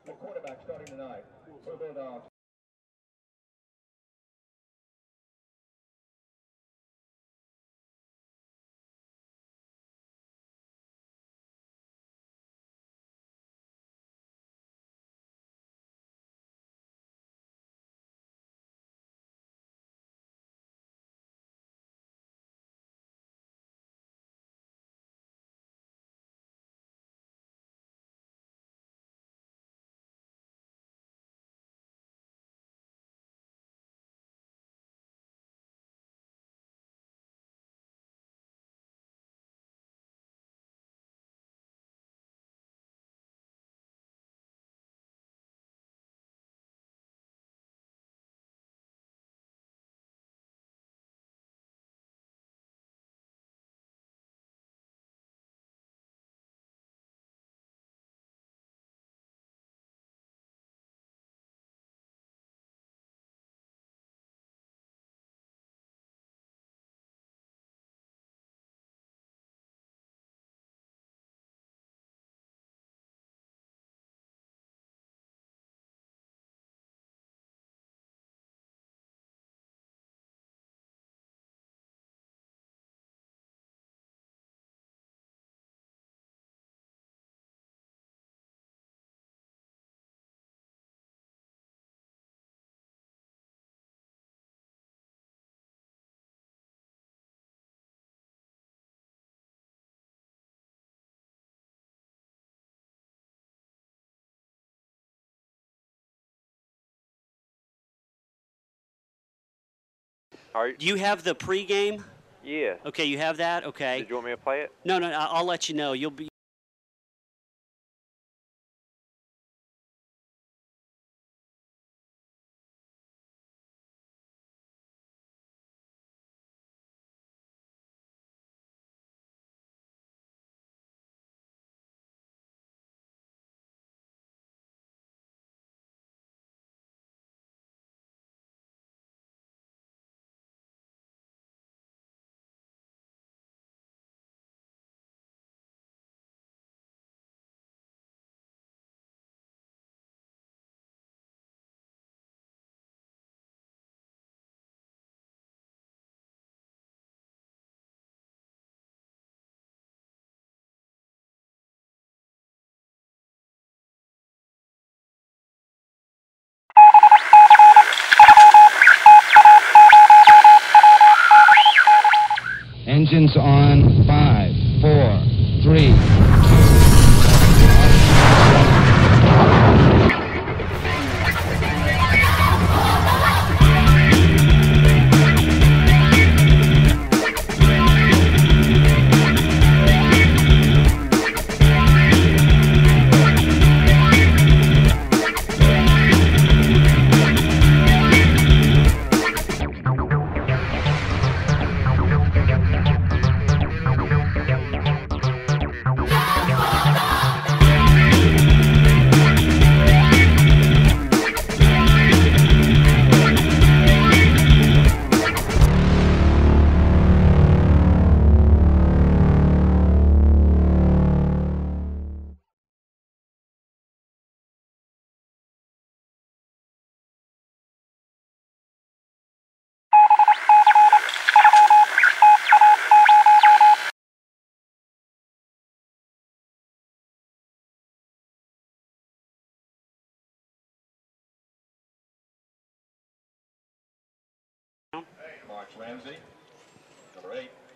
The quarterback starting tonight for the Bulldogs. Do you have the pregame? Yeah. Okay, you have that? Okay. Did you want me to play it? No, I'll let you know. You'll be. Engines on. 5, 4, 3,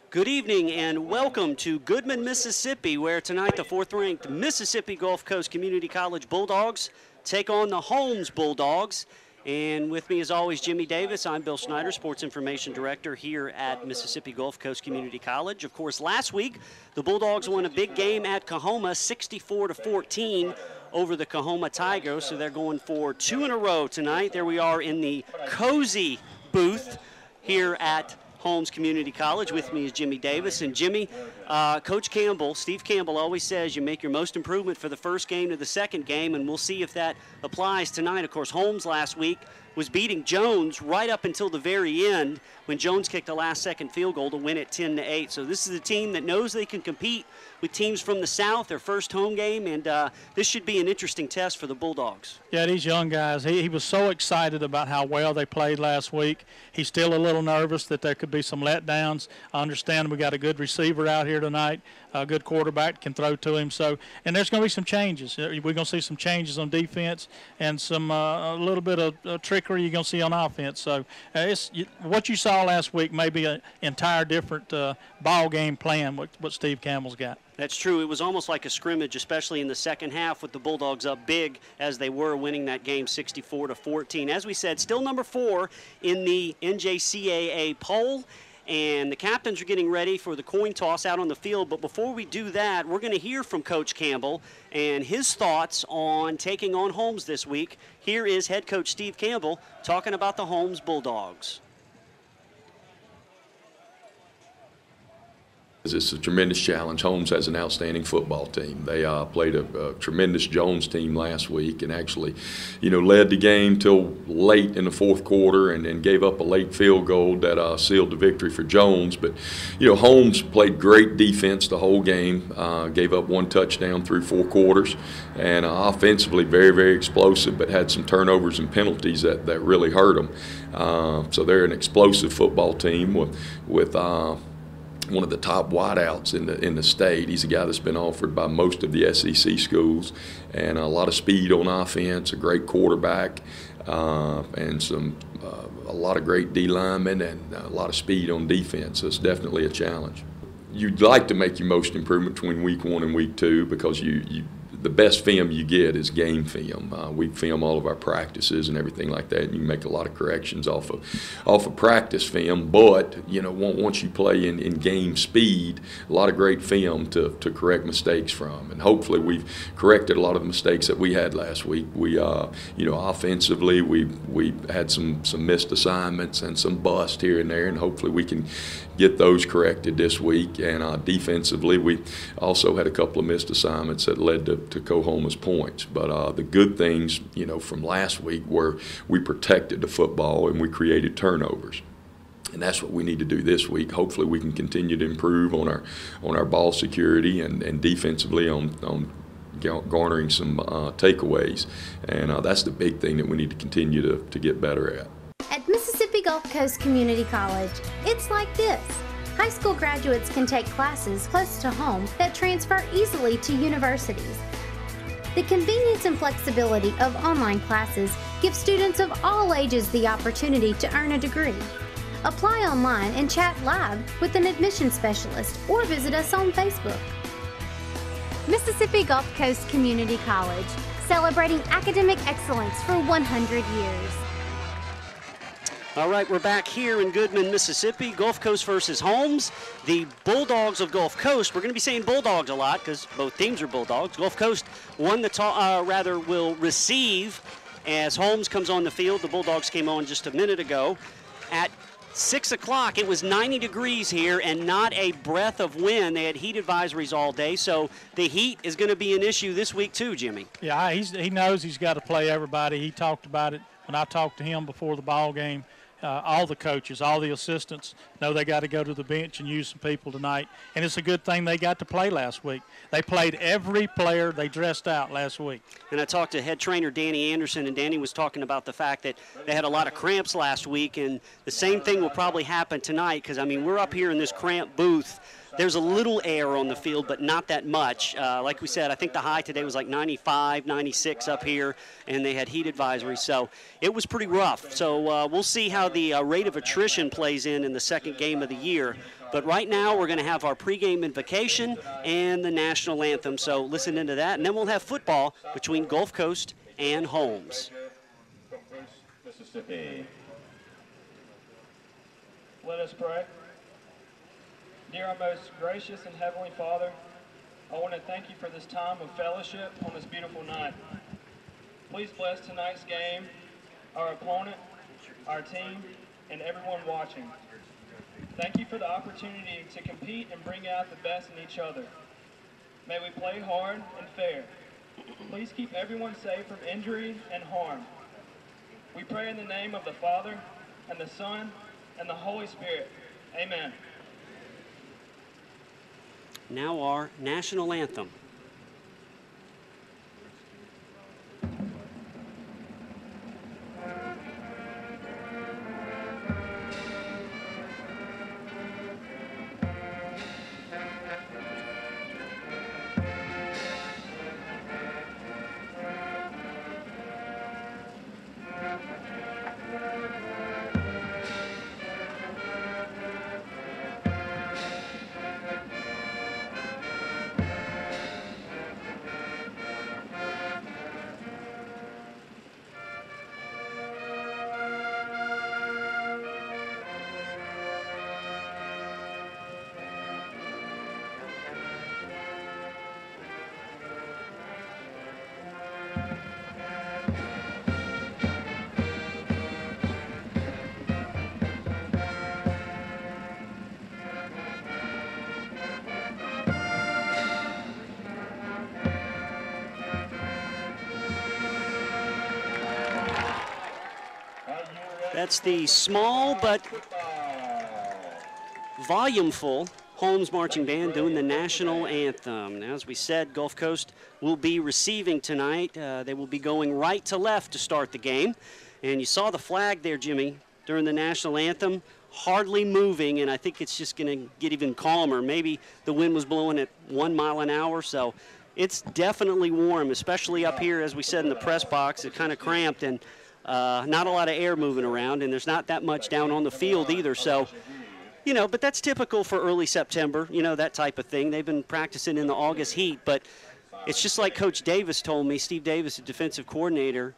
Good evening and welcome to Goodman, Mississippi, where tonight the 4th-ranked Mississippi Gulf Coast Community College Bulldogs take on the Holmes Bulldogs. And with me, as always, Jimmy Davis. I'm Bill Snyder, Sports Information Director here at Mississippi Gulf Coast Community College. Of course, last week, the Bulldogs won a big game at Coahoma, 64-14 over the Coahoma Tigers. So they're going for 2 in a row tonight. There we are in the cozy booth here at Holmes Community College. With me is Jimmy Davis. And Jimmy, Coach Campbell, Steve Campbell, always says you make your most improvement for the first game to the second game, and we'll see if that applies tonight. Of course, Holmes last week was beating Jones right up until the very end when Jones kicked a last-second field goal to win it 10-8. So this is a team that knows they can compete with teams from the South, their first home game, and this should be an interesting test for the Bulldogs. Yeah, these young guys, he was so excited about how well they played last week. He's still a little nervous that there could be some letdowns. I understand we got a good receiver out here tonight, a good quarterback can throw to him. So, and there's going to be some changes. We're going to see some changes on defense and some a little bit of trickery you're going to see on offense. So what you saw last week may be an entire different ball game plan what Steve Campbell's got. That's true. It was almost like a scrimmage, especially in the second half with the Bulldogs up big as they were winning that game 64-14. As we said, still number 4 in the MGCCC poll. And the captains are getting ready for the coin toss out on the field. But before we do that, we're going to hear from Coach Campbell and his thoughts on taking on Holmes this week. Here is head coach Steve Campbell talking about the Holmes Bulldogs. It's a tremendous challenge. Holmes has an outstanding football team. They played a tremendous Jones team last week and actually, led the game till late in the fourth quarter and gave up a late field goal that sealed the victory for Jones. But, Holmes played great defense the whole game, gave up 1 touchdown through 4 quarters, and offensively very, very explosive, but had some turnovers and penalties that really hurt them. So they're an explosive football team with one of the top wideouts in the state. He's a guy that's been offered by most of the SEC schools, and a lot of speed on offense, a great quarterback, and a lot of great D linemen, and a lot of speed on defense. So it's definitely a challenge. You'd like to make your most improvement between week 1 and week 2 because the best film you get is game film. We film all of our practices and everything like that, and you make a lot of corrections off of practice film. But once you play in game speed, a lot of great film to correct mistakes from. And hopefully we've corrected a lot of the mistakes that we had last week. We offensively we had some missed assignments and some bust here and there, and hopefully we can get those corrected this week. And defensively, we also had a couple of missed assignments that led to Oklahoma's points. But the good things, from last week were we protected the football and we created turnovers. And that's what we need to do this week. Hopefully we can continue to improve on our ball security and defensively on garnering some takeaways. And that's the big thing that we need to continue to get better at. At Mississippi Gulf Coast Community College, it's like this. High school graduates can take classes close to home that transfer easily to universities. The convenience and flexibility of online classes give students of all ages the opportunity to earn a degree. Apply online and chat live with an admissions specialist or visit us on Facebook. Mississippi Gulf Coast Community College, celebrating academic excellence for 100 years. All right, we're back here in Goodman, Mississippi. Gulf Coast versus Holmes. The Bulldogs of Gulf Coast. We're going to be saying Bulldogs a lot because both teams are Bulldogs. Gulf Coast won will receive as Holmes comes on the field. The Bulldogs came on just a minute ago. At 6 o'clock, it was 90 degrees here and not a breath of wind. They had heat advisories all day, so the heat is going to be an issue this week too, Jimmy. Yeah, he knows he's got to play everybody. He talked about it when I talked to him before the ball game. All the coaches, all the assistants know they got to go to the bench and use some people tonight. And it's a good thing they got to play last week. They played every player they dressed out last week. And I talked to head trainer Danny Anderson, and Danny was talking about the fact that they had a lot of cramps last week, and the same thing will probably happen tonight because, we're up here in this cramped booth. There's a little air on the field, but not that much. Like we said, I think the high today was like 95, 96 up here, and they had heat advisories. So it was pretty rough. So we'll see how the rate of attrition plays in the second game of the year. But right now we're going to have our pregame invocation and the national anthem. So listen into that, and then we'll have football between Gulf Coast and Holmes. Mississippi. Let us pray. Dear our most gracious and heavenly Father, I want to thank you for this time of fellowship on this beautiful night. Please bless tonight's game, our opponent, our team, and everyone watching. Thank you for the opportunity to compete and bring out the best in each other. May we play hard and fair. Please keep everyone safe from injury and harm. We pray in the name of the Father, and the Son, and the Holy Spirit. Amen. Now our national anthem. That's the small but volumeful Holmes Marching Band doing the national anthem. Now, as we said, Gulf Coast will be receiving tonight. They will be going right to left to start the game. And you saw the flag there, Jimmy, during the national anthem, hardly moving, and I think it's just going to get even calmer. Maybe the wind was blowing at 1 mile an hour, so it's definitely warm, especially up here, as we said in the press box. It kind of cramped, and not a lot of air moving around, and there's not that much down on the field either. So, you know, but that's typical for early September, you know, that type of thing. They've been practicing in the August heat, but it's just like Coach Davis told me, Steve Davis, the defensive coordinator.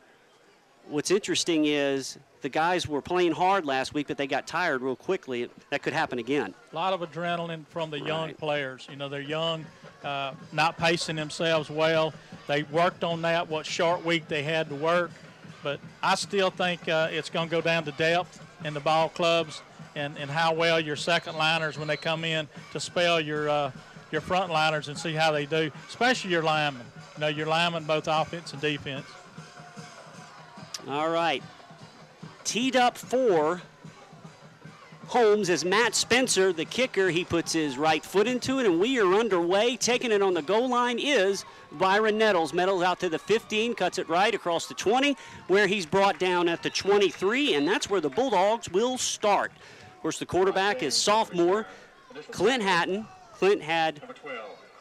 What's interesting is the guys were playing hard last week, but they got tired real quickly. That could happen again. A lot of adrenaline from the young players. You know, they're young, not pacing themselves well. They worked on that, what short week they had to work. But I still think it's going to go down to depth in the ball clubs and how well your second liners, when they come in, to spell your front liners and see how they do, especially your linemen. You know, your linemen, both offense and defense. All right. Teed up for Holmes is Matt Spencer, the kicker. He puts his right foot into it, and we are underway. Taking it on the goal line is Byron Nettles. Nettles out to the 15, cuts it right across the 20, where he's brought down at the 23, and that's where the Bulldogs will start. Of course, the quarterback is sophomore Clint Hatton. Clint had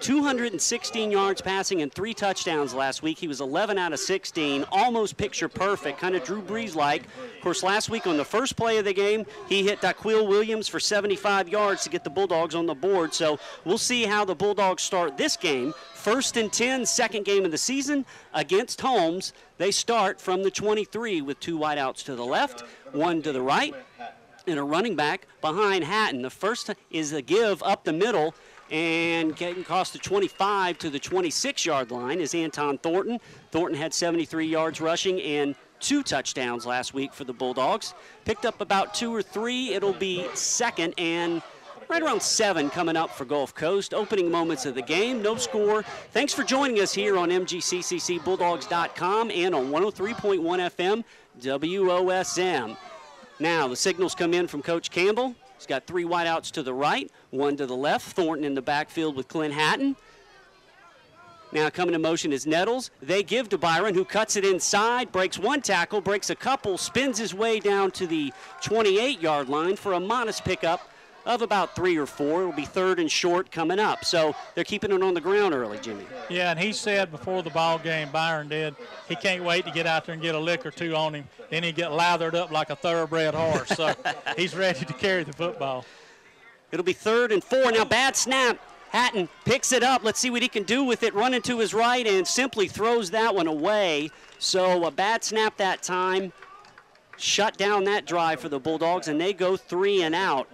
216 yards passing and 3 touchdowns last week. He was 11 out of 16, almost picture perfect, kind of Drew Brees-like. Of course, last week on the first play of the game, he hit Daquil Williams for 75 yards to get the Bulldogs on the board. So we'll see how the Bulldogs start this game. 1st and 10, second game of the season against Holmes. They start from the 23 with 2 wideouts to the left, 1 to the right, and a running back behind Hatton. The first is a give up the middle, and getting across the 25 to the 26-yard line is Anton Thornton. Thornton had 73 yards rushing and 2 touchdowns last week for the Bulldogs. Picked up about 2 or 3. It'll be second and right around 7 coming up for Gulf Coast. Opening moments of the game, no score. Thanks for joining us here on MGCCCBulldogs.com and on 103.1 FM WOSM. Now the signals come in from Coach Campbell. He's got 3 wideouts to the right, 1 to the left. Thornton in the backfield with Clint Hatton. Now coming to motion is Nettles. They give to Byron, who cuts it inside, breaks 1 tackle, breaks a couple, spins his way down to the 28-yard line for a modest pickup of about 3 or 4. It'll be 3rd and short coming up. So they're keeping it on the ground early, Jimmy. Yeah, and he said before the ball game, Byron did, he can't wait to get out there and get a lick or 2 on him. Then he'd get lathered up like a thoroughbred horse. So he's ready to carry the football. It'll be 3rd and 4. Now bad snap. Hatton picks it up. Let's see what he can do with it. Running to his right and simply throws that one away. So a bad snap that time. Shut down that drive for the Bulldogs, and they go 3 and out.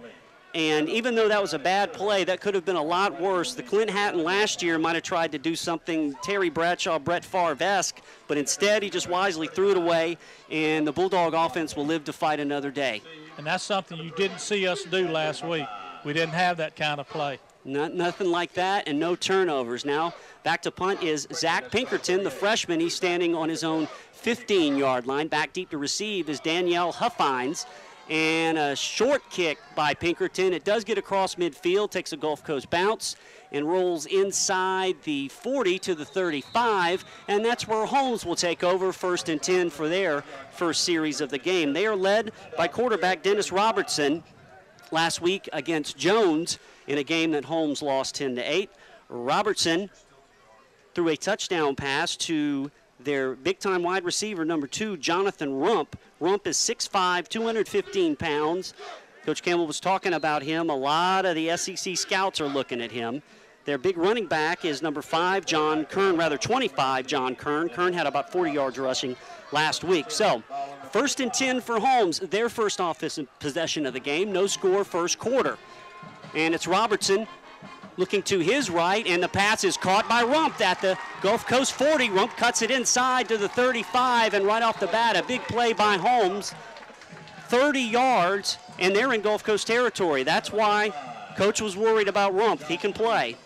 And even though that was a bad play, that could have been a lot worse. The Clint Hatton last year might have tried to do something Terry Bradshaw, Brett Favre-esque, but instead he just wisely threw it away, and the Bulldog offense will live to fight another day. And that's something you didn't see us do last week. We didn't have that kind of play. Nothing like that, and no turnovers. Now back to punt is Zach Pinkerton, the freshman. He's standing on his own 15-yard line. Back deep to receive is Danielle Huffines. And a short kick by Pinkerton. It does get across midfield, takes a Gulf Coast bounce, and rolls inside the 40 to the 35. And that's where Holmes will take over, 1st and 10 for their first series of the game. They are led by quarterback Dennis Robertson last week against Jones in a game that Holmes lost 10-8. Robertson threw a touchdown pass to their big-time wide receiver, number 2, Jonathan Rump. Rump is 6'5", 215 pounds. Coach Campbell was talking about him. A lot of the SEC scouts are looking at him. Their big running back is number 5, John Kern, rather 25, John Kern. Kern had about 40 yards rushing last week. So, 1st and 10 for Holmes, their first offensive possession of the game. No score, first quarter. And it's Robertson looking to his right, and the pass is caught by Rump at the Gulf Coast 40. Rump cuts it inside to the 35, and right off the bat, a big play by Holmes. 30 yards, and they're in Gulf Coast territory. That's why Coach was worried about Rump. He can play.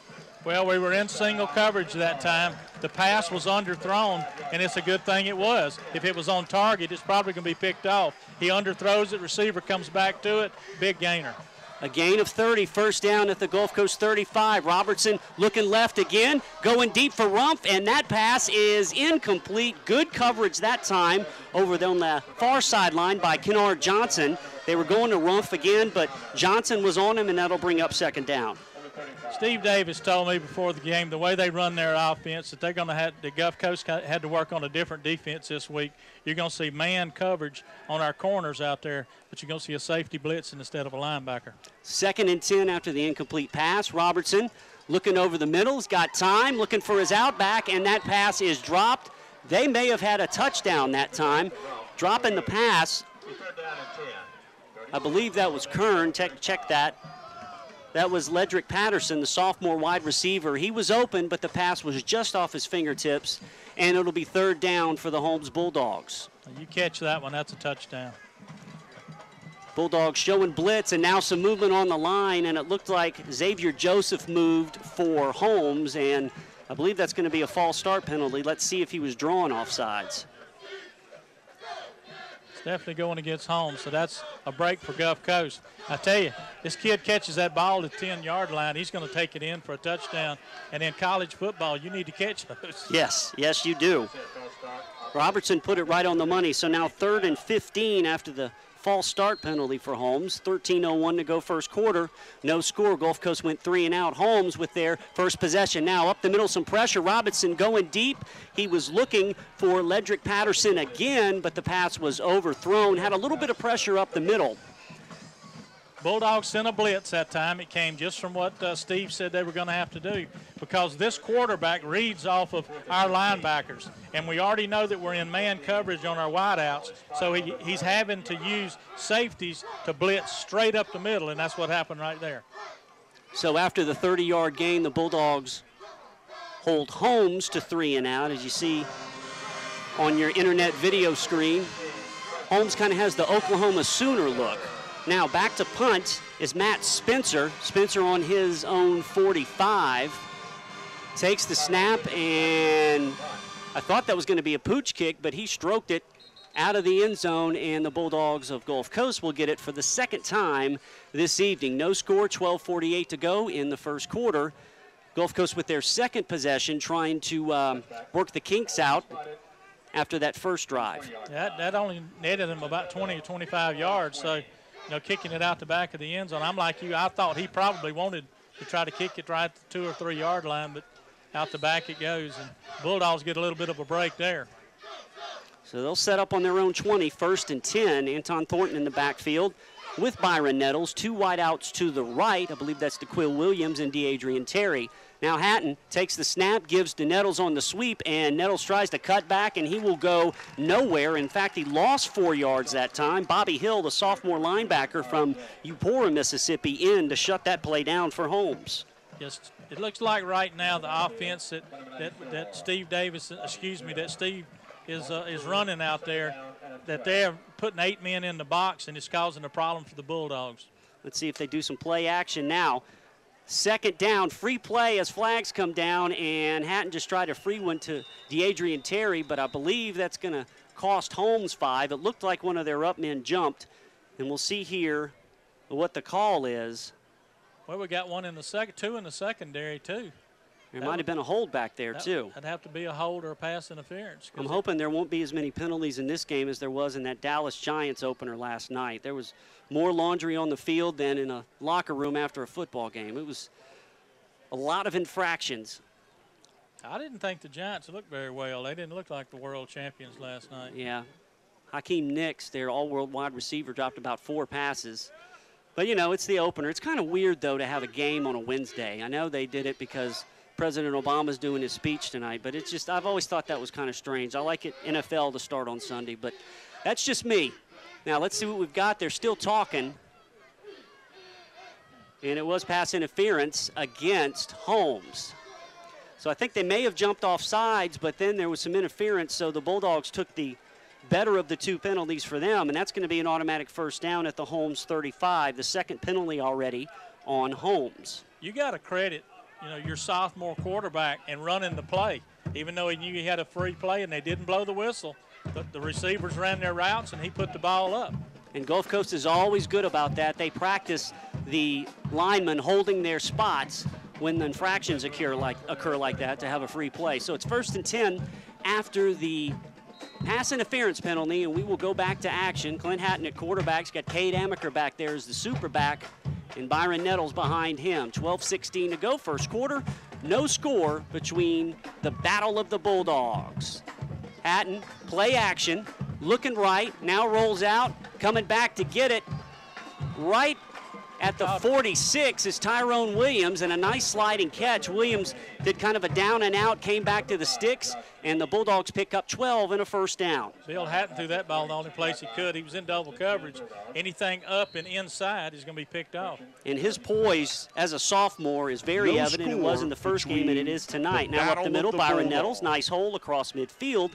Well, we were in single coverage that time. The pass was underthrown, and it's a good thing it was. If it was on target, it's probably going to be picked off. He underthrows it, receiver comes back to it, big gainer. A gain of 30, first down at the Gulf Coast 35. Robertson looking left again, going deep for Rump, and that pass is incomplete. Good coverage that time over on the far sideline by Kennard Johnson. They were going to Rump again, but Johnson was on him, and that'll bring up 2nd down. Steve Davis told me before the game the way they run their offense that they're going to have, the Gulf Coast had to work on a different defense this week. You're going to see man coverage on our corners out there, but you're going to see a safety blitz instead of a linebacker. 2nd and 10 after the incomplete pass. Robertson looking over the middle. He's got time, looking for his outback, and that pass is dropped. They may have had a touchdown that time. Dropping the pass. I believe that was Kern. Check that. That was Ledrick Patterson, the sophomore wide receiver. He was open, but the pass was just off his fingertips, and it'll be 3rd down for the Holmes Bulldogs. You catch that one, that's a touchdown. Bulldogs showing blitz, and now some movement on the line, and it looked like Xavier Joseph moved for Holmes, and I believe that's going to be a false start penalty. Let's see if he was drawing offsides. It's definitely going against Holmes, so that's a break for Gulf Coast. I tell you, this kid catches that ball at the 10-yard line, he's going to take it in for a touchdown. And in college football, you need to catch those. Yes, you do. Robertson put it right on the money, so now 3rd and 15 after the false start penalty for Holmes. 13:01 to go first quarter. No score. Gulf Coast went 3 and out. Holmes with their first possession. Now up the middle, some pressure. Robinson going deep. He was looking for Ledrick Patterson again, but the pass was overthrown. Had a little bit of pressure up the middle. Bulldogs sent a blitz that time. It came just from what Steve said they were going to have to do, because this quarterback reads off of our linebackers, and we already know that we're in man coverage on our wideouts, so he's having to use safeties to blitz straight up the middle, and that's what happened right there. So after the 30-yard gain, the Bulldogs hold Holmes to 3 and out. As you see on your internet video screen, Holmes kind of has the Oklahoma Sooner look. Now back to punt is Matt Spencer. Spencer on his own 45. Takes the snap, and I thought that was going to be a pooch kick, but he stroked it out of the end zone, and the Bulldogs of Gulf Coast will get it for the 2nd time this evening. No score, 12:48 to go in the first quarter. Gulf Coast with their 2nd possession, trying to work the kinks out after that first drive. That only netted him about 20 or 25 yards, so kicking it out the back of the end zone. I'm like you. I thought he probably wanted to try to kick it right at the 2 or 3 yard line, but out the back it goes, and Bulldogs get a little bit of a break there. So they'll set up on their own 20, 1st and 10. Anton Thornton in the backfield with Byron Nettles. 2 wideouts to the right. I believe that's DeQuill Williams and DeAdrian Terry Now Hatton takes the snap, gives to Nettles on the sweep, and Nettles tries to cut back, and he will go nowhere. In fact, he lost 4 yards that time. Bobby Hill, the sophomore linebacker from Eupora, Mississippi, in to shut that play down for Holmes. Yes, it looks like right now the offense that Steve is running out there, that they're putting 8 men in the box, and it's causing a problem for the Bulldogs. Let's see if they do some play action now. Second down, free play as flags come down, and Hatton just tried a free one to DeAdrian Terry, but I believe that's going to cost Holmes 5. It looked like one of their up men jumped, and we'll see here what the call is. Well, we got one in the second, 2 in the secondary, too. There might have been a hold back there, too. That'd have to be a hold or a pass interference. I'm hoping there won't be as many penalties in this game as there was in that Dallas Giants opener last night. There was more laundry on the field than in a locker room after a football game. It was a lot of infractions. I didn't think the Giants looked very well. They didn't look like the world champions last night. Yeah. Hakeem Nicks, their all-world wide receiver, dropped about 4 passes. But, you know, it's the opener. It's kind of weird, though, to have a game on a Wednesday. I know they did it because President Obama's doing his speech tonight, but it's just, I've always thought that was kind of strange. I like it NFL to start on Sunday, but that's just me. Now let's see what we've got. They're still talking. And it was pass interference against Holmes. So I think they may have jumped off sides, but then there was some interference, so the Bulldogs took the better of the 2 penalties for them, and that's going to be an automatic first down at the Holmes 35, the second penalty already on Holmes. You got to credit, your sophomore quarterback and running the play. Even though he knew he had a free play and they didn't blow the whistle, the receivers ran their routes and he put the ball up. And Gulf Coast is always good about that. They practice the linemen holding their spots when the infractions occur like that to have a free play. So it's 1st and 10 after the pass interference penalty, and we will go back to action. Clint Hatton at quarterback's got Cade Amaker back there as the super back, and Byron Nettles behind him. 12:16 to go, first quarter. No score between the Battle of the Bulldogs. Hatton, play action, looking right, now rolls out, coming back to get it. Right at the 46 is Tyrone Williams, and a nice sliding catch. Williams did kind of a down and out, came back to the sticks, and the Bulldogs pick up 12 and a first down. Bill Hatton threw that ball the only place he could. He was in double coverage. Anything up and inside is going to be picked off. And his poise as a sophomore is very evident. It was in the first game, and it is tonight. Now up the middle, Byron Nettles, nice hole across midfield,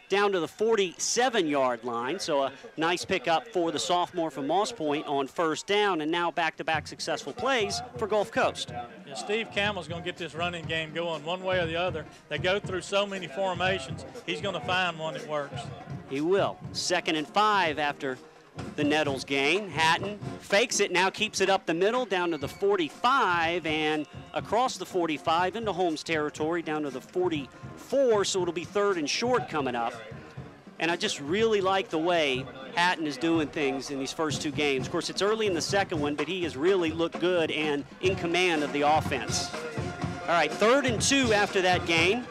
down to the 47-yard line. So a nice pickup for the sophomore from Moss Point on first down, and now back-to-back successful plays for Gulf Coast. Yeah, Steve Campbell's going to get this running game going one way or the other. They go through so many formations. He's going to find one that works. He will. 2nd and 5 after the Nettles gain. Hatton fakes it, now keeps it up the middle, down to the 45, and across the 45 into Holmes territory, down to the 44, so it'll be 3rd and short coming up. And I just really like the way Hatton is doing things in these first 2 games. Of course, it's early in the second one, but he has really looked good and in command of the offense. All right, 3rd and 2 after that gain.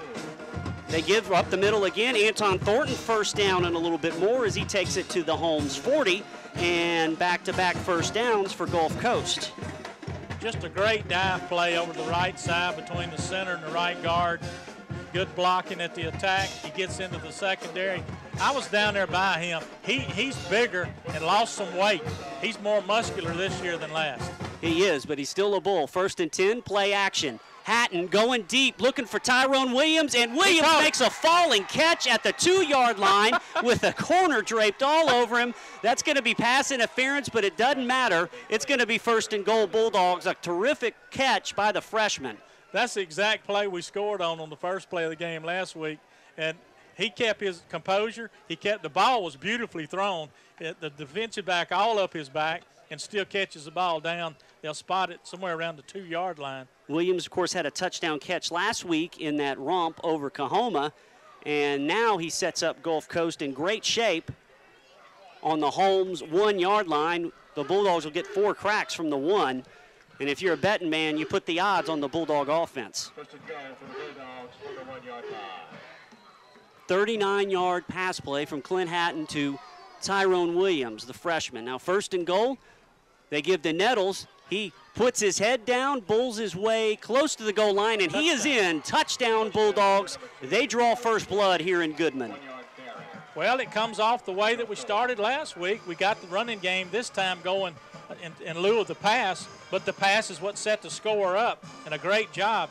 They give up the middle again. Anton Thornton first down and a little bit more as he takes it to the Holmes 40, and back-to-back first downs for Gulf Coast. Just a great dive play over the right side between the center and the right guard. Good blocking at the attack. He gets into the secondary. I was down there by him. He's bigger and lost some weight. He's more muscular this year than last. He is, but he's still a bull. 1st and 10, play action. Hatton going deep, looking for Tyrone Williams, and Williams makes a falling catch at the 2-yard line with a corner draped all over him. That's going to be pass interference, but it doesn't matter. It's going to be 1st and goal Bulldogs. A terrific catch by the freshman. That's the exact play we scored on the first play of the game last week, and he kept his composure. The ball was beautifully thrown. The defensive back all up his back and still catches the ball down. They'll spot it somewhere around the 2-yard line. Williams, of course, had a touchdown catch last week in that romp over Kahoma, and now he sets up Gulf Coast in great shape on the Holmes 1-yard line. The Bulldogs will get 4 cracks from the 1, and if you're a betting man, you put the odds on the Bulldog offense. 39-yard pass play from Clint Hatton to Tyrone Williams, the freshman. Now 1st and goal, they give to Nettles. He puts his head down, bowls his way close to the goal line, and he is in. Touchdown, Bulldogs. They draw first blood here in Goodman. Well, it comes off the way that we started last week. We got the running game this time going in lieu of the pass, but the pass is what set the score up, and a great job.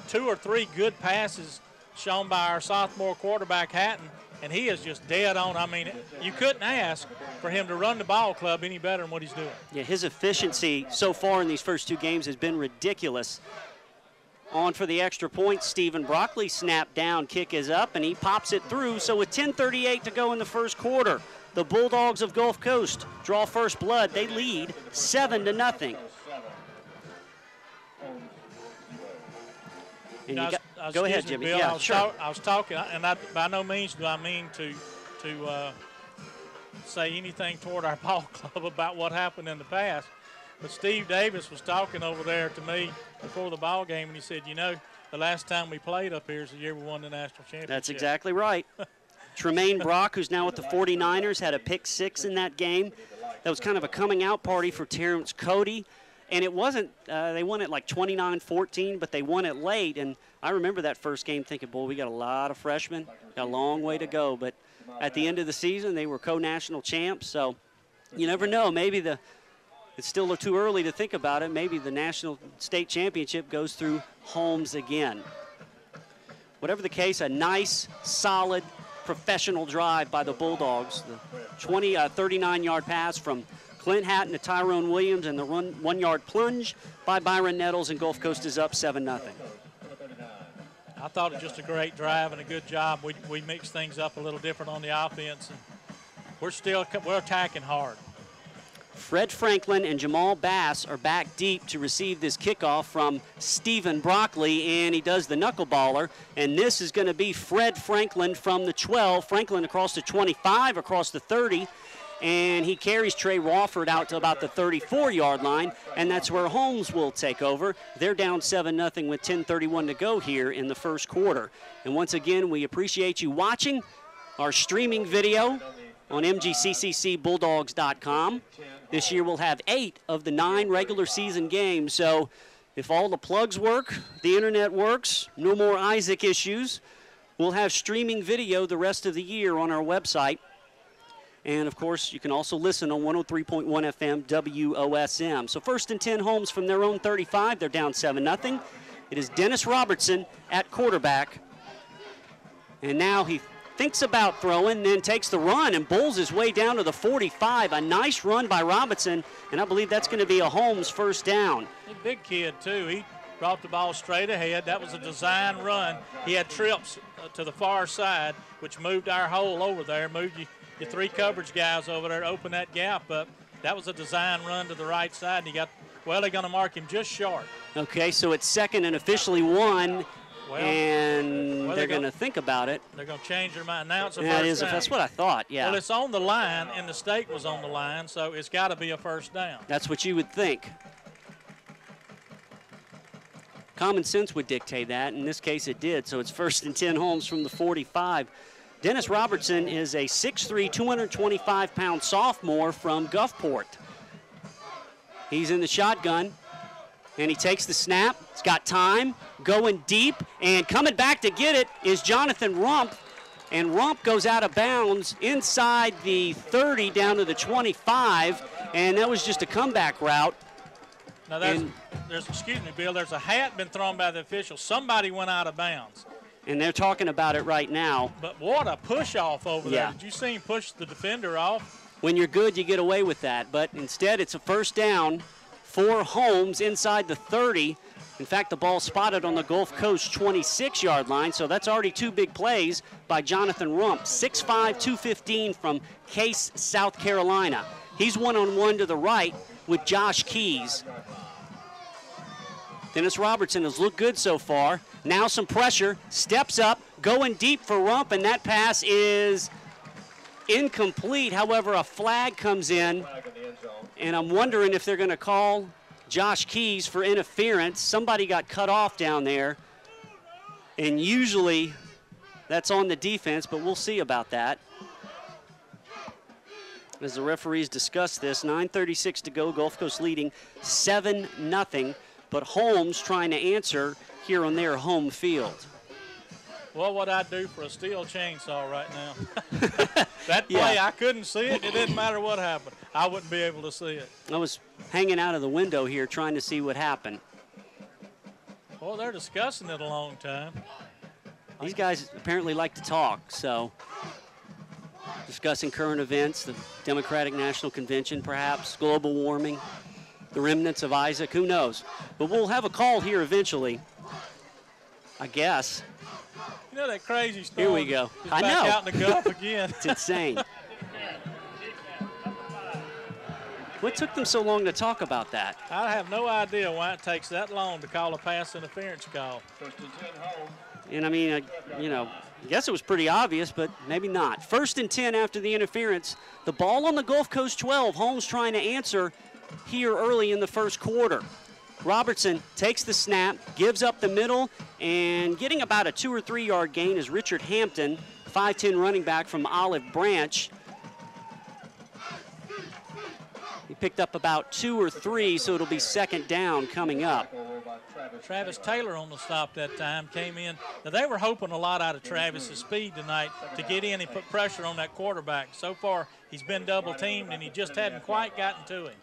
2 or 3 good passes shown by our sophomore quarterback, Hatton, and he is just dead on. I mean, you couldn't ask for him to run the ball club any better than what he's doing. Yeah, his efficiency so far in these first 2 games has been ridiculous. On for the extra point, Stephen Broccoli, snap down, kick is up, and he pops it through. So with 10:38 to go in the first quarter, the Bulldogs of Gulf Coast draw first blood. They lead 7-0. And go ahead, Jimmy. Bill, yeah, sure. I was talking, and by no means do I mean to say anything toward our ball club about what happened in the past. But Steve Davis was talking over there to me before the ball game, and he said, you know, the last time we played up here is the year we won the national championship. That's exactly right. Tremaine Brock, who's now with the 49ers, had a pick 6 in that game. That was kind of a coming out party for Terrence Cody. And it wasn't, they won it like 29-14, but they won it late. And I remember that first game thinking, boy, we got a lot of freshmen, got a long way to go. But at the end of the season, they were co-national champs. So you never know, maybe it's still too early to think about it. Maybe the national state championship goes through Holmes again. Whatever the case, a nice, solid, professional drive by the Bulldogs. The 39-yard pass from Clint Hatton to Tyrone Williams, and the 1-yard plunge by Byron Nettles, and Gulf Coast is up 7-0. I thought it was just a great drive and a good job. We mixed things up a little different on the offense, and we're attacking hard. Fred Franklin and Jamal Bass are back deep to receive this kickoff from Stephen Broccoli, and he does the knuckleballer. And this is going to be Fred Franklin from the 12. Franklin across the 25, across the 30, and he carries Trey Rawford out to about the 34-yard line, and that's where Holmes will take over. They're down 7-0 with 10:31 to go here in the first quarter. And once again, we appreciate you watching our streaming video on MGCCCBulldogs.com. This year we'll have 8 of the 9 regular season games, so if all the plugs work, the internet works, no more Isaac issues, we'll have streaming video the rest of the year on our website. And, of course, you can also listen on 103.1 FM WOSM. So 1st and 10, Holmes from their own 35. They're down 7-0. It is Dennis Robertson at quarterback. And now he thinks about throwing, then takes the run and bowls his way down to the 45. A nice run by Robinson, and I believe that's going to be a Holmes first down. A big kid, too. He brought the ball straight ahead. That was a design run. He had trips to the far side, which moved our hole over there, moved your 3 coverage guys over there to open that gap up. That was a design run to the right side, and they're going to mark him just short. Okay, so it's 2nd and officially 1. And they're going to think about it. They're going to change their mind. Now it's a first down. That's what I thought, yeah. Well, it's on the line, and the stake was on the line, so it's got to be a first down. That's what you would think. Common sense would dictate that. In this case, it did. So it's 1st and 10, Holmes from the 45. Dennis Robertson is a 6'3", 225-pound sophomore from Gulfport. He's in the shotgun. And he takes the snap. He's got time, going deep, and coming back to get it is Jonathan Rump. And Rump goes out of bounds inside the 30 down to the 25, and that was just a comeback route. Now, excuse me, Bill, there's a hat been thrown by the officials. Somebody went out of bounds. And they're talking about it right now. But what a push-off over there. Did you see him push the defender off? When you're good, you get away with that. But instead, it's a first down for Holmes inside the 30. In fact, the ball spotted on the Gulf Coast 26-yard line, so that's already 2 big plays by Jonathan Rump. 6'5", 215 from Case, South Carolina. He's one-on-one to the right with Josh Keys. Dennis Robertson has looked good so far. Now some pressure, steps up, going deep for Rump, and that pass is incomplete. However, a flag comes in, and I'm wondering if they're going to call Josh Keys for interference. Somebody got cut off down there, and usually that's on the defense, but we'll see about that. as the referees discuss this. 9:36 to go. Gulf Coast leading 7-0. But Holmes trying to answer here on their home field. What would I do for a steel chainsaw right now? That play, I couldn't see it. It didn't matter what happened. I wouldn't be able to see it. I was hanging out of the window here trying to see what happened. Well, they're discussing it a long time. These guys apparently like to talk, so discussing current events, the Democratic National Convention perhaps, global warming, the remnants of Isaac, who knows. But we'll have a call here eventually, I guess. You know that crazy storm? Here we go. Is I back know. out in the Gulf again. It's insane. What took them so long to talk about that? I have no idea why it takes that long to call a pass interference call. And I mean, you know, I guess it was pretty obvious, but maybe not. 1st and 10 after the interference. The ball on the Gulf Coast 12. Holmes trying to answer here early in the first quarter. Robertson takes the snap, gives up the middle, and getting about a 2 or 3 yard gain is Richard Hampton, 5'10" running back from Olive Branch. He picked up about 2 or 3, so it'll be 2nd down coming up. Travis Taylor on the stop that time came in. Now, they were hoping a lot out of Travis's speed tonight to get in and put pressure on that quarterback. So far, he's been double-teamed, and he just hadn't quite gotten to him.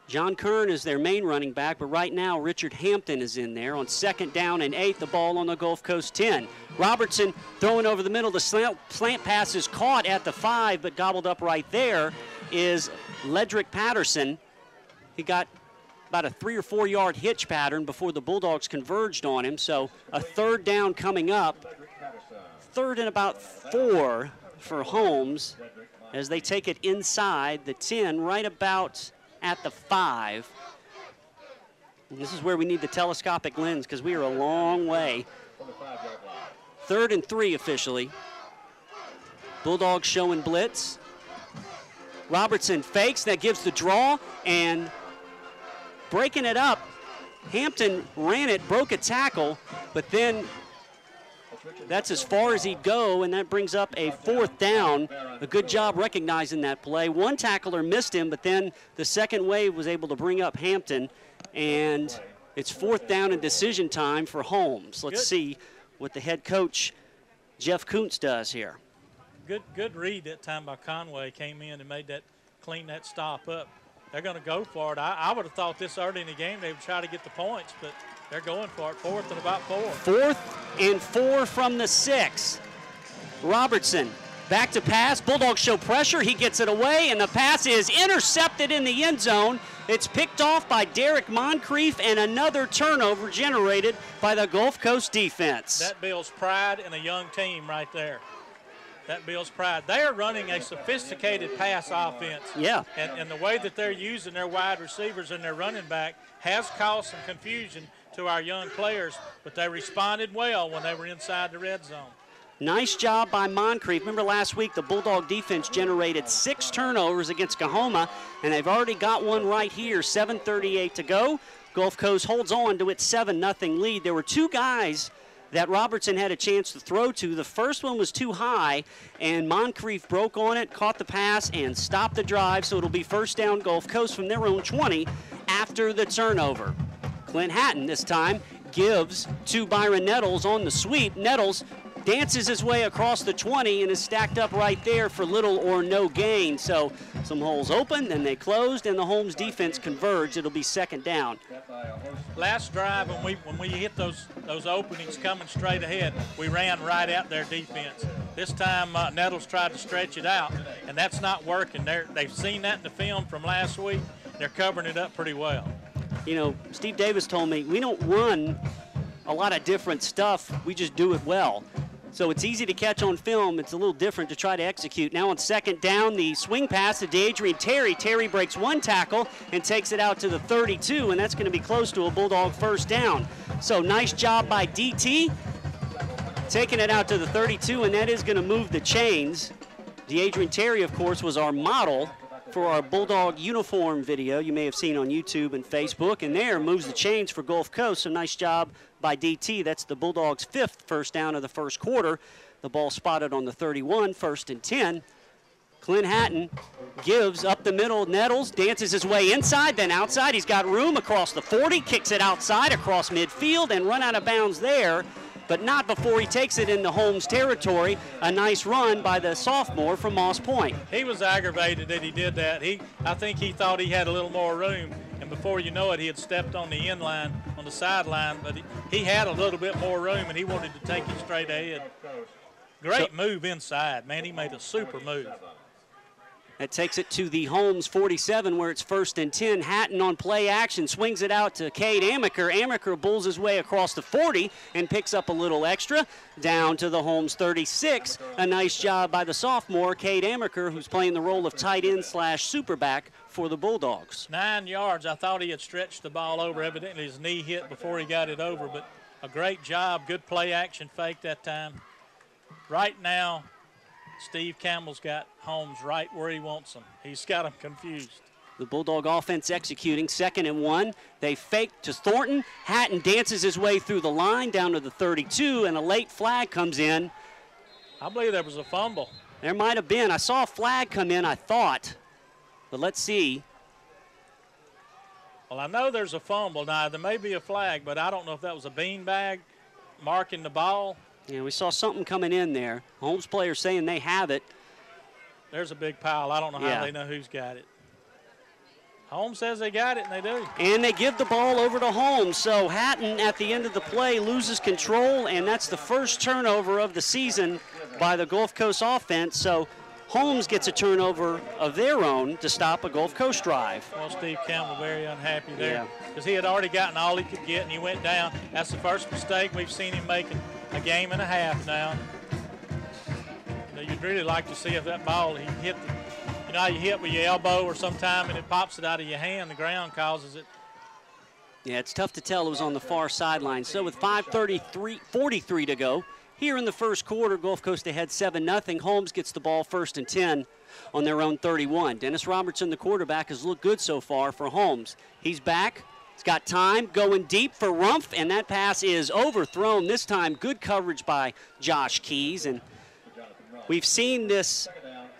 John Kern is their main running back, but right now Richard Hampton is in there. On 2nd down and 8, the ball on the Gulf Coast 10. Robertson throwing over the middle. The slant pass is caught at the 5, but gobbled up right there is Ledrick Patterson. He got about a 3 or 4 yard hitch pattern before the Bulldogs converged on him. So a 3rd down coming up. 3rd and about 4 for Holmes as they take it inside the 10, right about at the 5. And this is where we need the telescopic lens because we are a long way. 3rd and 3 officially. Bulldogs showing blitz. Robertson fakes, that gives the draw, and breaking it up. Hampton ran it, broke a tackle, but then that's as far as he'd go, and that brings up a 4th down. A good job recognizing that play. One tackler missed him, but then the second wave was able to bring up Hampton, and it's 4th down and decision time for Holmes. Let's see what the head coach, Jeff Kuntz, does here. Good read that time by Conway. Came in and made that, clean that stop up. They're going to go for it. I would have thought this early in the game they would try to get the points, but they're going for it. 4th and about 4. 4th and 4 from the 6. Robertson back to pass. Bulldogs show pressure. He gets it away, and the pass is intercepted in the end zone. It's picked off by Derek Moncrief, and another turnover generated by the Gulf Coast defense. That builds pride in a young team right there. That builds pride. They are running a sophisticated pass offense. Yeah. And the way that they're using their wide receivers and their running back has caused some confusion to our young players, but they responded well when they were inside the red zone. Nice job by Moncrief. Remember last week the Bulldog defense generated 6 turnovers against Coahoma, and they've already got one right here. 7:38 to go. Gulf Coast holds on to its 7-0 lead. There were 2 guys that Robertson had a chance to throw to. The first one was too high, and Moncrief broke on it, caught the pass, and stopped the drive, so it'll be 1st down Gulf Coast from their own 20 after the turnover. Clint Hatton this time gives to Byron Nettles on the sweep. Nettles dances his way across the 20 and is stacked up right there for little or no gain. So some holes open, then they closed, and the Holmes defense converged. It'll be 2nd down. Last drive, when we hit those openings coming straight ahead, we ran right at their defense. This time Nettles tried to stretch it out, and that's not working. They've seen that in the film from last week. They're covering it up pretty well. You know, Steve Davis told me we don't run a lot of different stuff. We just do it well. So it's easy to catch on film. It's a little different to try to execute. Now on 2nd down, the swing pass to Adrian Terry. Terry breaks 1 tackle and takes it out to the 32, and that's going to be close to a Bulldog 1st down. So nice job by DT, taking it out to the 32, and that is going to move the chains. Adrian Terry, of course, was our model for our Bulldog uniform video you may have seen on YouTube and Facebook, and there moves the chains for Gulf Coast. So nice job by DT. That's the Bulldogs' 5th first down of the first quarter. The ball spotted on the 31, 1st and 10. Clint Hatton gives up the middle. Nettles dances his way inside, then outside. He's got room across the 40, kicks it outside across midfield and run out of bounds there, but not before he takes it into Holmes territory. A nice run by the sophomore from Moss Point. He was aggravated that he did that. I think he thought he had a little more room, and before you know it, he had stepped on the end line, on the sideline, but he had a little bit more room, and he wanted to take it straight ahead. Great move inside, man. He made a super move. That takes it to the Holmes 47 where it's 1st and 10. Hatton on play action swings it out to Cade Amaker. Amaker bulls his way across the 40 and picks up a little extra down to the Holmes 36. A nice job by the sophomore, Cade Amaker, who's playing the role of tight end / superback for the Bulldogs. 9 yards. I thought he had stretched the ball over. Evidently his knee hit before he got it over, but a great job. Good play action fake that time. Right now, Steve Campbell's got Holmes right where he wants him. He's got him confused. The Bulldog offense executing 2nd and 1. They fake to Thornton. Hatton dances his way through the line down to the 32, and a late flag comes in. I believe there was a fumble. There might have been. I saw a flag come in, I thought. But let's see. Well, I know there's a fumble. Now, there may be a flag, but I don't know if that was a beanbag marking the ball. Yeah, we saw something coming in there. Holmes players saying they have it. There's a big pile. I don't know how they know who's got it. Holmes says they got it, and they do. And they give the ball over to Holmes. So Hatton, at the end of the play, loses control, and that's the first turnover of the season by the Gulf Coast offense. So Holmes gets a turnover of their own to stop a Gulf Coast drive. Well, Steve Campbell very unhappy there because he had already gotten all he could get, and he went down. That's the first mistake we've seen him making a game and a half now. You know, you'd really like to see if that ball, he hit, you know how you hit with your elbow or sometime and it pops it out of your hand, the ground causes it. Yeah, it's tough to tell. It was on the far sideline. So with 5:43 to go, here in the first quarter, Gulf Coast ahead 7-0. Holmes gets the ball 1st and 10 on their own 31. Dennis Robertson, the quarterback, has looked good so far for Holmes. He's back. He's got time going deep for Rumpf, and that pass is overthrown. This time, good coverage by Josh Keys. And we've seen this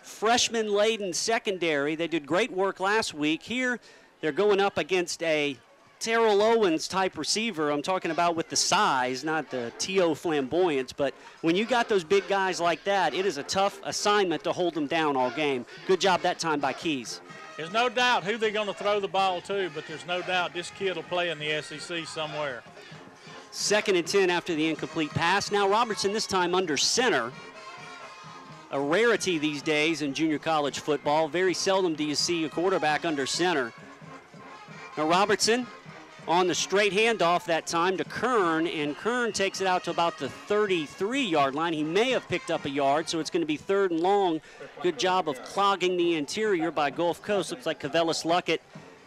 freshman-laden secondary. They did great work last week. Here, they're going up against a Terrell Owens type receiver. I'm talking about with the size, not the T.O. flamboyance. But when you got those big guys like that, it is a tough assignment to hold them down all game. Good job that time by Keys. There's no doubt who they're going to throw the ball to, but there's no doubt this kid will play in the SEC somewhere. 2nd and 10 after the incomplete pass. Now Robertson this time under center. A rarity these days in junior college football. Very seldom do you see a quarterback under center. Now Robertson on the straight handoff that time to Kern, and Kern takes it out to about the 33-yard line. He may have picked up a yard, so it's going to be 3rd and long. Good job of clogging the interior by Gulf Coast. Looks like Cavellis Luckett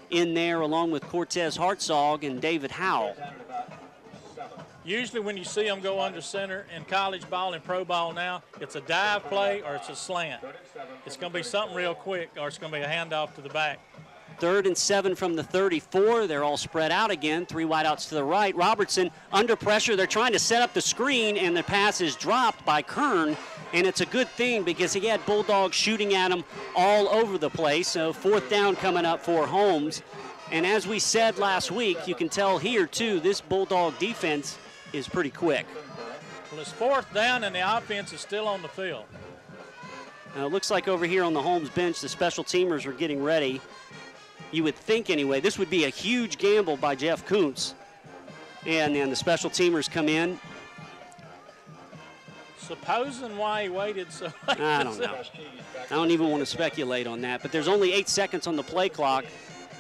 in there along with Cortez Hartzog and David Howell. Usually when you see them go under center in college ball and pro ball now, it's a dive play or it's a slant. It's going to be something real quick or it's going to be a handoff to the back. 3rd and 7 from the 34. They're all spread out again. 3 wideouts to the right. Robertson under pressure. They're trying to set up the screen, and the pass is dropped by Kern. And it's a good thing because he had Bulldogs shooting at him all over the place. So 4th down coming up for Holmes. And as we said last week, you can tell here, too, this Bulldog defense is pretty quick. Well, it's 4th down, and the offense is still on the field. Now, it looks like over here on the Holmes bench, the special teamers are getting ready. You would think anyway, this would be a huge gamble by Jeff Kuntz. And then the special teamers come in. Supposing why he waited so late. I don't know. I don't even want to speculate on that. But there's only 8 seconds on the play clock,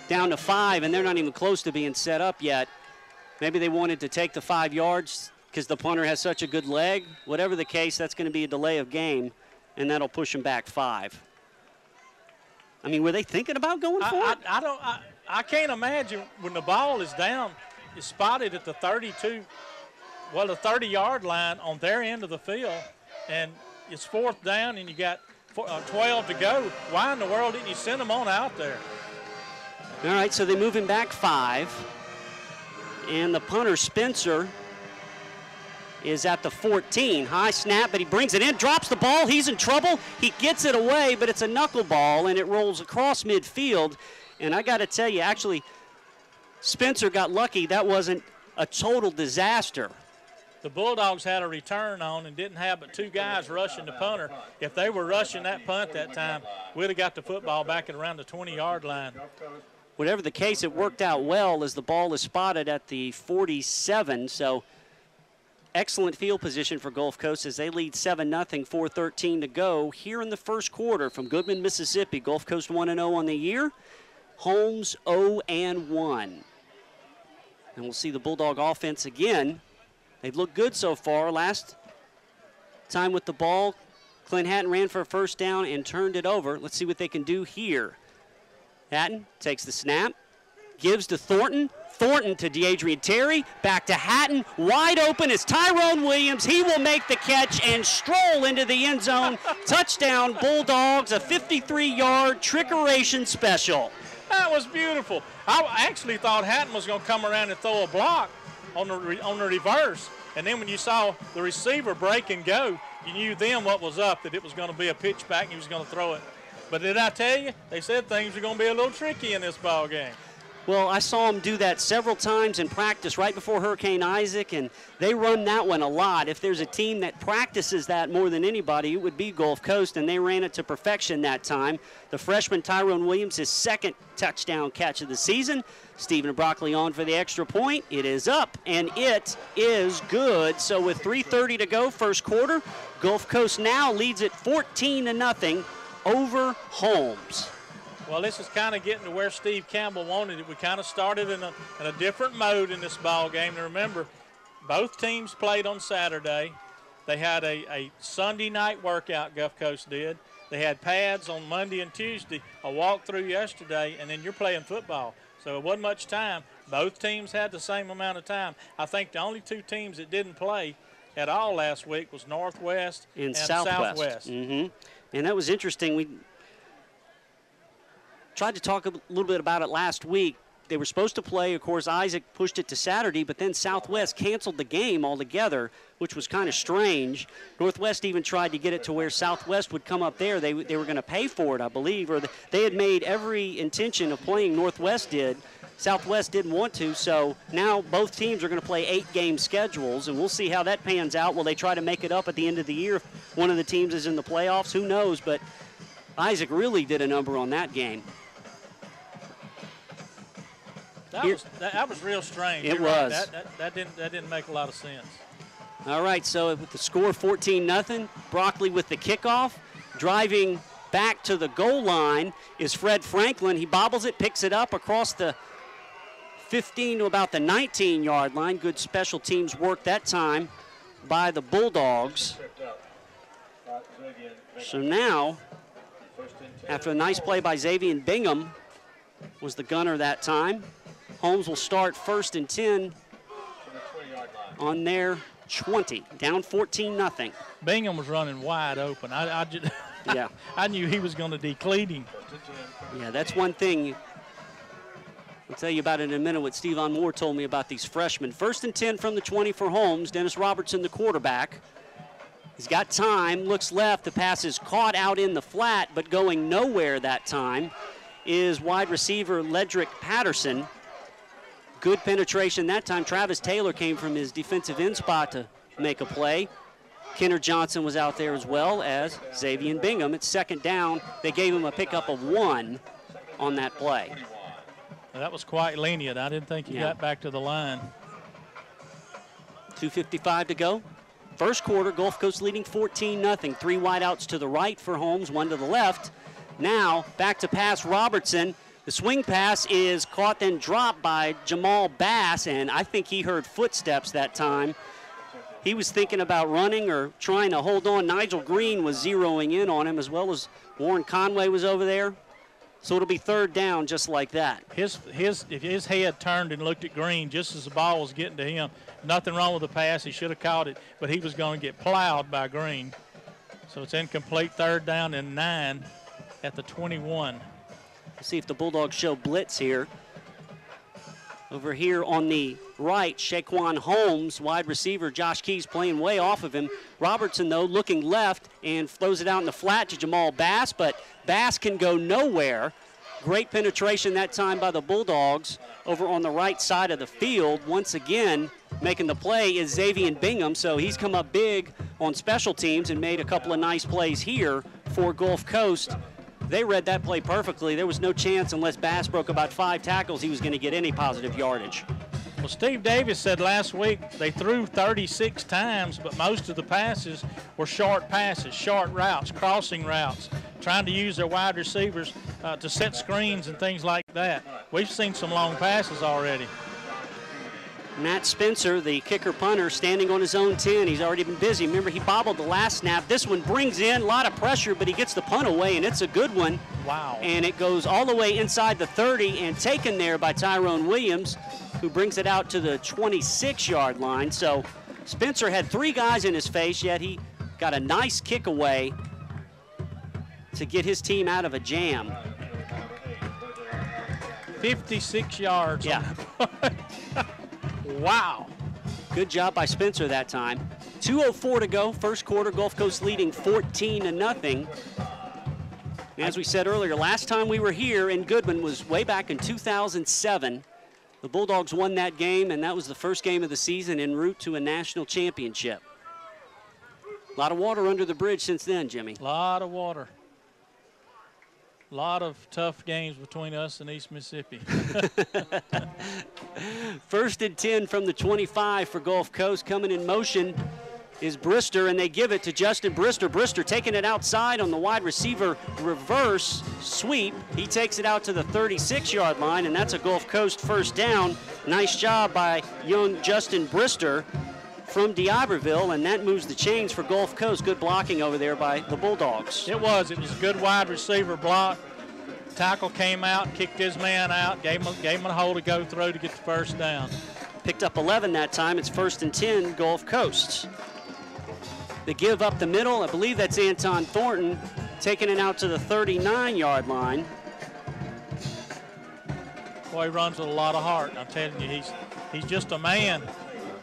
down to 5, and they're not even close to being set up yet. Maybe they wanted to take the 5 yards because the punter has such a good leg. Whatever the case, that's going to be a delay of game, and that'll push them back 5. I mean, were they thinking about going for it? I can't imagine when the ball is down, it's spotted at the 32, well, the 30-yard line on their end of the field, and it's 4th down and you got 12 to go. Why in the world didn't you send them on out there? All right, so they move him back 5. And the punter, Spencer, is at the 14. High snap, but he brings it in, drops the ball. He's in trouble. He gets it away, but it's a knuckleball, and it rolls across midfield. And I got to tell you, actually, Spencer got lucky. That wasn't a total disaster. The Bulldogs had a return on and didn't have but 2 guys rushing the punter. If they were rushing that punt that time, we'd have got the football back at around the 20-yard line. Whatever the case, it worked out well as the ball is spotted at the 47. So excellent field position for Gulf Coast as they lead 7-0, 4:13 to go here in the first quarter from Goodman, Mississippi. Gulf Coast 1-0 on the year. Holmes 0-1. And we'll see the Bulldog offense again. They've looked good so far. Last time with the ball, Clint Hatton ran for a first down and turned it over. Let's see what they can do here. Hatton takes the snap, gives to Thornton. Thornton to DeAdrian Terry, back to Hatton. Wide open is Tyrone Williams. He will make the catch and stroll into the end zone. Touchdown, Bulldogs, a 53-yard trickeration special. That was beautiful. I actually thought Hatton was going to come around and throw a block on the reverse, and then when you saw the receiver break and go, you knew then what was up, that it was going to be a pitch back and he was going to throw it. But did I tell you, they said things were going to be a little tricky in this ball game. Well, I saw him do that several times in practice right before Hurricane Isaac, and they run that one a lot. If there's a team that practices that more than anybody, it would be Gulf Coast, and they ran it to perfection that time. The freshman Tyrone Williams, his second touchdown catch of the season. Stephen Broccoli on for the extra point. It is up, and it is good. So with 3:30 to go, first quarter, Gulf Coast now leads it 14-0 over Holmes. Well, this is kind of getting to where Steve Campbell wanted it. We kind of started in a different mode in this ball game. And remember, both teams played on Saturday. They had a Sunday night workout, Gulf Coast did. They had pads on Monday and Tuesday, a walkthrough yesterday, and then you're playing football. So it wasn't much time. Both teams had the same amount of time. I think the only 2 teams that didn't play at all last week was Northwest and Southwest. Mm-hmm. And that was interesting. We tried to talk a little bit about it last week. They were supposed to play. Of course, Isaac pushed it to Saturday, but then Southwest canceled the game altogether, which was kind of strange. Northwest even tried to get it to where Southwest would come up there. They were going to pay for it, I believe, or they had made every intention of playing. Northwest did. Southwest didn't want to, so now both teams are going to play 8-game schedules, and we'll see how that pans out. Will they try to make it up at the end of the year if one of the teams is in the playoffs? Who knows, but Isaac really did a number on that game. That was real strange. It was. That didn't make a lot of sense. All right, so with the score 14-0, Broccoli with the kickoff. Driving back to the goal line is Fred Franklin. He bobbles it, picks it up across the 15 to about the 19-yard line. Good special teams work that time by the Bulldogs. So now, after a nice play by Xavier Bingham, was the gunner that time. Holmes will start 1st and 10 on their 20, down 14-0. Bingham was running wide open. Yeah. I knew he was going to decleat him. Yeah, that's one thing. I'll tell you about it in a minute what Steve Moore told me about these freshmen. 1st and 10 from the 20 for Holmes. Dennis Robertson, the quarterback. He's got time, looks left. The pass is caught out in the flat, but going nowhere that time is wide receiver Ledrick Patterson. Good penetration that time. Travis Taylor came from his defensive end spot to make a play. Kenner Johnson was out there as well as Xavier Bingham. It's 2nd down. They gave him a pickup of 1 on that play. That was quite lenient. I didn't think he got back to the line. 2:55 to go. First quarter, Gulf Coast leading 14-0. 3 wideouts to the right for Holmes, 1 to the left. Now back to pass Robertson. The swing pass is caught then dropped by Jamal Bass, and I think he heard footsteps that time. He was thinking about running or trying to hold on. Nigel Green was zeroing in on him, as well as Warren Conway was over there. So it'll be 3rd down just like that. If his head turned and looked at Green just as the ball was getting to him, nothing wrong with the pass. He should have caught it, but he was going to get plowed by Green. So it's incomplete, 3rd down and 9 at the 21. See if the Bulldogs show blitz here. Over here on the right, Shaquan Holmes, wide receiver. Josh Keys playing way off of him. Robertson, though, looking left and throws it out in the flat to Jamal Bass, but Bass can go nowhere. Great penetration that time by the Bulldogs over on the right side of the field. Once again, making the play is Xavier Bingham, so he's come up big on special teams and made a couple of nice plays here for Gulf Coast. They read that play perfectly. There was no chance unless Bass broke about 5 tackles he was going to get any positive yardage. Well, Steve Davis said last week they threw 36 times, but most of the passes were short passes, short routes, crossing routes, trying to use their wide receivers to set screens and things like that. We've seen some long passes already. Matt Spencer, the kicker punter, standing on his own 10. He's already been busy. Remember, he bobbled the last snap. This one brings in a lot of pressure, but he gets the punt away, and it's a good one. Wow. And it goes all the way inside the 30 and taken there by Tyrone Williams, who brings it out to the 26-yard line. So Spencer had 3 guys in his face, yet he got a nice kick away to get his team out of a jam. 56 yards. Yeah. Wow. Good job by Spencer that time. 2:04 to go, first quarter, Gulf Coast leading 14-0. As we said earlier, last time we were here in Goodman was way back in 2007. The Bulldogs won that game, and that was the first game of the season en route to a national championship. A lot of water under the bridge since then, Jimmy. A lot of water. A lot of tough games between us and East Mississippi. First and 10 from the 25 for Gulf Coast. Coming in motion is Brister, and they give it to Justin Brister. Brister taking it outside on the wide receiver reverse sweep. He takes it out to the 36-yard line, and that's a Gulf Coast first down. Nice job by young Justin Brister from D'Iberville, and that moves the chains for Gulf Coast. Good blocking over there by the Bulldogs. It was a good wide receiver block. Tackle came out, kicked his man out, gave him a hole to go through to get the first down. Picked up 11 that time. It's first and 10, Gulf Coast. The give up the middle, I believe that's Anton Thornton, taking it out to the 39-yard line. Boy, he runs with a lot of heart. I'm telling you, he's just a man.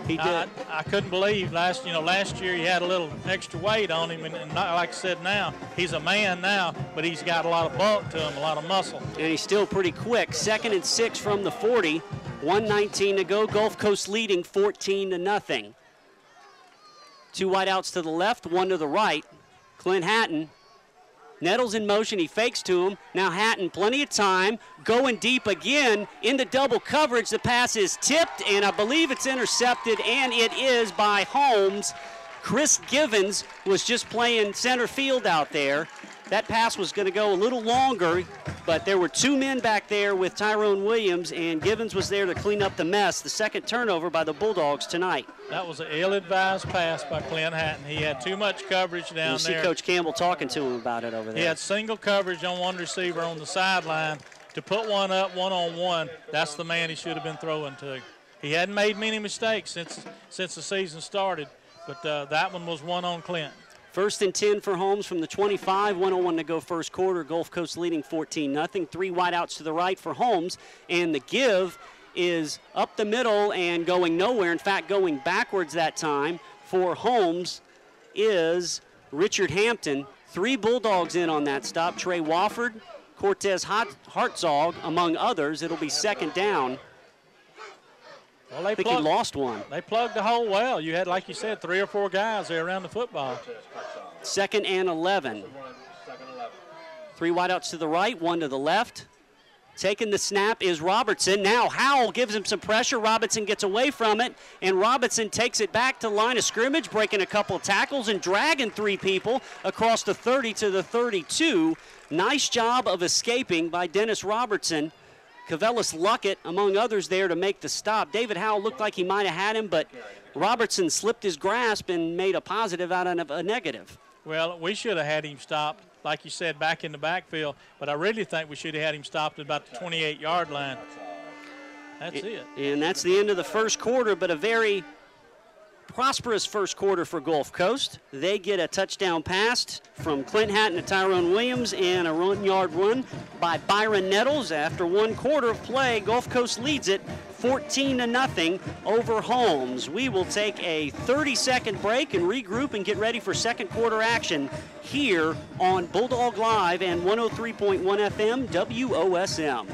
He did. I couldn't believe last year he had a little extra weight on him, and not, like I said, now he's a man now, but he's got a lot of bulk to him, a lot of muscle. And he's still pretty quick. 2nd and 6 from the 40. 1:19 to go. Gulf Coast leading 14-0. 2 wideouts to the left, 1 to the right. Clint Hatton. Nettles in motion, he fakes to him. Now Hatton, plenty of time, going deep again into double coverage. The pass is tipped, and I believe it's intercepted, and it is by Holmes. Chris Givens was just playing center field out there. That pass was going to go a little longer, but there were 2 men back there with Tyrone Williams, and Givens was there to clean up the mess. The second turnover by the Bulldogs tonight. That was an ill-advised pass by Clint Hatton. He had too much coverage down there. You see Coach Campbell talking to him about it over there. He had single coverage on one receiver on the sideline. To put one up one-on-one, that's the man he should have been throwing to. He hadn't made many mistakes since the season started, but that one was one on Clint. First and 10 for Holmes from the 25, 1:01 to go first quarter. Gulf Coast leading 14-0. 3 wideouts to the right for Holmes, and the give is up the middle and going nowhere. In fact, going backwards that time for Holmes is Richard Hampton. 3 Bulldogs in on that stop. Trey Wofford, Cortez Hartzog, among others. It'll be second down. Well, I think he lost one. They plugged the hole well. You had, like you said, 3 or 4 guys there around the football. 2nd and 11. 3 wideouts to the right, 1 to the left. Taking the snap is Robertson. Now Howell gives him some pressure. Robinson gets away from it, and Robinson takes it back to line of scrimmage, breaking a couple of tackles and dragging 3 people across the 30 to the 32. Nice job of escaping by Dennis Robertson. Cavellis Luckett, among others, there to make the stop. David Howell looked like he might have had him, but Robertson slipped his grasp and made a positive out of a negative. Well, we should have had him stopped, like you said, back in the backfield, but I really think we should have had him stopped at about the 28-yard line. That's it. And that's the end of the first quarter, but a very prosperous first quarter for Gulf Coast. They get a touchdown pass from Clint Hatton to Tyrone Williams and a 1-yard run by Byron Nettles. After 1 quarter of play, Gulf Coast leads it 14-0 over Holmes. We will take a 30-second break and regroup and get ready for second quarter action here on Bulldog Live and 103.1 FM WOSM.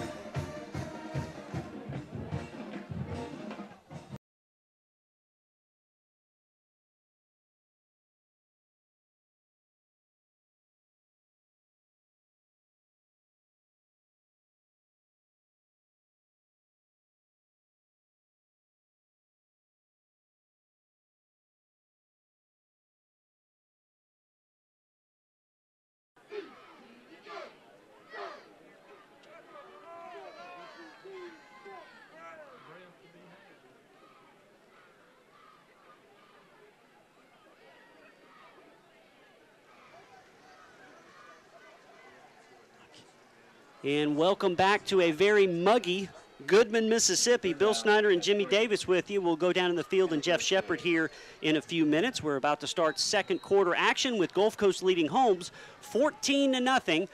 And welcome back to a very muggy Goodman, Mississippi. Bill Snyder and Jimmy Davis with you. We'll go down in the field and Jeff Shepard here in a few minutes. We're about to start second quarter action with Gulf Coast leading Holmes 14-0.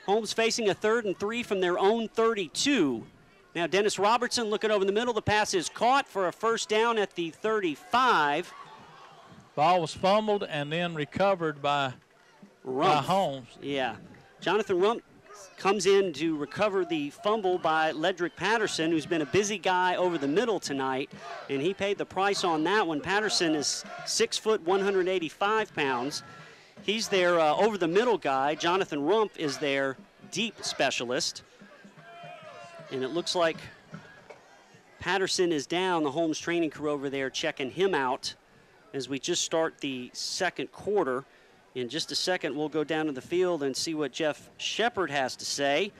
Holmes facing a 3rd and 3 from their own 32. Now Dennis Robertson looking over the middle. The pass is caught for a first down at the 35. Ball was fumbled and then recovered by Holmes. Yeah. Jonathan Rump comes in to recover the fumble by Ledrick Patterson, who's been a busy guy over the middle tonight, and he paid the price on that one. Patterson is 6 foot, 185 pounds. He's their over the middle guy. Jonathan Rump is their deep specialist. And it looks like Patterson is down. The Holmes training crew over there checking him out as we just start the second quarter. In just a second, we'll go down to the field and see what Jeff Shepard has to say.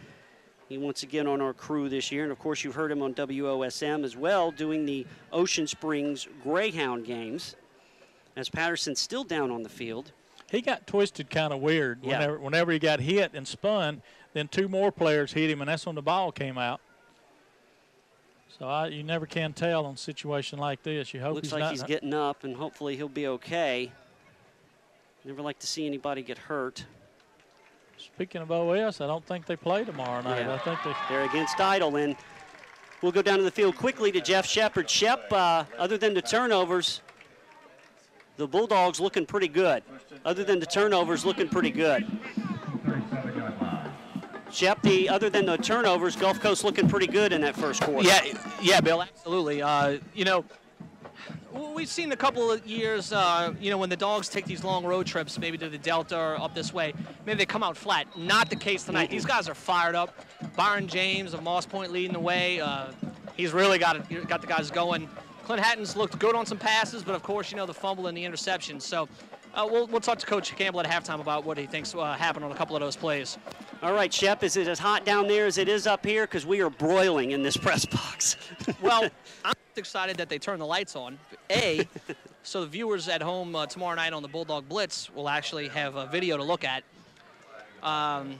He once again on our crew this year, and of course you've heard him on WOSM as well, doing the Ocean Springs Greyhound games. As Patterson's still down on the field. He got twisted kind of weird. Yeah. Whenever he got hit and spun, then 2 more players hit him, and that's when the ball came out. So you never can tell on a situation like this. You hope Looks like he's getting up, and hopefully he'll be okay. Never like to see anybody get hurt. Speaking of OS, I don't think they play tomorrow night. Yeah. I think they're against Idle, and we'll go down to the field quickly to Jeff Shepard. Shep, other than the turnovers, the Bulldogs looking pretty good. Other than the turnovers, looking pretty good. Shep, other than the turnovers, Gulf Coast looking pretty good in that first quarter. Yeah, Bill, absolutely. We've seen a couple of years, when the Dogs take these long road trips, maybe to the Delta or up this way, maybe they come out flat. Not the case tonight. These guys are fired up. Byron James of Moss Point leading the way. He's really got the guys going. Clint Hatton's looked good on some passes, but of course, the fumble and the interception. So we'll talk to Coach Campbell at halftime about what he thinks happened on a couple of those plays. All right, Shep, is it as hot down there as it is up here? Because we are broiling in this press box. Well, I'm excited that they turned the lights on. So the viewers at home tomorrow night on the Bulldog Blitz will actually have a video to look at.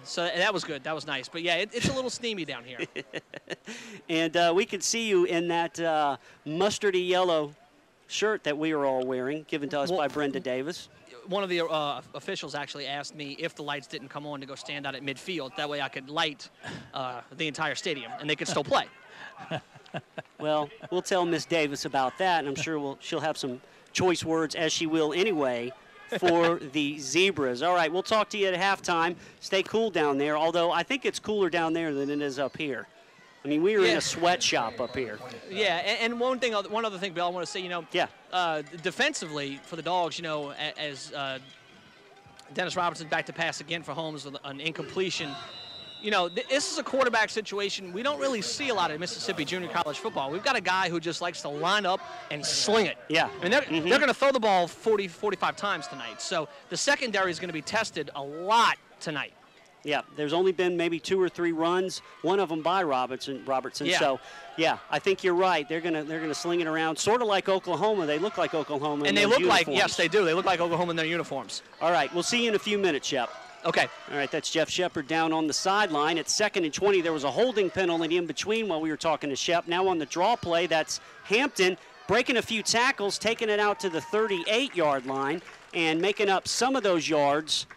So that was good. That was nice. But, yeah, it's a little steamy down here. And we can see you in that mustardy yellow shirt that we are all wearing, given to us by Brenda Davis. One of the officials actually asked me if the lights didn't come on to go stand out at midfield. That way I could light the entire stadium, and they could still play. Well, we'll tell Miss Davis about that, and I'm sure she'll have some choice words, as she will anyway, for the Zebras. All right, we'll talk to you at halftime. Stay cool down there, although I think it's cooler down there than it is up here. I mean, we are in a sweatshop up here. Yeah, and one other thing, Bill, I want to say, defensively for the Dogs, as Dennis Robertson back to pass again for Holmes with an incompletion. This is a quarterback situation we don't really see a lot in Mississippi junior college football. We've got a guy who just likes to line up and sling it. Yeah. I mean, they're going to throw the ball 40, 45 times tonight. So the secondary is going to be tested a lot tonight. Yeah, there's only been maybe 2 or 3 runs, one of them by Robertson. Yeah. So, yeah, I think you're right. They're gonna sling it around, sort of like Oklahoma. They look like Oklahoma. And they look like, yes, they do. They look like Oklahoma in their uniforms. All right, we'll see you in a few minutes, Shep. Okay. All right, that's Jeff Shepard down on the sideline. At 2nd and 20, there was a holding penalty in between while we were talking to Shep. Now on the draw play, that's Hampton breaking a few tackles, taking it out to the 38-yard line, and making up some of those yards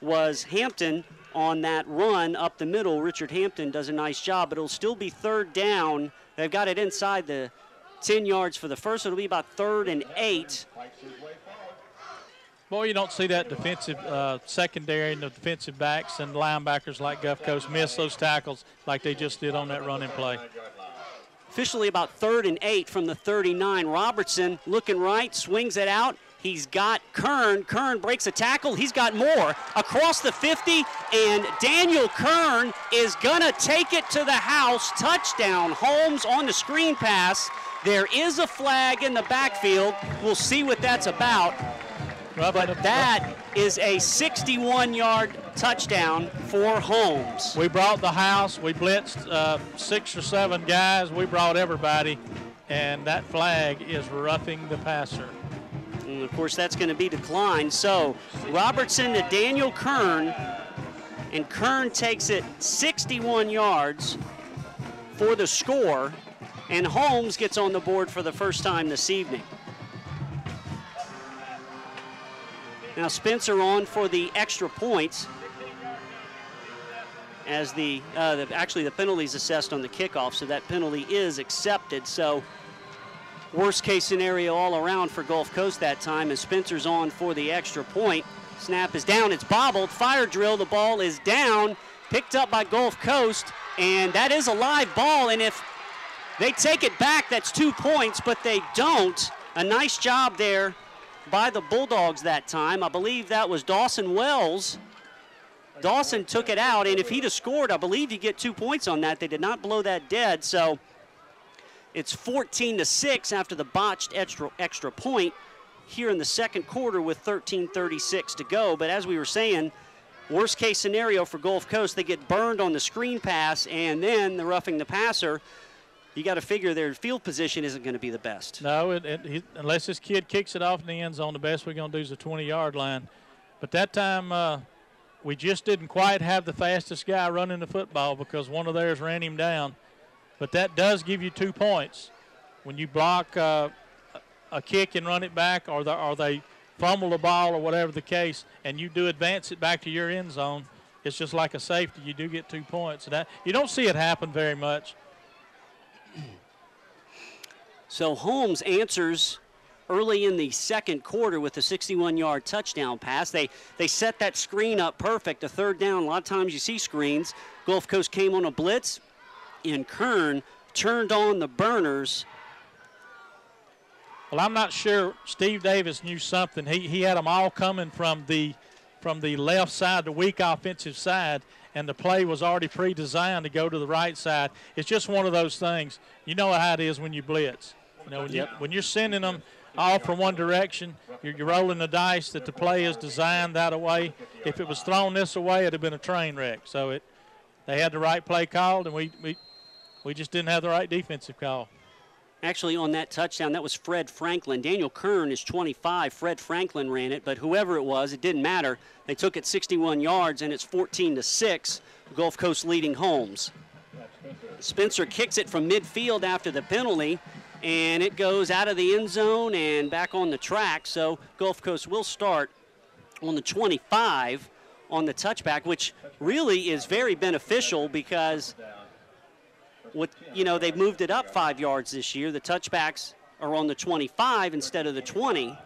was Hampton on that run up the middle. Richard Hampton does a nice job, but it'll still be 3rd down They've got it inside the 10 yards for the first. It'll be about 3rd and 8. Boy, you don't see that defensive secondary and the defensive backs and linebackers like Gulf Coast miss those tackles like they just did on that running play. Officially about 3rd and 8 from the 39. Robertson looking right, swings it out. He's got Kern. Kern breaks a tackle. He's got more across the 50, and Daniel Kern is going to take it to the house. Touchdown. Holmes on the screen pass. There is a flag in the backfield. We'll see what that's about. But that is a 61-yard touchdown for Holmes. We brought the house. We blitzed 6 or 7 guys. We brought everybody, and that flag is roughing the passer. And of course, that's going to be declined. So Robertson to Daniel Kern, and Kern takes it 61 yards for the score, and Holmes gets on the board for the first time this evening. Now Spencer on for the extra points, as actually the penalty is assessed on the kickoff, so that penalty is accepted. So worst case scenario all around for Gulf Coast that time, as Spencer's on for the extra point. Snap is down, it's bobbled, fire drill, the ball is down, picked up by Gulf Coast, and that is a live ball, and if they take it back, that's 2 points, but they don't. A nice job there by the Bulldogs that time. I believe that was Dawson Wells. Dawson took it out, and if he'd have scored, I believe you get 2 points on that. They did not blow that dead, so it's 14-6 after the botched extra point here in the second quarter with 13:36 to go. But as we were saying, worst case scenario for Gulf Coast, they get burned on the screen pass, and then the roughing the passer. You got to figure their field position isn't going to be the best. No, unless this kid kicks it off in the end zone, the best we're going to do is the 20-yard line. But that time we just didn't quite have the fastest guy running the football because one of theirs ran him down. But that does give you 2 points. When you block a kick and run it back, or they fumble the ball or whatever the case, and you do advance it back to your end zone, it's just like a safety. You do get 2 points. And you don't see it happen very much. So Holmes answers early in the second quarter with a 61-yard touchdown pass. They set that screen up perfect, a 3rd down. A lot of times you see screens. Gulf Coast came on a blitz, and Kern turned on the burners. Well, I'm not sure Steve Davis knew something. He had them all coming from the left side, the weak offensive side, and the play was already pre-designed to go to the right side. It's just one of those things. You know how it is when you blitz. You know, when you're sending them all from one direction, you're rolling the dice that the play is designed that way. If it was thrown this way, it would have been a train wreck. So they had the right play called, and we just didn't have the right defensive call. Actually, on that touchdown, that was Fred Franklin. Daniel Kern is 25. Fred Franklin ran it, but whoever it was, it didn't matter. They took it 61 yards, and it's 14-6. Gulf Coast leading Holmes. Spencer kicks it from midfield after the penalty, and it goes out of the end zone and back on the track. So Gulf Coast will start on the 25 on the touchback, which really is very beneficial because they've moved it up 5 yards this year. The touchbacks are on the 25 instead of the 20.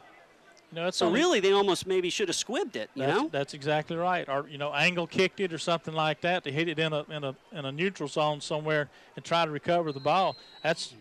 So really, they almost maybe should have squibbed it. That's exactly right. Or angle kicked it or something like that to hit it in a neutral zone somewhere and try to recover the ball. That's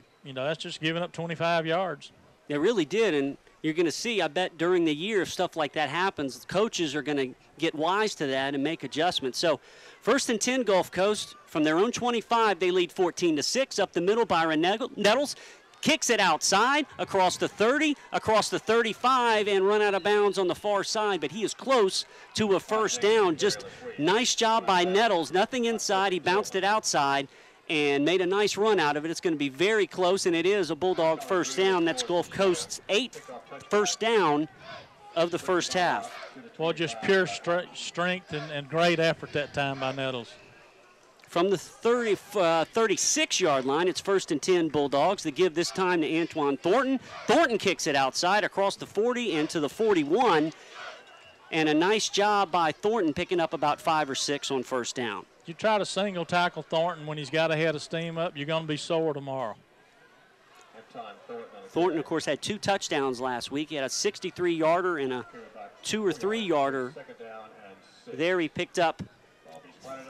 just giving up 25 yards. They really did, and you're going to see, I bet, during the year, if stuff like that happens, coaches are going to get wise to that and make adjustments. So 1st and 10, Gulf Coast. From their own 25, they lead 14-6. Up the middle, Byron Nettles kicks it outside, across the 30, across the 35, and run out of bounds on the far side. But he is close to a first down. Just nice job by Nettles. Nothing inside. He bounced it outside and made a nice run out of it. It's going to be very close, and it is a Bulldog first down. That's Gulf Coast's 8th first down of the first half. Well, just pure strength and great effort that time by Nettles. From the 36-yard line, it's 1st and 10 Bulldogs. They give this time to Antoine Thornton. Thornton kicks it outside across the 40 and to the 41. and a nice job by Thornton picking up about 5 or 6 on first down. You try to single tackle Thornton when he's got a head of steam up, you're going to be sore tomorrow. Thornton, of course, had 2 touchdowns last week. He had a 63-yarder and a 2 or 3-yarder. There he picked up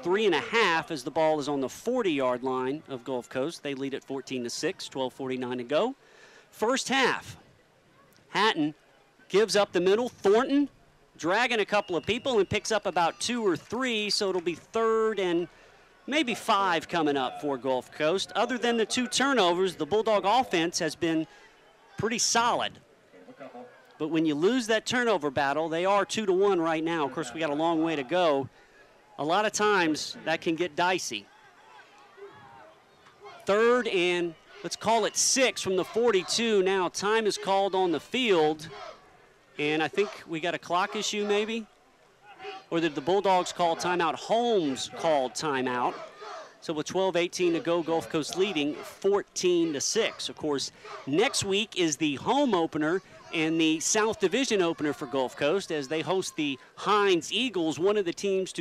3.5 as the ball is on the 40-yard line of Gulf Coast. They lead at 14-6, 12:49 to go. First half, Hatton gives up the middle. Thornton dragging a couple of people and picks up about 2 or 3, so it'll be 3rd and maybe 5 coming up for Gulf Coast. Other than the 2 turnovers, the Bulldog offense has been pretty solid. But when you lose that turnover battle, they are 2-1 right now. Of course, we got a long way to go. A lot of times that can get dicey. 3rd and let's call it 6 from the 42. Now time is called on the field. And I think we got a clock issue maybe. Or did the Bulldogs call timeout? Holmes called timeout. So with 12:18 to go, Gulf Coast leading 14-6. Of course, next week is the home opener and the South Division opener for Gulf Coast as they host the Hines Eagles, one of the teams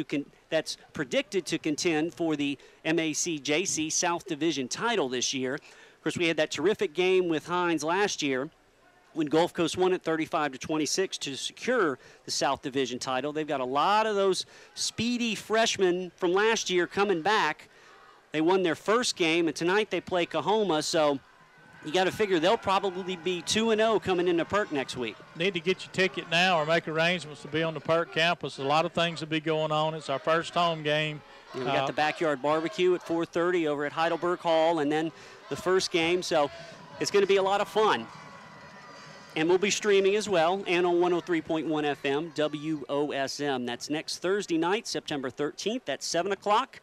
that's predicted to contend for the MACJC South Division title this year. Of course, we had that terrific game with Hines last year when Gulf Coast won it 35-26 to secure the South Division title. They've got a lot of those speedy freshmen from last year coming back. They won their first game, and tonight they play Coahoma, so you got to figure they'll probably be 2-0 coming into Perk next week. Need to get your ticket now or make arrangements to be on the Perk campus. A lot of things will be going on. It's our first home game. Yeah, we got the backyard barbecue at 4:30 over at Heidelberg Hall, and then the first game, so it's going to be a lot of fun. And we'll be streaming as well, and on 103.1 FM, WOSM. That's next Thursday night, September 13th at 7 o'clock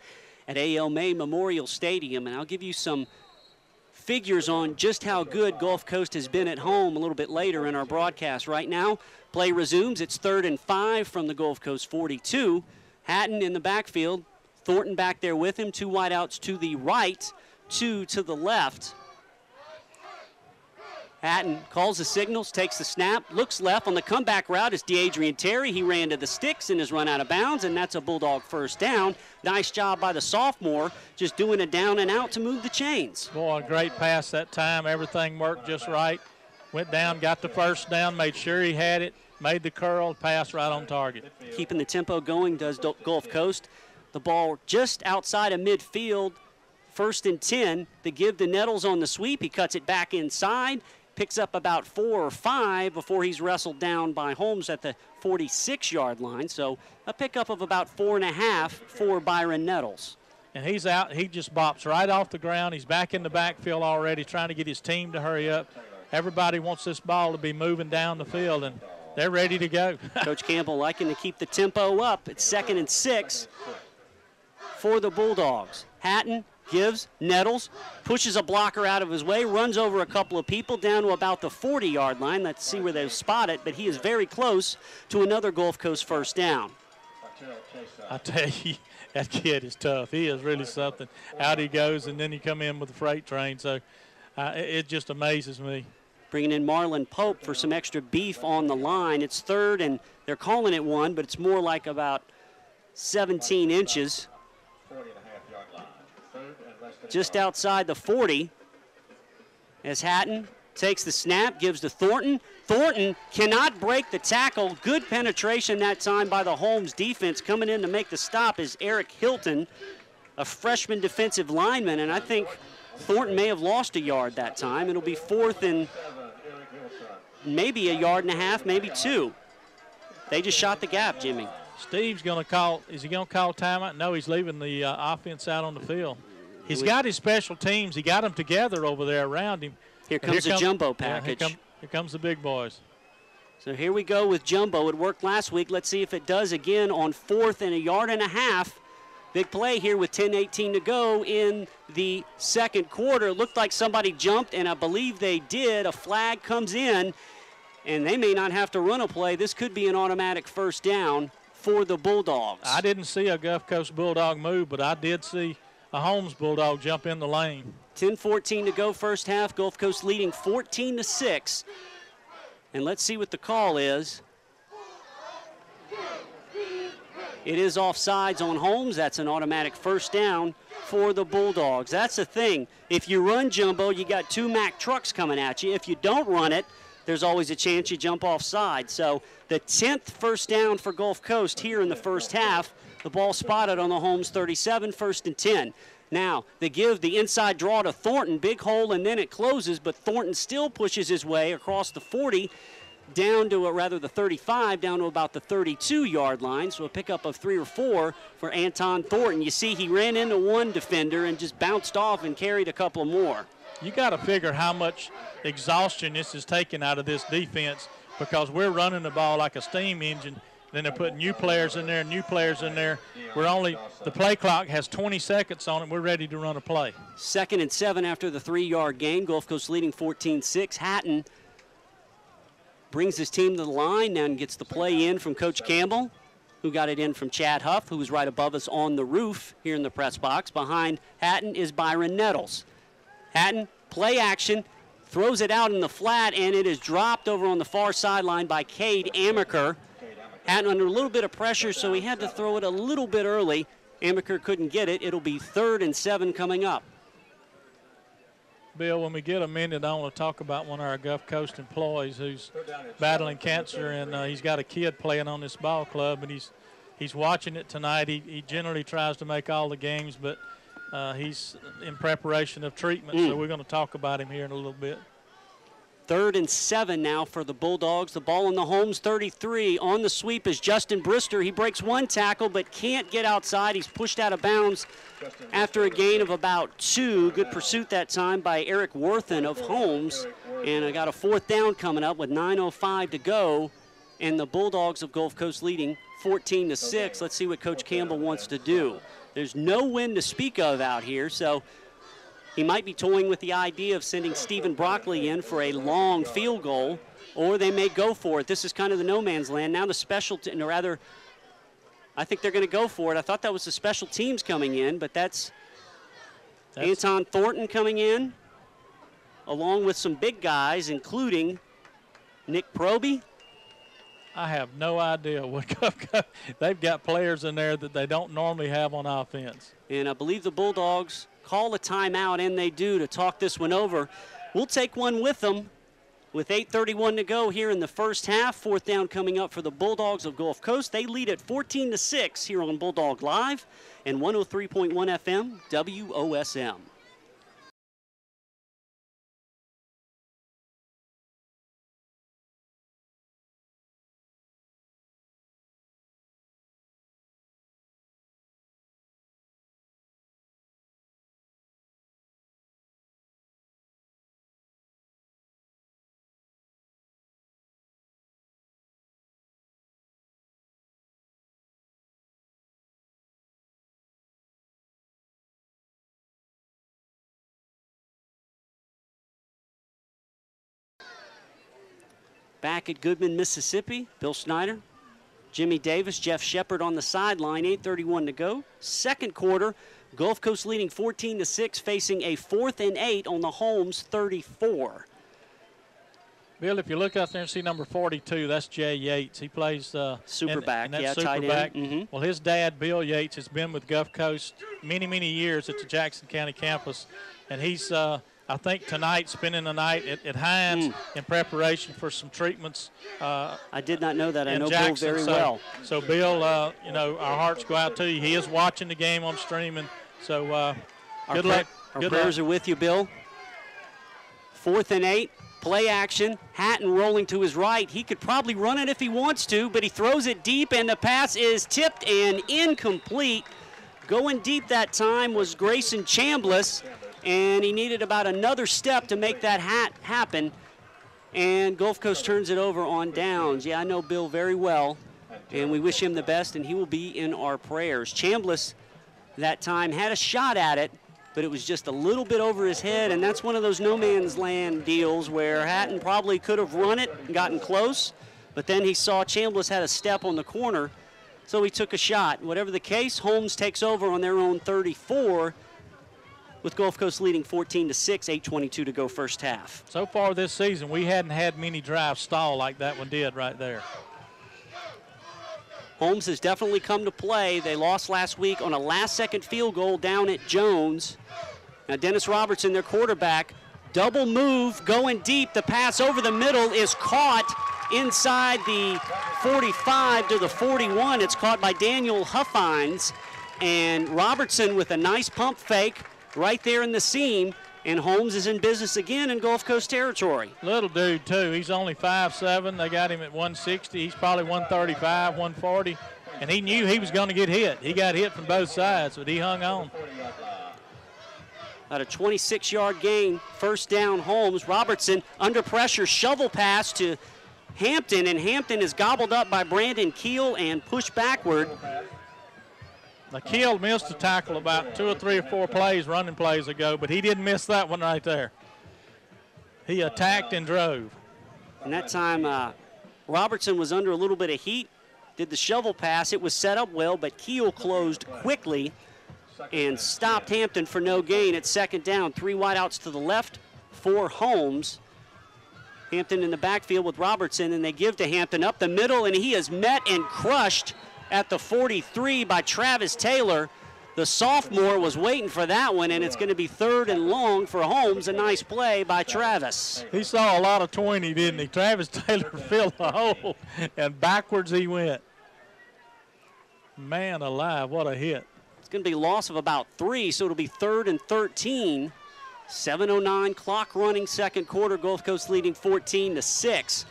at A.L. May Memorial Stadium. And I'll give you some figures on just how good Gulf Coast has been at home a little bit later in our broadcast. Right now, play resumes. It's 3rd and 5 from the Gulf Coast 42. Hatton in the backfield. Thornton back there with him. 2 wideouts to the right, 2 to the left. Hatton calls the signals, takes the snap, looks left on the comeback route. It's DeAdrian Terry. He ran to the sticks and is run out of bounds, and that's a Bulldog first down. Nice job by the sophomore, just doing a down and out to move the chains. Boy, a great pass that time. Everything worked just right. Went down, got the first down, made sure he had it, made the curl, pass right on target. Keeping the tempo going does Gulf Coast. The ball just outside of midfield, 1st and 10. They give the Nettles on the sweep. He cuts it back inside. Picks up about 4 or 5 before he's wrestled down by Holmes at the 46-yard line. So a pickup of about 4.5 for Byron Nettles. And he's out. He just bops right off the ground. He's back in the backfield already, trying to get his team to hurry up. Everybody wants this ball to be moving down the field, and they're ready to go. Coach Campbell liking to keep the tempo up. It's 2nd and 6 for the Bulldogs. Hatton gives Nettles, pushes a blocker out of his way, runs over a couple of people down to about the 40-yard line. Let's see where they spot it, but he is very close to another Gulf Coast first down. I tell you, that kid is tough. He is really something. Out he goes, and then he come in with the freight train. So it just amazes me. Bringing in Marlon Pope for some extra beef on the line. It's 3rd, and they're calling it 1, but it's more like about 17 inches. Just outside the 40 as Hatton takes the snap, gives to Thornton. Thornton cannot break the tackle. Good penetration that time by the Holmes defense. Coming in to make the stop is Eric Hilton, a freshman defensive lineman, and I think Thornton may have lost a yard that time. It'll be 4th and maybe 1.5 yards, maybe 2. They just shot the gap, Jimmy. Steve's going to call. Is he going to call timeout? No, he's leaving the offense out on the field. He's got his special teams. He got them together over there around him. Here comes the jumbo package. Yeah, here comes the big boys. So here we go with jumbo. It worked last week. Let's see if it does again on 4th and 1.5 yards. Big play here with 10:18 to go in the second quarter. Looked like somebody jumped, and I believe they did. A flag comes in, and they may not have to run a play. This could be an automatic first down for the Bulldogs. I didn't see a Gulf Coast Bulldog move, but I did see a Holmes Bulldog jump in the lane. 10:14 to go first half. Gulf Coast leading 14-6. And let's see what the call is. It is offsides on Holmes. That's an automatic first down for the Bulldogs. That's the thing. If you run jumbo, you got 2 Mack trucks coming at you. If you don't run it, there's always a chance you jump offside. So the 10th first down for Gulf Coast here in the first half. The ball spotted on the Holmes 37, 1st and 10. Now, they give the inside draw to Thornton, big hole, and then it closes, but Thornton still pushes his way across the 40 down to, the 35, down to about the 32-yard line. So a pickup of 3 or 4 for Anton Thornton. You see he ran into one defender and just bounced off and carried a couple more. You got to figure how much exhaustion this is taking out of this defense, because we're running the ball like a steam engine. Then they're putting new players in there, the play clock has 20 seconds on it. We're ready to run a play. 2nd and 7 after the 3-yard gain. Gulf Coast leading 14-6. Hatton brings his team to the line now and gets the play in from Coach Campbell, who got it in from Chad Huff, who was right above us on the roof here in the press box. Behind Hatton is Byron Nettles. Hatton, play action, throws it out in the flat, and it is dropped over on the far sideline by Cade Amaker. Hatton under a little bit of pressure, so he had to throw it a little bit early. Amaker couldn't get it. It'll be 3rd and 7 coming up. Bill, when we get a minute, I want to talk about one of our Gulf Coast employees who's battling cancer, and he's got a kid playing on this ball club, and he's watching it tonight. He generally tries to make all the games, but he's in preparation of treatment, so we're going to talk about him here in a little bit. 3rd and 7 now for the Bulldogs. The ball on the Holmes 33. On the sweep is Justin Brister. He breaks 1 tackle but can't get outside. He's pushed out of bounds after a gain of about 2. Good pursuit that time by Eric Worthen of Holmes. And I got a 4th down coming up with 9:05 to go. And the Bulldogs of Gulf Coast leading 14-6. Let's see what Coach Campbell wants to do. There's no wind to speak of out here, so he might be toying with the idea of sending Stephen Broccoli in for a long field goal, or they may go for it. This is kind of the no man's land. Now the I think they're going to go for it. I thought that was the special teams coming in, but that's Anton Thornton coming in, along with some big guys, including Nick Proby. I have no idea what they've got players in there that they don't normally have on offense. And I believe the Bulldogs call a timeout, and they do, to talk this one over. We'll take one with them with 8:31 to go here in the first half. 4th down coming up for the Bulldogs of Gulf Coast. They lead at 14-6 here on Bulldog Live and 103.1 FM WOSM. Back at Goodman, Mississippi, Bill Snyder, Jimmy Davis, Jeff Shepard on the sideline, 8:31 to go. 2nd quarter, Gulf Coast leading 14-6, facing a 4th and 8 on the Holmes 34. Bill, if you look out there and see number 42, that's Jay Yates. He plays super back, tight end. Well, his dad, Bill Yates, has been with Gulf Coast many, many years at the Jackson County campus, and he's I think tonight, spending the night at Hines in preparation for some treatments. I did not know that. I know Jackson, Bill very well. So, Bill, our hearts go out to you. He is watching the game on streaming. So, good luck. Our prayers are with you, Bill. 4th and 8, play action. Hatton rolling to his right. He could probably run it if he wants to, but he throws it deep, and the pass is tipped and incomplete. Going deep that time was Grayson Chambliss, and he needed about another step to make that happen. And Gulf Coast turns it over on downs. Yeah, I know Bill very well, and we wish him the best, and he will be in our prayers. Chambliss that time had a shot at it, but it was just a little bit over his head, and that's one of those no man's land deals where Hatton probably could have run it and gotten close, but then he saw Chambliss had a step on the corner, so he took a shot. Whatever the case, Holmes takes over on their own 34, with Gulf Coast leading 14-6, 8:22 to go first half. So far this season, we hadn't had many drives stall like that one did right there. Holmes has definitely come to play. They lost last week on a last-second field goal down at Jones. Now Dennis Robertson, their quarterback, double move, going deep. The pass over the middle is caught inside the 45 to the 41. It's caught by Daniel Huffines. And Robertson with a nice pump fake right there in the seam. And Holmes is in business again in Gulf Coast territory. Little dude, too. He's only 5'7". They got him at 160. He's probably 135, 140. And he knew he was going to get hit. He got hit from both sides, but he hung on. At a 26-yard gain, first down, Holmes. Robertson under pressure, shovel pass to Hampton, and Hampton is gobbled up by Brandon Keel and pushed backward. Now, Keel missed a tackle about 2 or 3 or 4 plays, running plays ago, but he didn't miss that one right there. He attacked and drove. And that time, Robertson was under a little bit of heat, did the shovel pass. It was set up well, but Keel closed quickly and stopped Hampton for no gain at second down. 3 wideouts to the left for Holmes. Hampton in the backfield with Robertson, and they give to Hampton up the middle, and he is met and crushed at the 43 by Travis Taylor. The sophomore was waiting for that one, and it's going to be 3rd and long for Holmes. A nice play by Travis. He saw a lot of 20, didn't he? Travis Taylor filled the hole, and backwards he went. Man alive, what a hit. It's going to be a loss of about 3, so it'll be 3rd and 13. 7:09 clock running, second quarter. Gulf Coast leading 14-6.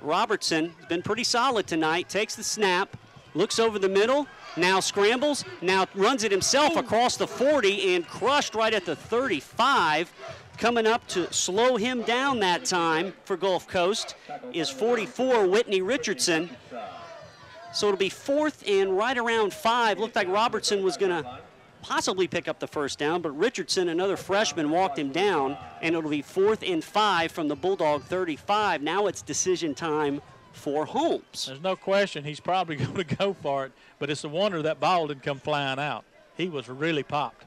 Robertson has been pretty solid tonight. Takes the snap, looks over the middle, now scrambles, now runs it himself across the 40 and crushed right at the 35. Coming up to slow him down that time for Gulf Coast is 44, Whitney Richardson. So it'll be 4th and right around 5. Looked like Robertson was going to possibly pick up the first down, but Richardson, another freshman, walked him down, and it'll be 4th and 5 from the Bulldog 35. Now it's decision time for Holmes. There's no question he's probably going to go for it, but it's a wonder that ball didn't come flying out. He was really popped.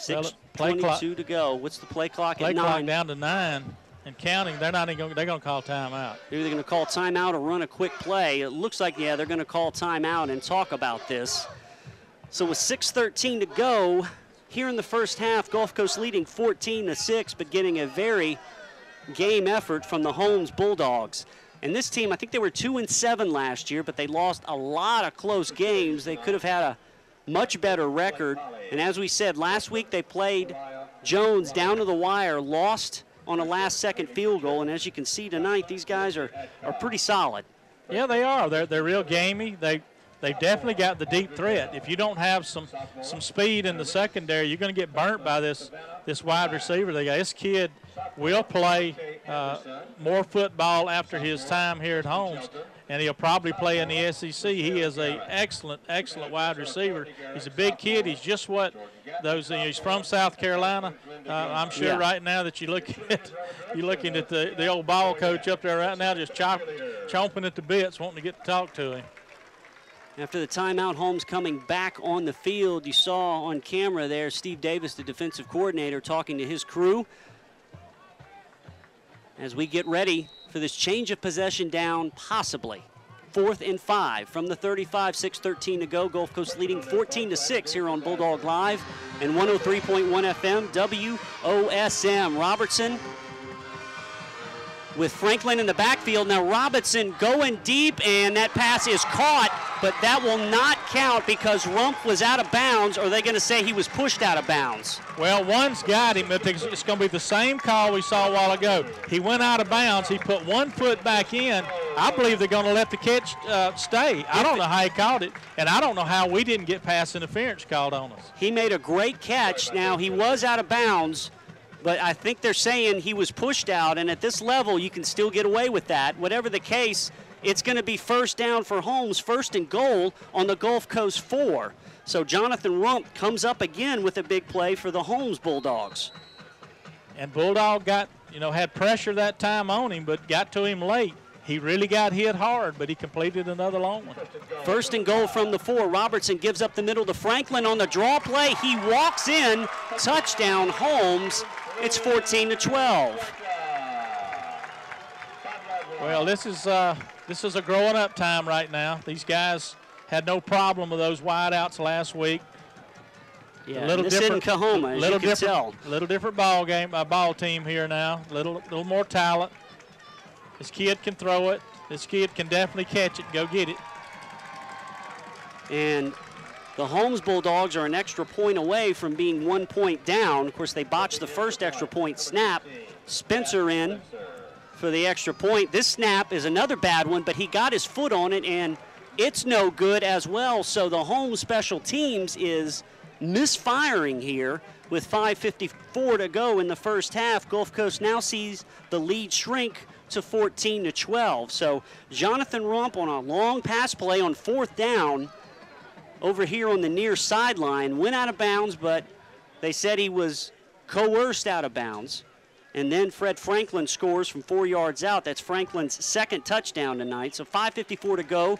6:22 to go. What's the play clock at 9? Play clock down to 9 and counting. They're not even they're going to call timeout. They're either going to call timeout or run a quick play. It looks like, yeah, they're going to call timeout and talk about this. So with 6:13 to go here in the first half, Gulf Coast leading 14-6, but getting a very game effort from the Holmes Bulldogs. And this team, I think they were 2-7 last year, but they lost a lot of close games. They could have had a much better record. And as we said, last week they played Jones down to the wire, lost on a last-second field goal. And as you can see tonight, these guys are pretty solid. Yeah, they are. They're real gamey. They've definitely got the deep threat. If you don't have some speed in the secondary, you're going to get burnt by this wide receiver they got. This kid will play more football after his time here at Holmes, and he'll probably play in the SEC. He is an excellent wide receiver. He's a big kid. He's just what those. He's from South Carolina. I'm sure right now that you're looking at the old ball coach up there right now, just chomping at the bits, wanting to get to talk to him. After the timeout, Holmes coming back on the field. You saw on camera there Steve Davis, the defensive coordinator, talking to his crew as we get ready for this change of possession down, possibly. 4th and 5 from the 35, 6:13 to go. Gulf Coast leading 14-6 here on Bulldog Live and 103.1 FM WOSM. Robertson with Franklin in the backfield. Now Robinson going deep, and that pass is caught, but that will not count because Rumpf was out of bounds, or are they going to say he was pushed out of bounds? Well, one's got him, but it's going to be the same call we saw a while ago. He went out of bounds. He put 1 foot back in. I believe they're going to let the catch stay. I don't know how he caught it, and I don't know how we didn't get pass interference called on us. He made a great catch. Now, he was out of bounds, but I think they're saying he was pushed out, and at this level, you can still get away with that. Whatever the case, it's going to be first down for Holmes, 1st and goal on the Gulf Coast 4. So Jonathan Rumpf comes up again with a big play for the Holmes Bulldogs. And Bulldog had pressure that time on him, but got to him late. He really got hit hard, but he completed another long one. 1st and goal from the 4. Robertson gives up the middle to Franklin on the draw play. He walks in, touchdown Holmes. It's 14-12. Well, this is a growing up time right now. These guys had no problem with those wideouts last week. Yeah, this isn't Kahoma, as you can tell. A little different ball team here now. Little more talent. This kid can throw it. This kid can definitely catch it. Go get it. And the Holmes Bulldogs are an extra point away from being 1 point down. Of course, they botched the first extra point snap. Spencer in for the extra point. This snap is another bad one, but he got his foot on it, and it's no good as well. So the Holmes special teams is misfiring here with 5:54 to go in the first half. Gulf Coast now sees the lead shrink to 14-12. So Jonathan Rump on a long pass play on 4th down over here on the near sideline went out of bounds, but they said he was coerced out of bounds. And then Fred Franklin scores from 4 yards out. That's Franklin's second touchdown tonight. So 5:54 to go,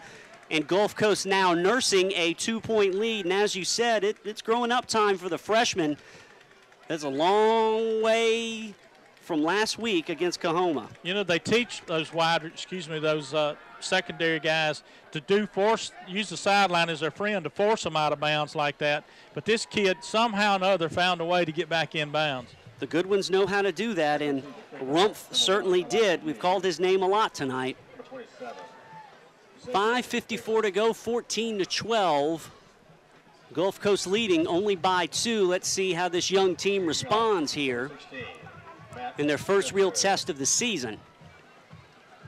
and Gulf Coast now nursing a 2-point lead. And as you said, it's growing up time for the freshmen. That's a long way from last week against Kahoma. You know, they teach those secondary guys to use the sideline as their friend to force them out of bounds like that. But this kid somehow or another found a way to get back in bounds. The good ones know how to do that, and Rumpf certainly did. We've called his name a lot tonight. 5:54 to go, 14-12. Gulf Coast leading only by 2. Let's see how this young team responds here in their first real test of the season.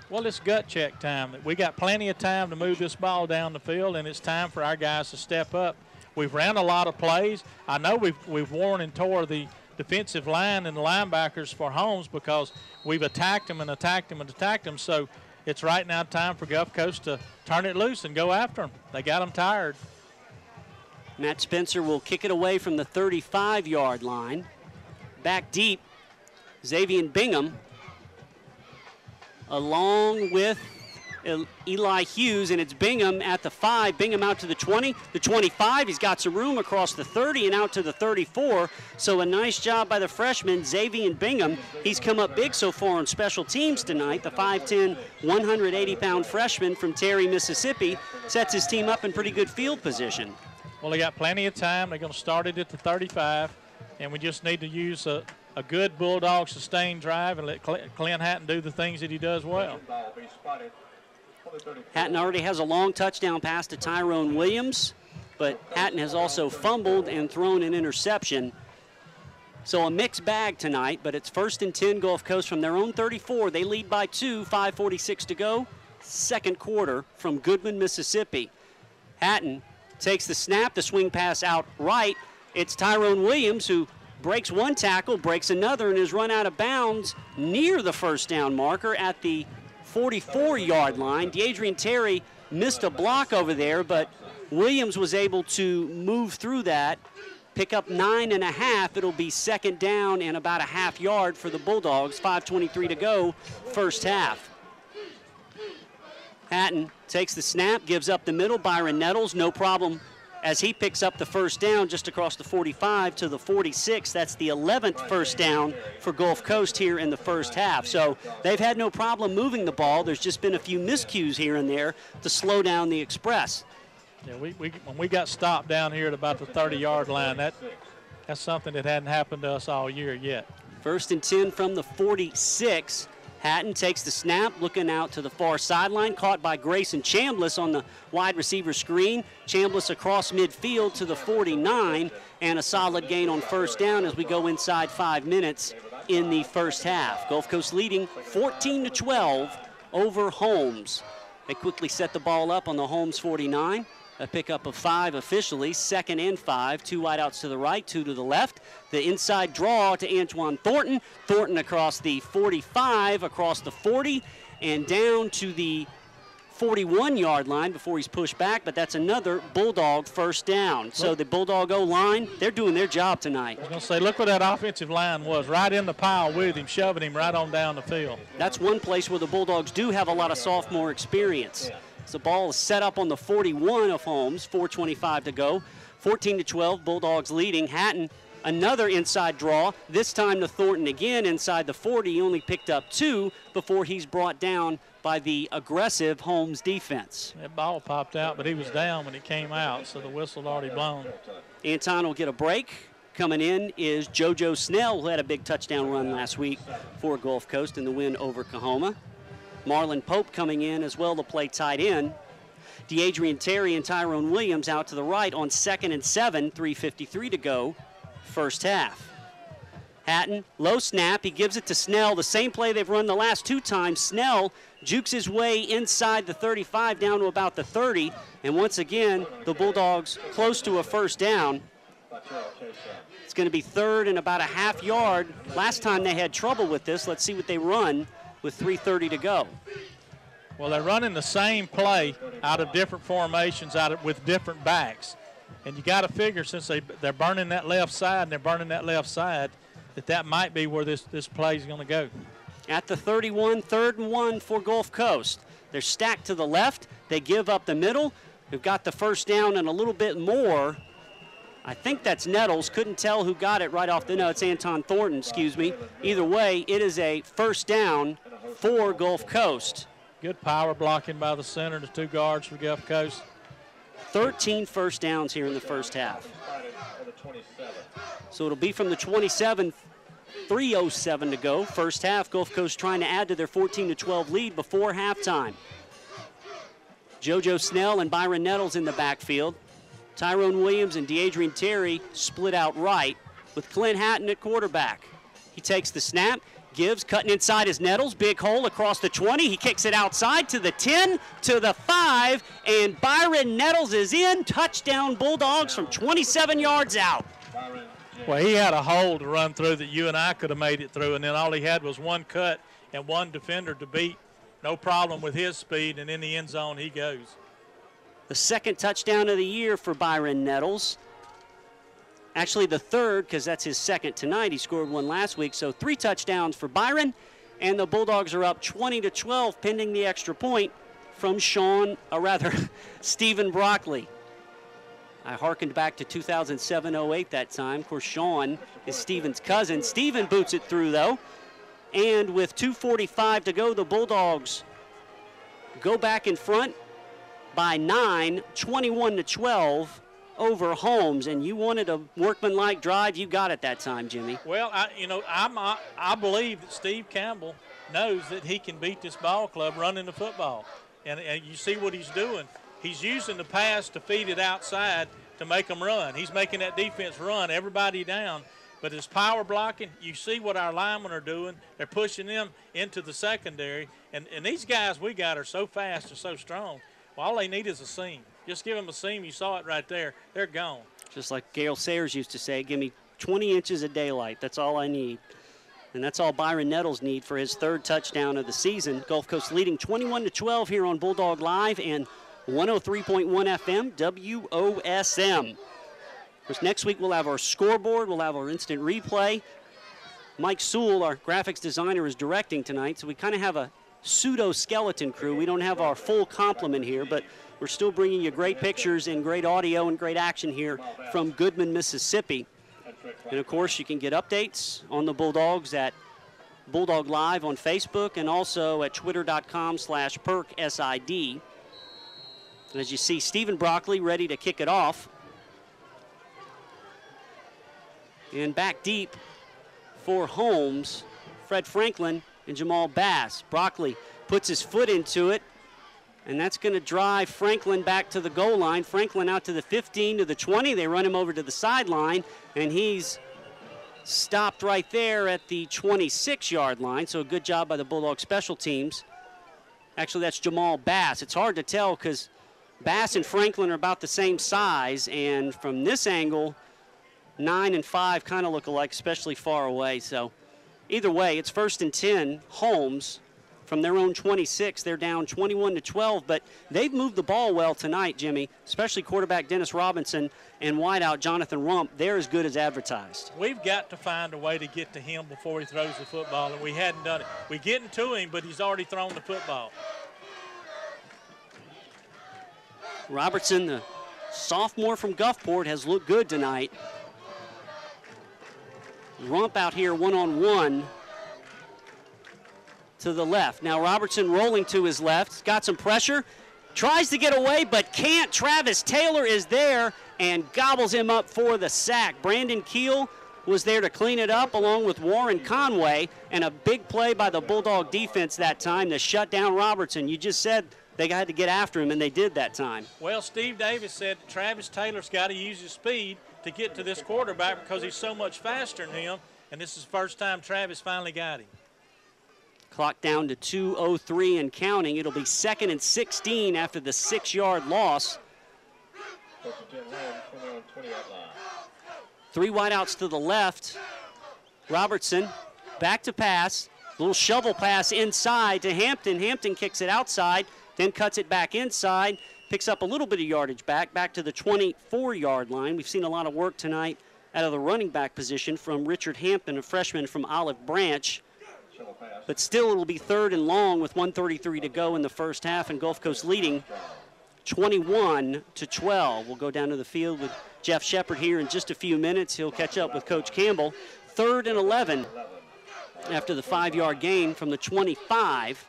Well, it's gut check time. We got plenty of time to move this ball down the field, and it's time for our guys to step up. We've ran a lot of plays. I know we've worn and tore the defensive line and the linebackers for Holmes because we've attacked them and attacked them and attacked them. So it's right now time for Gulf Coast to turn it loose and go after them. They got them tired. Matt Spencer will kick it away from the 35-yard line. Back deep, Xavier Bingham, along with Eli Hughes, and it's Bingham at the 5. Bingham out to the 20, the 25. He's got some room across the 30 and out to the 34. So a nice job by the freshman, Xavier Bingham. He's come up big so far on special teams tonight. The 5'10", 180-pound freshman from Terry, Mississippi, sets his team up in pretty good field position. Well, they got plenty of time. They're going to start it at the 35, and we just need to use a good Bulldog sustained drive and let Clint Hatton do the things that he does well. Hatton already has a long touchdown pass to Tyrone Williams, but Hatton has also fumbled and thrown an interception. So a mixed bag tonight, but it's 1st and 10 Gulf Coast from their own 34. They lead by 2, 5:46 to go. Second quarter from Goodman, Mississippi. Hatton takes the snap, the swing pass out right. It's Tyrone Williams who breaks one tackle, breaks another, and is run out of bounds near the first down marker at the 44-yard line. DeAdrian Terry missed a block over there, but Williams was able to move through that, pick up 9.5. It'll be second down and about a half yard for the Bulldogs. 5:23 to go, first half. Hatton takes the snap, gives up the middle. Byron Nettles, no problem as he picks up the first down just across the 45 to the 46. That's the 11th first down for Gulf Coast here in the first half. So they've had no problem moving the ball. There's just been a few miscues here and there to slow down the Express. Yeah, when we got stopped down here at about the 30-yard line, that's something that hadn't happened to us all year yet. 1st and 10 from the 46. Hatton takes the snap, looking out to the far sideline, caught by Grayson Chambliss on the wide receiver screen. Chambliss across midfield to the 49, and a solid gain on first down as we go inside 5 minutes in the first half. Gulf Coast leading 14-12 over Holmes. They quickly set the ball up on the Holmes 49. A pickup of 5 officially, 2nd and 5. 2 wideouts to the right, 2 to the left. The inside draw to Antoine Thornton. Thornton across the 45, across the 40, and down to the 41-yard line before he's pushed back, but that's another Bulldog first down. So the Bulldog O-line, they're doing their job tonight. I was going to say, look where that offensive line was, right in the pile with him, shoving him right on down the field. That's one place where the Bulldogs do have a lot of sophomore experience. The ball is set up on the 41 of Holmes, 4:25 to go. 14-12, Bulldogs leading. Hatton Another inside draw, this time to Thornton again inside the 40. He only picked up 2 before he's brought down by the aggressive Holmes defense. That ball popped out, but he was down when it came out, so the whistle had already blown. Anton will get a break. Coming in is JoJo Snell, who had a big touchdown run last week for Gulf Coast in the win over Coahoma. Marlon Pope coming in as well to play tight end. DeAdrian Terry and Tyrone Williams out to the right on 2nd and 7, 3:53 to go, first half. Hatton, low snap, he gives it to Snell, the same play they've run the last 2 times. Snell jukes his way inside the 35 down to about the 30, and once again, the Bulldogs close to a first down. It's going to be 3rd and about a half yard. Last time they had trouble with this. Let's see what they run with 3:30 to go. Well, they're running the same play out of different formations, with different backs. And you got to figure, since they're burning that left side that might be where this play is going to go. At the 31, 3rd and 1 for Gulf Coast. They're stacked to the left. They give up the middle. They've got the first down and a little bit more. I think that's Nettles. Couldn't tell who got it right off the no. It's Anton Thornton, excuse me. Either way, it is a first down for Gulf Coast. Good power blocking by the center, the 2 guards for Gulf Coast. 13 first downs here in the first half. So it'll be from the 27, 3:07 to go. First half, Gulf Coast trying to add to their 14-12 lead before halftime. JoJo Snell and Byron Nettles in the backfield. Tyrone Williams and DeAdrian Terry split out right with Clint Hatton at quarterback. He takes the snap, gives, cutting inside his Nettles, big hole across the 20. He kicks it outside to the 10, to the 5, and Byron Nettles is in. Touchdown Bulldogs from 27 yards out. Well, he had a hole to run through that you and I could have made it through, and then all he had was one cut and one defender to beat. No problem with his speed, and in the end zone he goes. The 2nd touchdown of the year for Byron Nettles. Actually the 3rd, because that's his 2nd tonight. He scored 1 last week, so 3 touchdowns for Byron, and the Bulldogs are up 20-12 pending the extra point from Stephen Broccoli. I hearkened back to 2007-08 that time. Of course, Sean is Stephen's cousin. Stephen boots it through, though. And with 2:45 to go, the Bulldogs go back in front by 9, 21-12 over Holmes. And you wanted a workmanlike drive. You got it that time, Jimmy. Well, I believe that Steve Campbell knows that he can beat this ball club running the football. And you see what he's doing. He's using the pass to feed it outside to make them run. He's making that defense run everybody down. But his power blocking, you see what our linemen are doing. They're pushing them into the secondary. And these guys we got are so fast and so strong. Well, all they need is a seam. Just give them a seam. You saw it right there. They're gone. Just like Gail Sayers used to say, give me 20 inches of daylight. That's all I need. And that's all Byron Nettles need for his 3rd touchdown of the season. Gulf Coast leading 21-12 here on Bulldog Live and 103.1 FM, WOSM. Of course, next week we'll have our scoreboard, we'll have our instant replay. Mike Sewell, our graphics designer, is directing tonight, so we kind of have a pseudo-skeleton crew. We don't have our full complement here, but we're still bringing you great pictures and great audio and great action here from Goodman, Mississippi. And, of course, you can get updates on the Bulldogs at Bulldog Live on Facebook and also at twitter.com/PerkSID. And as you see, Stephen Broccoli ready to kick it off. And back deep for Holmes, Fred Franklin and Jamal Bass. Broccoli puts his foot into it, and that's going to drive Franklin back to the goal line. Franklin out to the 15, to the 20. They run him over to the sideline, and he's stopped right there at the 26-yard line. So a good job by the Bulldog special teams. Actually, that's Jamal Bass. It's hard to tell because Bass and Franklin are about the same size, and from this angle, 9 and 5 kind of look alike, especially far away. So either way, it's 1st and 10. Holmes from their own 26. They're down 21-12, but they've moved the ball well tonight, Jimmy, especially quarterback Dennis Robinson and wideout Jonathan Rump. They're as good as advertised. We've got to find a way to get to him before he throws the football, and we hadn't done it. We're getting to him, but he's already thrown the football. Robertson, the sophomore from Gulfport, has looked good tonight. Rump out here one-on-one to the left. Now Robertson rolling to his left, got some pressure, tries to get away but can't. Travis Taylor is there and gobbles him up for the sack. Brandon Keel was there to clean it up along with Warren Conway, and a big play by the Bulldog defense that time to shut down Robertson. You just said they had to get after him, and they did that time. Well, Steve Davis said Travis Taylor's got to use his speed to get to this quarterback because he's so much faster than him, and this is the first time Travis finally got him. Clock down to 2:03 and counting. It'll be 2nd and 16 after the 6-yard loss. 3 wideouts to the left. Robertson back to pass. Little shovel pass inside to Hampton. Hampton kicks it outside, then cuts it back inside. Picks up a little bit of yardage back to the 24-yard line. We've seen a lot of work tonight out of the running back position from Richard Hampton, a freshman from Olive Branch. But still, it'll be 3rd and long with 1:33 to go in the first half, and Gulf Coast leading 21-12. We'll go down to the field with Jeff Shepard here in just a few minutes. He'll catch up with Coach Campbell. 3rd and 11 after the 5-yard gain from the 25.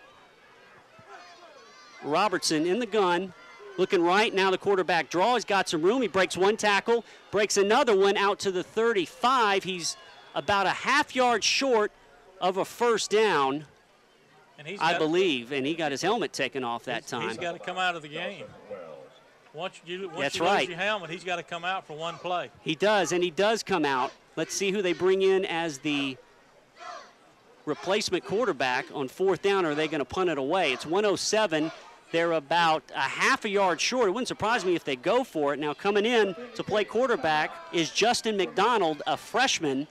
Robertson in the gun, looking right. Now the quarterback draw. He's got some room. He breaks one tackle, breaks another one out to the 35. He's about a half-yard short of a first down, I believe, and he got his helmet taken off that time. He's got to come out of the game. Once you That's lose right. your helmet, he's got to come out for one play. He does, and he does come out. Let's see who they bring in as the replacement quarterback on 4th down, or are they going to punt it away? It's 107. They're about a half a yard short. It wouldn't surprise me if they go for it. Now coming in to play quarterback is Justin McDonald, a freshman.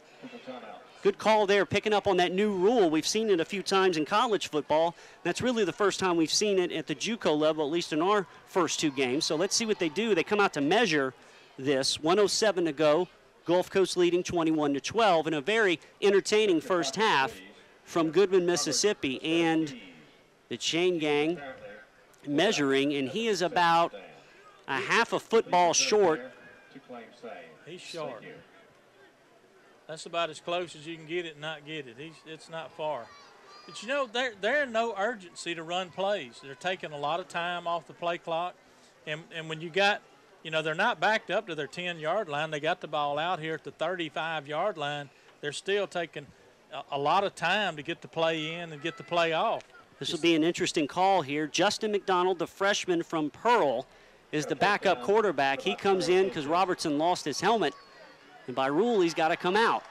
Good call there, picking up on that new rule. We've seen it a few times in college football. That's really the first time we've seen it at the JUCO level, at least in our first 2 games. So let's see what they do. They come out to measure this. 1:07 to go. Gulf Coast leading 21-12 in a very entertaining first half from Goodman, Mississippi. And the chain gang measuring, and he is about a half a football short. He's short. That's about as close as you can get it and not get it. It's not far. But, you know, they're in no urgency to run plays. They're taking a lot of time off the play clock. And when you got, you know, they're not backed up to their 10-yard line. They got the ball out here at the 35-yard line. They're still taking a lot of time to get the play in and get the play off. This will be an interesting call here. Justin McDonald, the freshman from Pearl, is the backup quarterback. He comes in because Robertson lost his helmet. And by rule, he's got to come out.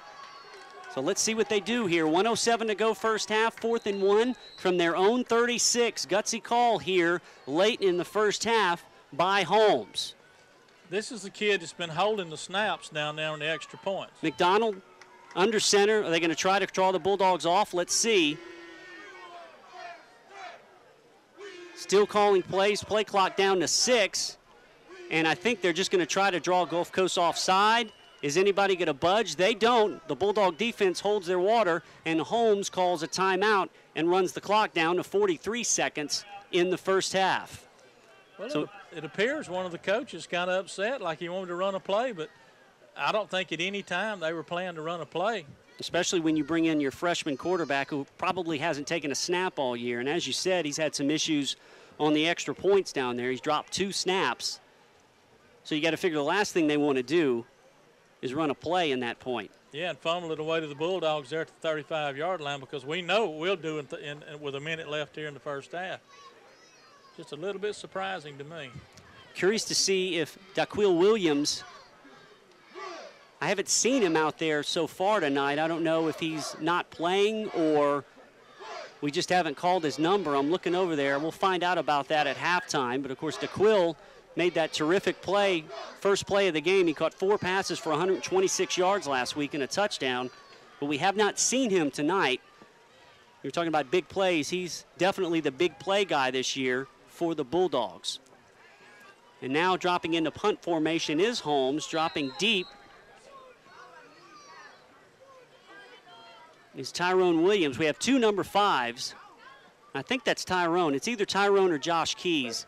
So let's see what they do here. 1:07 to go first half, 4th and 1 from their own 36. Gutsy call here late in the first half by Holmes. This is the kid that's been holding the snaps down there on the extra points. McDonald under center. Are they going to try to draw the Bulldogs off? Let's see. Still calling plays. Play clock down to 6. And I think they're just going to try to draw Gulf Coast offside. Is anybody going to budge? They don't. The Bulldog defense holds their water, and Holmes calls a timeout and runs the clock down to 43 seconds in the first half. Well, so it appears one of the coaches kind of upset, like he wanted to run a play, but I don't think at any time they were planning to run a play. Especially when you bring in your freshman quarterback who probably hasn't taken a snap all year. And as you said, he's had some issues on the extra points down there. He's dropped 2 snaps. So you got to figure the last thing they want to do is run a play in that point. Yeah, and fumble it away to the Bulldogs there at the 35-yard line, because we know what we'll do with a minute left here in the first half. Just a little bit surprising to me. Curious to see if Daquil Williams, I haven't seen him out there so far tonight. I don't know if he's not playing or we just haven't called his number. I'm looking over there. We'll find out about that at halftime. But, of course, Daquil made that terrific play, first play of the game. He caught 4 passes for 126 yards last week and a touchdown. But we have not seen him tonight. You're talking about big plays. He's definitely the big play guy this year for the Bulldogs. And now dropping into punt formation is Holmes, dropping deep is Tyrone Williams. We have 2 number 5s. I think that's Tyrone. It's either Tyrone or Josh Keys.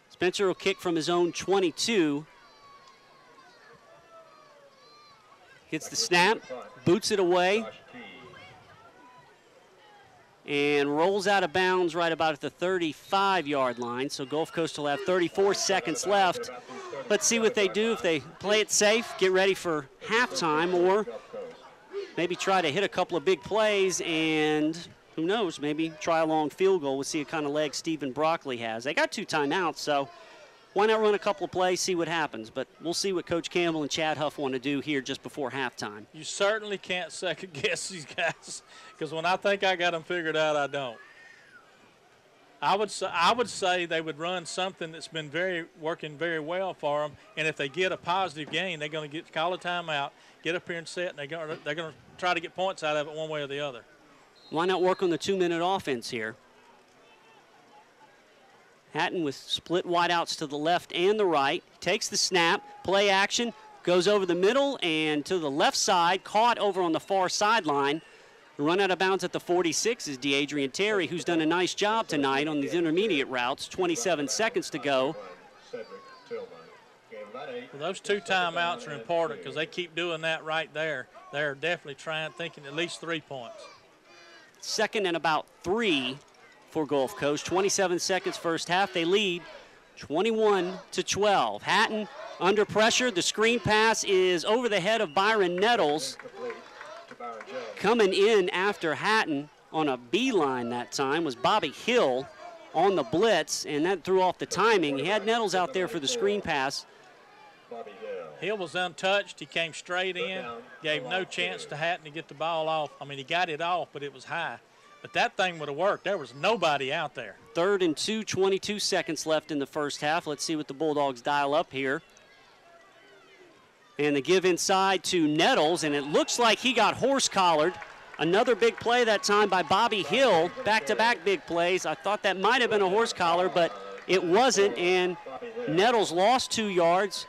Spencer will kick from his own 22. Gets the snap, boots it away, and rolls out of bounds right about at the 35-yard line. So Gulf Coast will have 34 seconds left. Let's see what they do, if they play it safe, get ready for halftime, or maybe try to hit a couple of big plays and, who knows, maybe try a long field goal. We'll see what kind of leg Stephen Broccoli has. They got 2 timeouts, so why not run a couple of plays, see what happens. But we'll see what Coach Campbell and Chad Huff want to do here just before halftime. You certainly can't second-guess these guys, because when I think I got them figured out, I don't. I would say they would run something that's been working very well for them, and if they get a positive gain, they're going to call a timeout, get up here and set, and they're going to try to get points out of it one way or the other. Why not work on the 2-minute offense here? Hatton with split wideouts to the left and the right. Takes the snap, play action, goes over the middle and to the left side, caught over on the far sideline. Run out of bounds at the 46 is DeAdrian Terry, who's done a nice job tonight on these intermediate routes. 27 seconds to go. Well, those 2 timeouts are important because they keep doing that right there. They're definitely thinking at least 3 points. 2nd and about 3 for Gulf Coast. 27 seconds first half. They lead 21-12. Hatton under pressure. The screen pass is over the head of Byron Nettles. Coming in after Hatton on a beeline that time was Bobby Hill on the blitz, and that threw off the timing. He had Nettles out there for the screen pass. Hill was untouched. He came straight in, gave no chance to Hatton to get the ball off. I mean, he got it off, but it was high. But that thing would have worked. There was nobody out there. 3rd and 2, 22 seconds left in the first half. Let's see what the Bulldogs dial up here. And the give inside to Nettles, and it looks like he got horse-collared. Another big play that time by Bobby Hill. Back-to-back big plays. I thought that might have been a horse collar, but it wasn't, and Nettles lost 2 yards.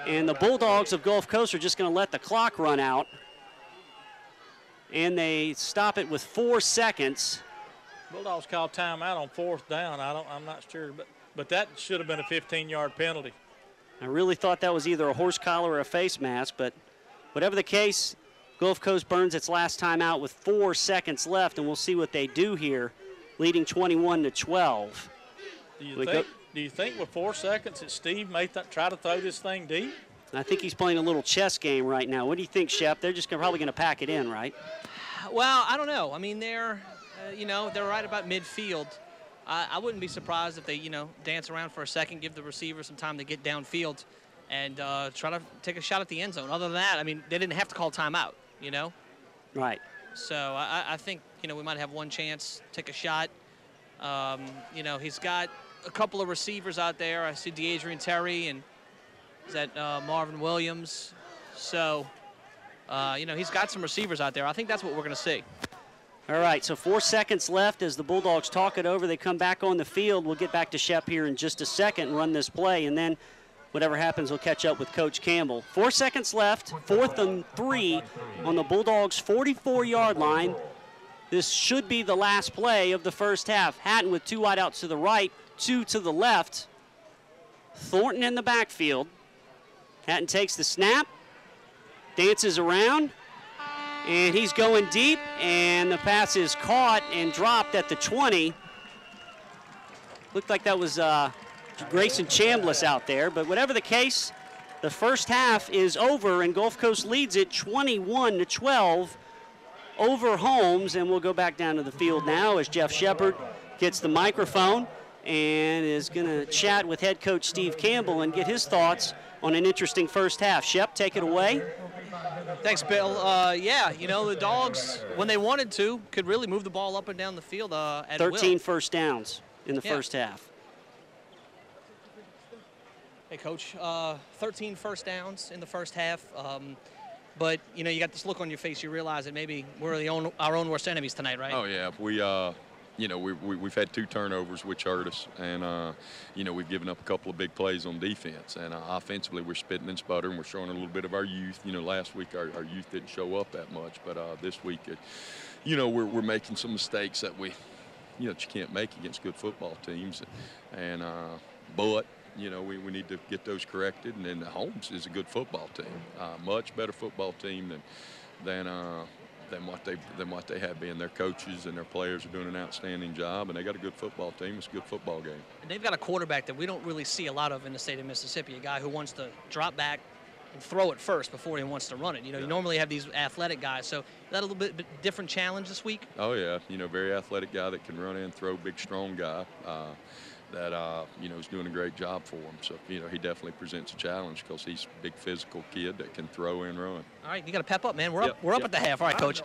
And the Bulldogs of Gulf Coast are just going to let the clock run out. And they stop it with 4 seconds. Bulldogs called timeout on 4th down. I'm not sure, but that should have been a 15-yard penalty. I really thought that was either a horse collar or a face mask, but whatever the case, Gulf Coast burns its last timeout with 4 seconds left, and we'll see what they do here, leading 21-12. Do you think with 4 seconds that Steve may try to throw this thing deep? I think he's playing a little chess game right now. What do you think, Shep? They're just probably going to pack it in, right? Well, I don't know. I mean, they're right about midfield. I wouldn't be surprised if they, dance around for a second, give the receiver some time to get downfield and try to take a shot at the end zone. Other than that, I mean, they didn't have to call timeout, Right. So I think, we might have one chance, take a shot. He's got a couple of receivers out there. I see DeAdrian Terry and is that Marvin Williams. So, he's got some receivers out there. I think that's what we're going to see. All right, so 4 seconds left as the Bulldogs talk it over. They come back on the field. We'll get back to Shep here in just a second and run this play, and then whatever happens, we'll catch up with Coach Campbell. 4 seconds left, 4th and 3 on the Bulldogs' 44-yard line. This should be the last play of the first half. Hatton with 2 wideouts to the right, 2 to the left. Thornton in the backfield. Hatton takes the snap, dances around, and he's going deep, and the pass is caught and dropped at the 20. Looked like that was Grayson Chambliss out there, but whatever the case, the first half is over, and Gulf Coast leads it 21-12 over Holmes, and we'll go back down to the field now as Jeff Shepard gets the microphone and is going to chat with head coach Steve Campbell and get his thoughts on an interesting first half. Shep, take it away. Thanks, Bill. The Dogs, when they wanted to, could really move the ball up and down the field at 13 will. first downs in the first half. Hey, Coach, 13 first downs in the first half. But, you got this look on your face. You realize that maybe we're our own worst enemies tonight, right? Oh, yeah. We've had 2 turnovers, which hurt us. And, we've given up a couple of big plays on defense. And offensively, we're spitting and sputtering. We're showing a little bit of our youth. Last week our youth didn't show up that much. But this week, we're making some mistakes that you can't make against good football teams. And but, you know, we need to get those corrected. And then Holmes is a good football team, much better football team than what they have been. Their coaches and their players are doing an outstanding job, and they got a good football team. It's a good football game. And they've got a quarterback that we don't really see a lot of in the state of Mississippi, a guy who wants to drop back and throw it first before he wants to run it. You know, you normally have these athletic guys, so is that a little bit different challenge this week? Oh, yeah. You know, very athletic guy that can run and throw, big, strong guy. That you know, is doing a great job for him. So, you know, he definitely presents a challenge because he's a big physical kid that can throw and run. All right, you got to pep up, man. We're up at the half. All right, Coach.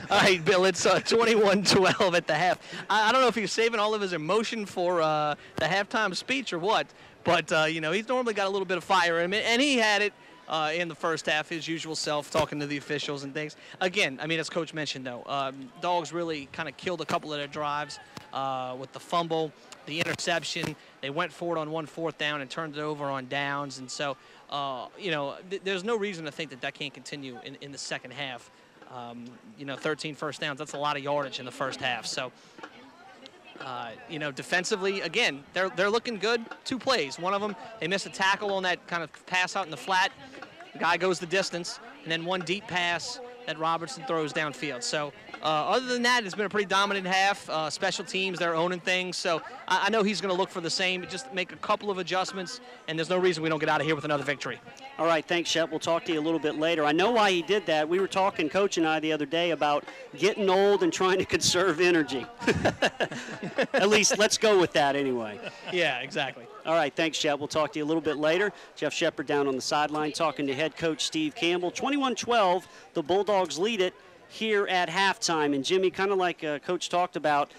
All right, Bill, it's 21-12 at the half. I don't know if he's saving all of his emotion for the halftime speech or what, but, you know, he's normally got a little bit of fire in him, and he had it in the first half, his usual self, talking to the officials and things. Again, I mean, as Coach mentioned, though, Dogs really kind of killed a couple of their drives with the fumble, the interception. They went for it on 1 4th down and turned it over on downs. And so, you know, there's no reason to think that can't continue in the second half. You know, 13 first downs, that's a lot of yardage in the first half. So, you know, defensively, again, they're looking good. 2 plays. One of them, they missed a tackle on that kind of pass out in the flat. The guy goes the distance. And then one deep pass that Robertson throws downfield. So, other than that, it's been a pretty dominant half. Special teams, they're owning things. So I know he's going to look for the same, just make a couple of adjustments, and there's no reason we don't get out of here with another victory. All right, thanks, Shep. We'll talk to you a little bit later. I know why he did that. We were talking, Coach and I, the other day about getting old and trying to conserve energy. At least let's go with that anyway. Yeah, exactly. All right, thanks, Shep. We'll talk to you a little bit later. Jeff Shepard down on the sideline talking to head coach Steve Campbell. 21-12, the Bulldogs lead it here at halftime. And Jimmy, kind of like Coach talked about,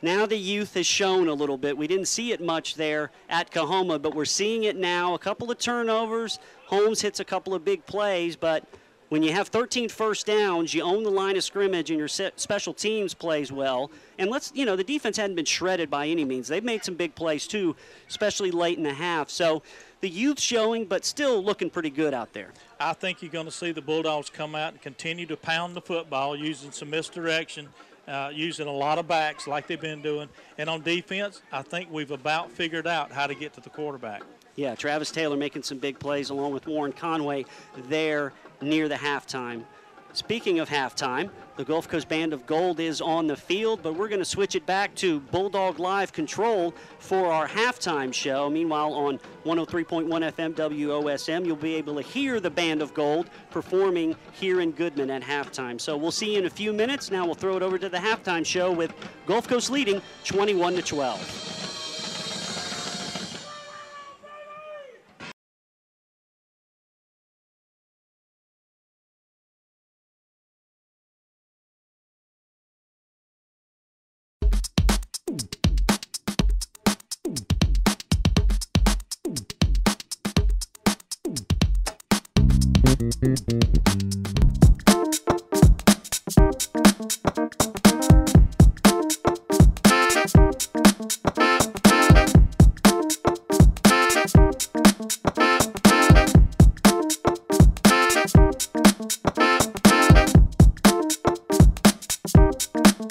now the youth has shown a little bit. We didn't see it much there at Coahoma, but we're seeing it now. A couple of turnovers. Holmes hits a couple of big plays, but when you have 13 first downs, you own the line of scrimmage and your special teams plays well. And you know, the defense hadn't been shredded by any means. They've made some big plays too, especially late in the half. So the youth showing, but still looking pretty good out there. I think you're going to see the Bulldogs come out and continue to pound the football using some misdirection, using a lot of backs like they've been doing. And on defense, I think we've about figured out how to get to the quarterback. Yeah, Travis Taylor making some big plays along with Warren Conway there near the halftime. Speaking of halftime, the Gulf Coast Band of Gold is on the field, but we're going to switch it back to Bulldog Live Control for our halftime show. Meanwhile, on 103.1 FM WOSM, you'll be able to hear the Band of Gold performing here in Goodman at halftime. So we'll see you in a few minutes. Now we'll throw it over to the halftime show with Gulf Coast leading 21-12.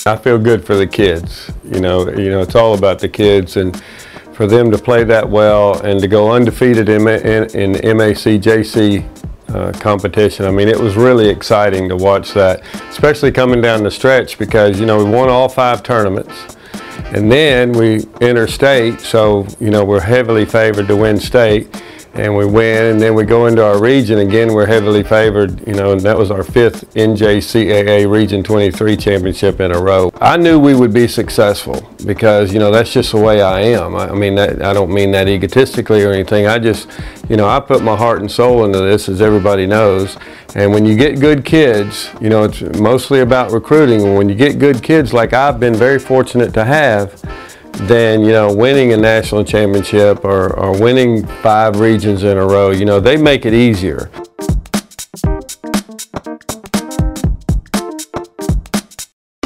I feel good for the kids. You know, it's all about the kids, and for them to play that well and to go undefeated in MACJC competition. I mean, it was really exciting to watch that, especially coming down the stretch because, you know, we won all 5 tournaments. And then we enter state, so, you know, we're heavily favored to win state. And we win, and then we go into our region again. We're heavily favored, you know, and that was our 5th NJCAA Region 23 championship in a row. I knew we would be successful because, you know, that's just the way I am. I mean, I don't mean that egotistically or anything. I just, you know, I put my heart and soul into this, as everybody knows. And when you get good kids, you know, it's mostly about recruiting. And when you get good kids like I've been very fortunate to have, then, you know, winning a national championship or winning 5 regions in a row, you know, they make it easier.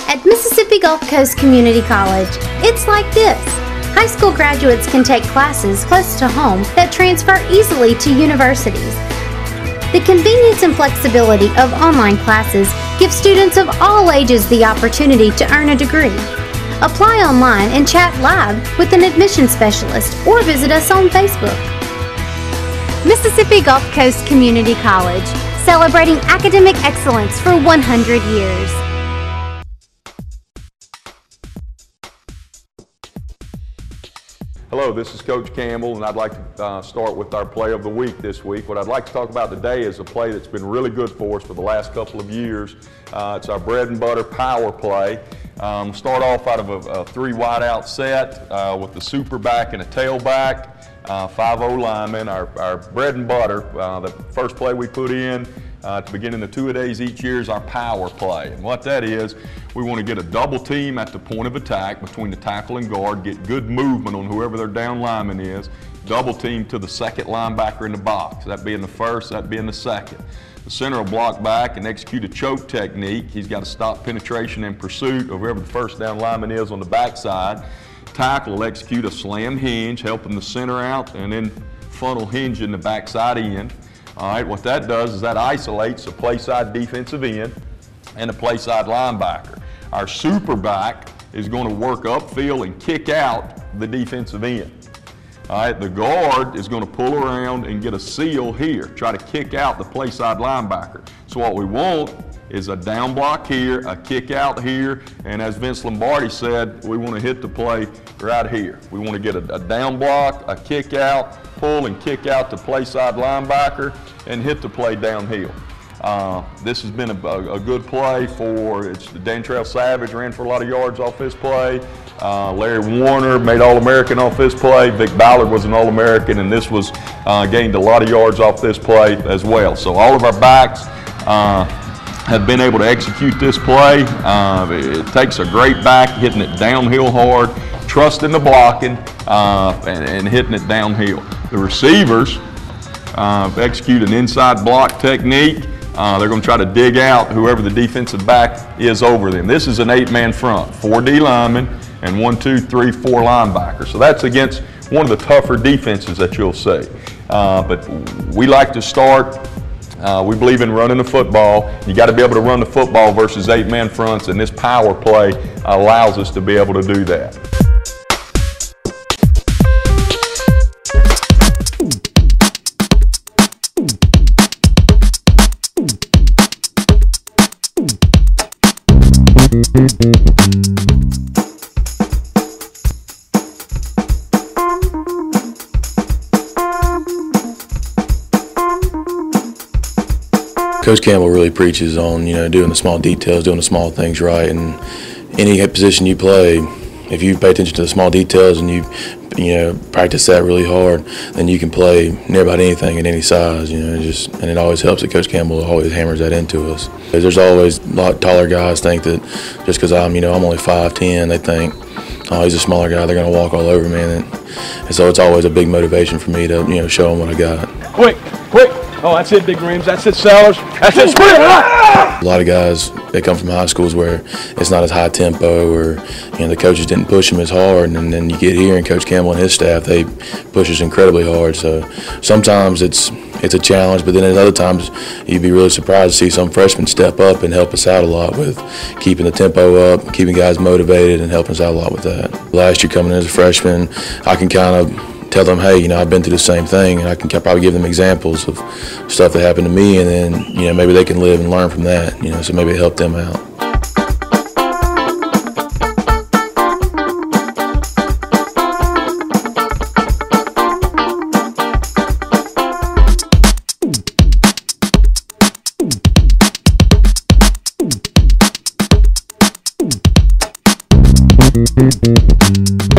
At Mississippi Gulf Coast Community College, it's like this. High school graduates can take classes close to home that transfer easily to universities. The convenience and flexibility of online classes give students of all ages the opportunity to earn a degree. Apply online and chat live with an admission specialist or visit us on Facebook. Mississippi Gulf Coast Community College, celebrating academic excellence for 100 years. Hello, this is Coach Campbell, and I'd like to start with our play of the week this week. What I'd like to talk about today is a play that's been really good for us for the last couple of years. It's our bread and butter power play. Start off out of a 3 wide-out set with the super back and a tailback, 5-0 linemen. Our bread and butter, the first play we put in at the beginning of 2-a-days each year is our power play. And what that is, we want to get a double team at the point of attack between the tackle and guard, get good movement on whoever their down lineman is, double team to the second linebacker in the box. That being the first, that being the second. The center will block back and execute a choke technique. He's got to stop penetration and pursuit of whoever the first down lineman is on the backside. Tackle will execute a slam hinge, helping the center out, and then funnel hinge in the backside end. All right, what that does is that isolates a play side defensive end and a play side linebacker. Our super back is going to work upfield and kick out the defensive end. All right, the guard is going to pull around and get a seal here, try to kick out the play side linebacker. So what we want is a down block here, a kick out here, and as Vince Lombardi said, we want to hit the play right here. We want to get a down block, a kick out, pull and kick out the play side linebacker, and hit the play downhill. This has been a good play for, Dantrell Savage ran for a lot of yards off this play. Larry Warner made All-American off this play. Vic Ballard was an All-American, and this was gained a lot of yards off this play as well. So all of our backs have been able to execute this play. It takes a great back, hitting it downhill hard, trusting the blocking, and hitting it downhill. The receivers execute an inside block technique. They're going to try to dig out whoever the defensive back is over them. This is an 8-man front, 4 D linemen and 1, 2, 3, 4 linebackers. So that's against one of the tougher defenses that you'll see. But we like to start. We believe in running the football. You got to be able to run the football versus 8-man fronts, and this power play allows us to be able to do that. Coach Campbell really preaches on, doing the small details, doing the small things right, and any position you play, if you pay attention to the small details and you practice that really hard, then you can play near about anything at any size, and it always helps that Coach Campbell always hammers that into us. There's always a lot taller guys think that just because I'm only 5'10", they think, oh, he's a smaller guy, they're going to walk all over me, and so it's always a big motivation for me to, show them what I got. Quick! Oh, that's it, Big Rims. That's it, Sellers. That's it, sprint! A lot of guys, they come from high schools where it's not as high tempo, or the coaches didn't push them as hard, and then you get here and Coach Campbell and his staff, they push us incredibly hard. So sometimes it's a challenge, but then at other times you'd be really surprised to see some freshmen step up and help us out a lot with keeping the tempo up, keeping guys motivated, and helping us out a lot with that. Last year coming in as a freshman, I can kind of tell them, hey, I've been through the same thing, and I can probably give them examples of stuff that happened to me, and then, maybe they can live and learn from that, so maybe it helped them out.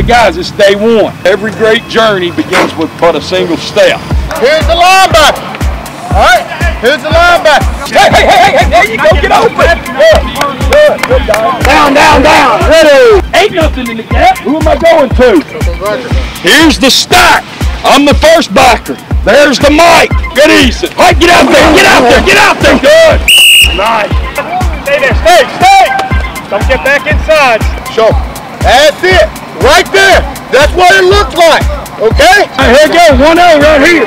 Guys, it's day one. Every great journey begins with but a single step. Here's the linebacker. All right, here's the linebacker. Hey, there you go, get open. Good. Down. Ready. Ain't nothing in the gap. Who am I going to? Here's the stack. I'm the first backer. There's the mic. Get easy. All right, get out there. Good. Nice. Stay there, stay. Don't get back inside. Show. That's it. Right there. That's what it looks like. Okay? Here you go. 1-0 right here.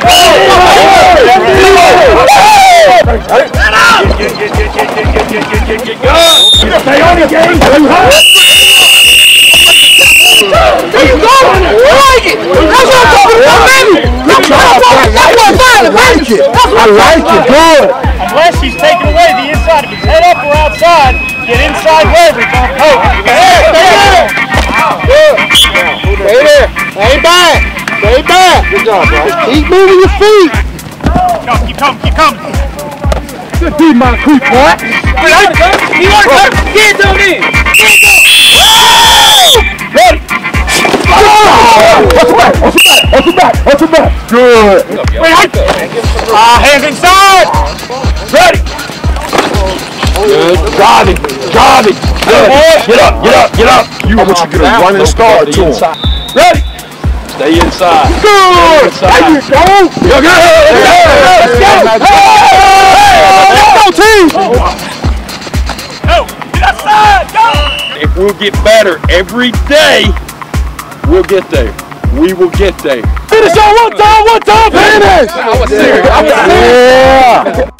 Stay on the game. There you go. I like it. That's what I'm talking about, baby. That's what I'm talking about. I like it. Good. Unless he's taking away the inside. If he's head up or outside, get inside leverage on coach. Stay there. Good. Stay there. Stay back. Stay back. Good job, bro. Keep moving your feet. Keep coming. Good dude, my creep, boy. You want to come? Get down in. Ready. Watch your back. Good. Wait, hands inside. Ready. Good. Drive it. Good. Get up. I want you to get a running start to him. Ready. Stay inside. Good. There you go. You're good. Let's go. Let's go, team. Go. Get outside. Go. If we'll get better every day, we'll get there. We will get there. Finish on one time. Finish. I was serious. Yeah.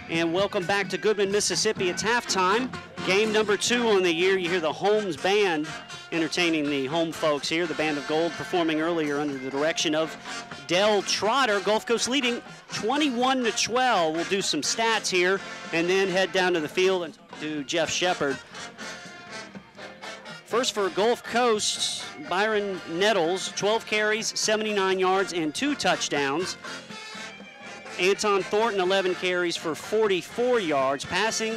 And welcome back to Goodman, Mississippi. It's halftime. Game number 2 on the year. You hear the Holmes band entertaining the home folks here. The Band of Gold performing earlier under the direction of Del Trotter. Gulf Coast leading 21-12. We'll do some stats here and then head down to the field and do Jeff Shepard. First for Gulf Coast, Byron Nettles, 12 carries, 79 yards, and 2 touchdowns. Anton Thornton, 11 carries for 44 yards. Passing,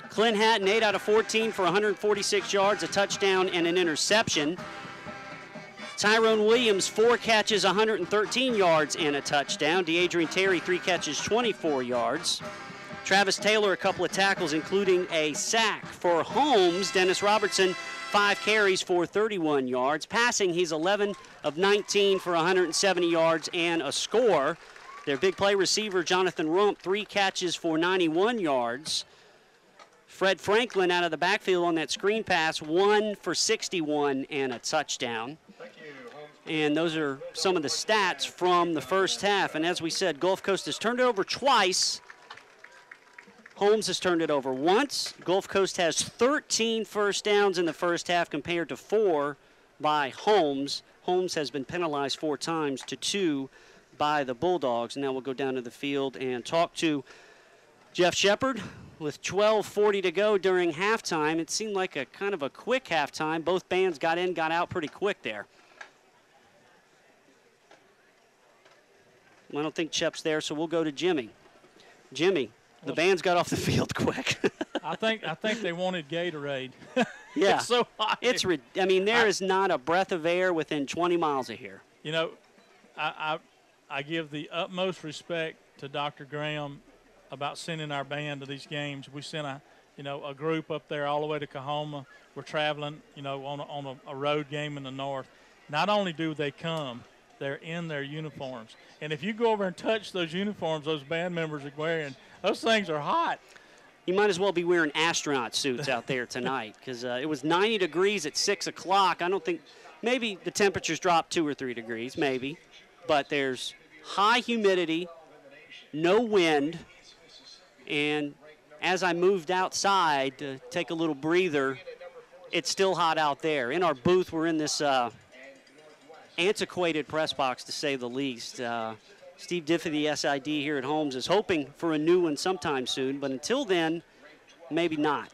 Clint Hatton, 8 out of 14 for 146 yards, a touchdown and an interception. Tyrone Williams, 4 catches, 113 yards and a touchdown. DeAdrian Terry, 3 catches, 24 yards. Travis Taylor, a couple of tackles, including a sack. For Holmes, Dennis Robertson, 5 carries for 31 yards. Passing, he's 11 of 19 for 170 yards and a score. Their big play receiver, Jonathan Rump, 3 catches for 91 yards. Fred Franklin out of the backfield on that screen pass, 1 for 61 and a touchdown. And those are some of the stats from the first half. And as we said, Gulf Coast has turned it over twice. Holmes has turned it over once. Gulf Coast has 13 first downs in the first half compared to 4 by Holmes. Holmes has been penalized 4 times to 2 by the Bulldogs. Now we'll go down to the field and talk to Jeff Shepard with 12:40 to go during halftime. It seemed like a kind of a quick halftime. Both bands got in, got out pretty quick there. I don't think Chep's there, so we'll go to Jimmy. Jimmy, the bands got off the field quick. I think they wanted Gatorade. Yeah. It's so hot. I mean, there is not a breath of air within 20 miles of here. You know, I give the utmost respect to Dr. Graham about sending our band to these games. We sent a group up there all the way to Kahoma. We're traveling, on a road game in the north. Not only do they come, they're in their uniforms. And if you go over and touch those uniforms those band members are wearing, those things are hot. You might as well be wearing astronaut suits out there tonight because it was 90 degrees at 6 o'clock. I don't think maybe the temperatures dropped 2 or 3 degrees, maybe. But there's high humidity, no wind, and as I moved outside to take a little breather, it's still hot out there. In our booth, we're in this antiquated press box, to say the least. Steve Diffie, the SID here at Holmes, is hoping for a new one sometime soon, but until then, maybe not.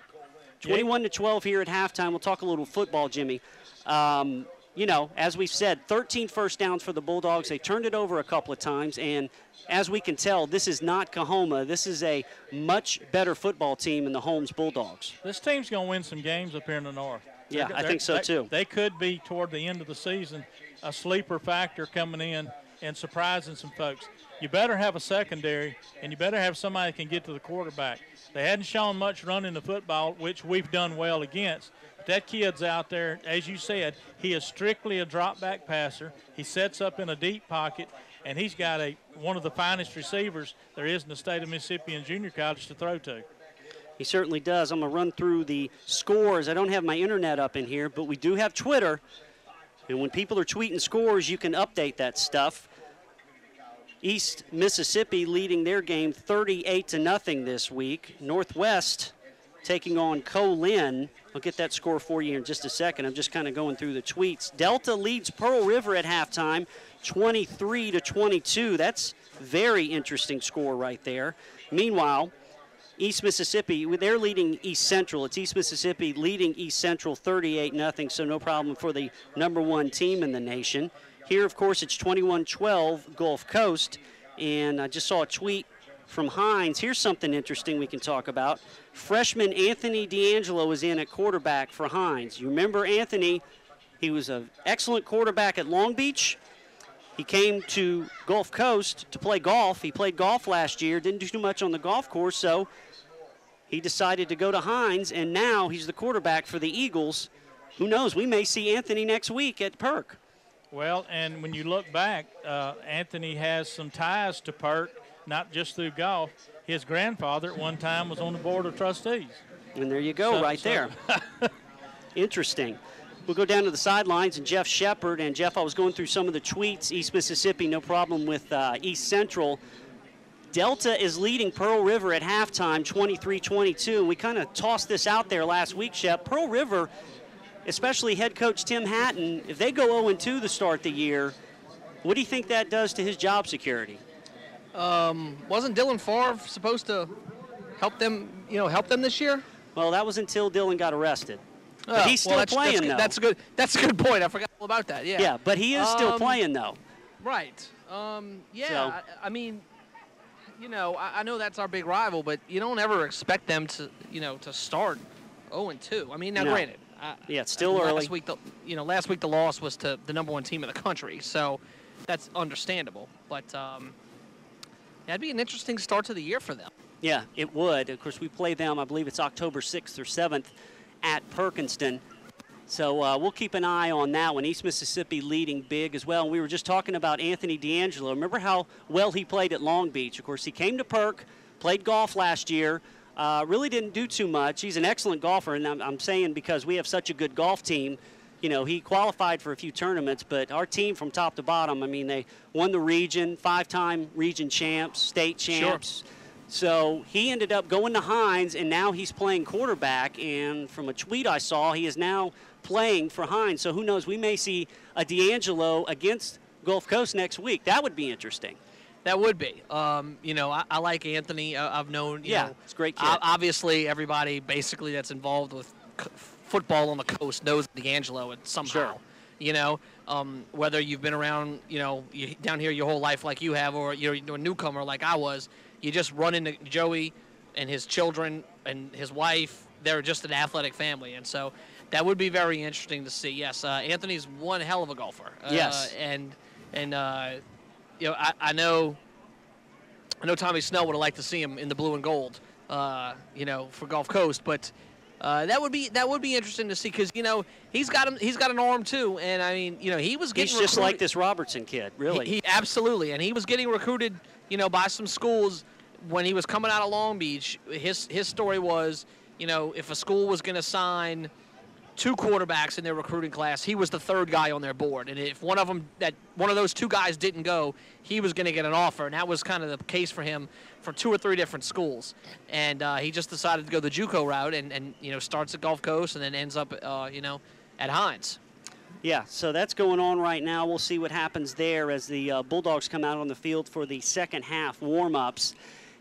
21-12 here at halftime. We'll talk a little football, Jimmy. As we've said, 13 first downs for the Bulldogs. They turned it over a couple of times, and as we can tell, this is not Kahoma. This is a much better football team in the Holmes Bulldogs. This team's going to win some games up here in the north. Yeah, I think so, too. They could be, toward the end of the season, a sleeper factor coming in and surprising some folks. You better have a secondary, and you better have somebody that can get to the quarterback. They hadn't shown much running the football, which we've done well against. But that kid's out there, as you said, he is strictly a drop-back passer. He sets up in a deep pocket, and he's got one of the finest receivers there is in the state of Mississippi in junior college to throw to. He certainly does. I'm going to run through the scores. I don't have my internet up in here, but we do have Twitter. And when people are tweeting scores, you can update that stuff. East Mississippi leading their game 38-0 this week. Northwest taking on Colin. I'll get that score for you in just a second. I'm just kind of going through the tweets. Delta leads Pearl River at halftime, 23-22. That's very interesting score right there. Meanwhile, East Mississippi, they're leading East Central. It's East Mississippi leading East Central 38-0, so no problem for the #1 team in the nation. Here, of course, it's 21-12 Gulf Coast, and I just saw a tweet from Hines. Here's something interesting we can talk about. Freshman Anthony D'Angelo is in at quarterback for Hines. You remember Anthony, he was an excellent quarterback at Long Beach. He came to Gulf Coast to play golf. He played golf last year, didn't do too much on the golf course, so he decided to go to Hines, and now he's the quarterback for the Eagles. Who knows, we may see Anthony next week at Perk. Well, and when you look back, Anthony has some ties to Perk, not just through golf. His grandfather at one time was on the board of trustees. And there you go, there. Interesting. We'll go down to the sidelines, and Jeff Shepard. And, Jeff, I was going through some of the tweets. East Mississippi, no problem with East Central. Delta is leading Pearl River at halftime, 23-22. We kind of tossed this out there last week, Shep. Pearl River, especially head coach Tim Hatton, if they go 0-2 to start the year, what do you think that does to his job security? Wasn't Dylan Favre supposed to help them this year? Well, that was until Dylan got arrested. But he's still playing, though. That's a good point. I forgot all about that. Yeah. Yeah, but he is still playing, though. Right. I mean, I know that's our big rival, but you don't ever expect them to, to start 0-2. I mean, now granted. It's still early. Last week the loss was to the #1 team in the country, so that's understandable. But that'd be an interesting start to the year for them. Yeah, it would. Of course, we play them, I believe it's October 6th or 7th at Perkinston. So we'll keep an eye on that one. East Mississippi leading big as well. And we were just talking about Anthony D'Angelo. Remember how well he played at Long Beach? Of course, he came to Perk, played golf last year, really didn't do too much. He's an excellent golfer, and I'm saying because we have such a good golf team, he qualified for a few tournaments, but our team from top to bottom, I mean, they won the region, 5-time region champs, state champs. Sure. So he ended up going to Hines, and now he's playing quarterback. And from a tweet I saw, he is now playing for Hines. So who knows? We may see a D'Angelo against Gulf Coast next week. That would be interesting. That would be. I like Anthony. I've known, it's a great kid. Obviously, everybody basically that's involved with football on the coast knows D'Angelo somehow. Sure. Whether you've been around, down here your whole life like you have, or you're a newcomer like I was, you just run into Joey and his children and his wife. They're just an athletic family, and so that would be very interesting to see. Yes, Anthony's one hell of a golfer. Yes, I know Tommy Snell would have liked to see him in the blue and gold, for Gulf Coast, but that would be interesting to see because he's got an arm too, and I mean he was getting he's just like this Robertson kid, really. He absolutely, and he was getting recruited by some schools when he was coming out of Long Beach. His story was if a school was going to sign 2 quarterbacks in their recruiting class, he was the 3rd guy on their board, and if one of those 2 guys didn't go, he was going to get an offer, and that was kind of the case for him for 2 or 3 different schools, and he just decided to go the JUCO route and starts at Gulf Coast and then ends up at Hines. Yeah, so that's going on right now. We'll see what happens there as the Bulldogs come out on the field for the second half warm-ups.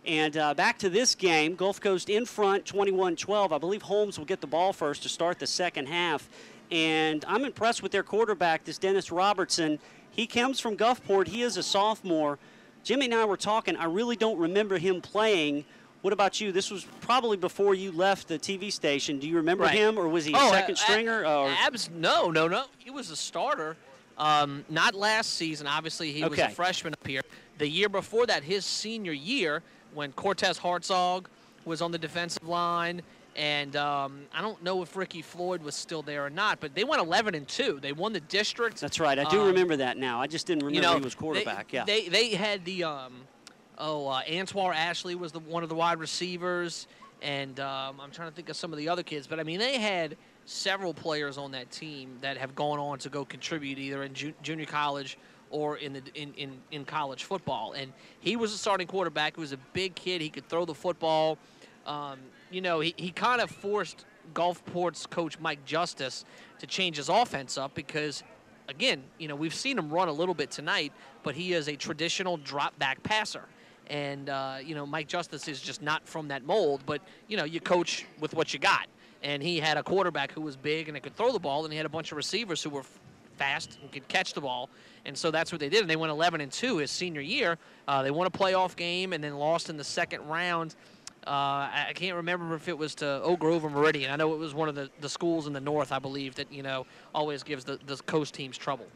And back to this game, Gulf Coast in front, 21-12. I believe Holmes will get the ball first to start the second half. And I'm impressed with their quarterback, this Dennis Robertson. He comes from Gulfport. He is a sophomore. Jimmy and I were talking. I really don't remember him playing. What about you? This was probably before you left the TV station. Do you remember him, or was he a second stringer? No. He was a starter. Not last season. Obviously, he was a freshman up here. The year before that, his senior year, when Cortez Hartzog was on the defensive line. And I don't know if Ricky Floyd was still there or not, but they went 11-2. They won the district. That's right. I do remember that now. I just didn't remember he was quarterback. They had the Antoine Ashley was one of the wide receivers, and I'm trying to think of some of the other kids. But I mean, they had several players on that team that have gone on to go contribute either in junior college or in college football. And he was a starting quarterback. He was a big kid. He could throw the football. He kind of forced Gulfport's coach Mike Justice to change his offense up because, again, we've seen him run a little bit tonight, but he is a traditional drop-back passer. And, Mike Justice is just not from that mold, but, you coach with what you got. And he had a quarterback who was big and could throw the ball, and he had a bunch of receivers who were fast and could catch the ball. And so that's what they did. And they went 11-2 his senior year. They won a playoff game and then lost in the second round. I can't remember if it was to Oak Grove or Meridian. I know it was one of the schools in the north, I believe, that, always gives the coast teams trouble.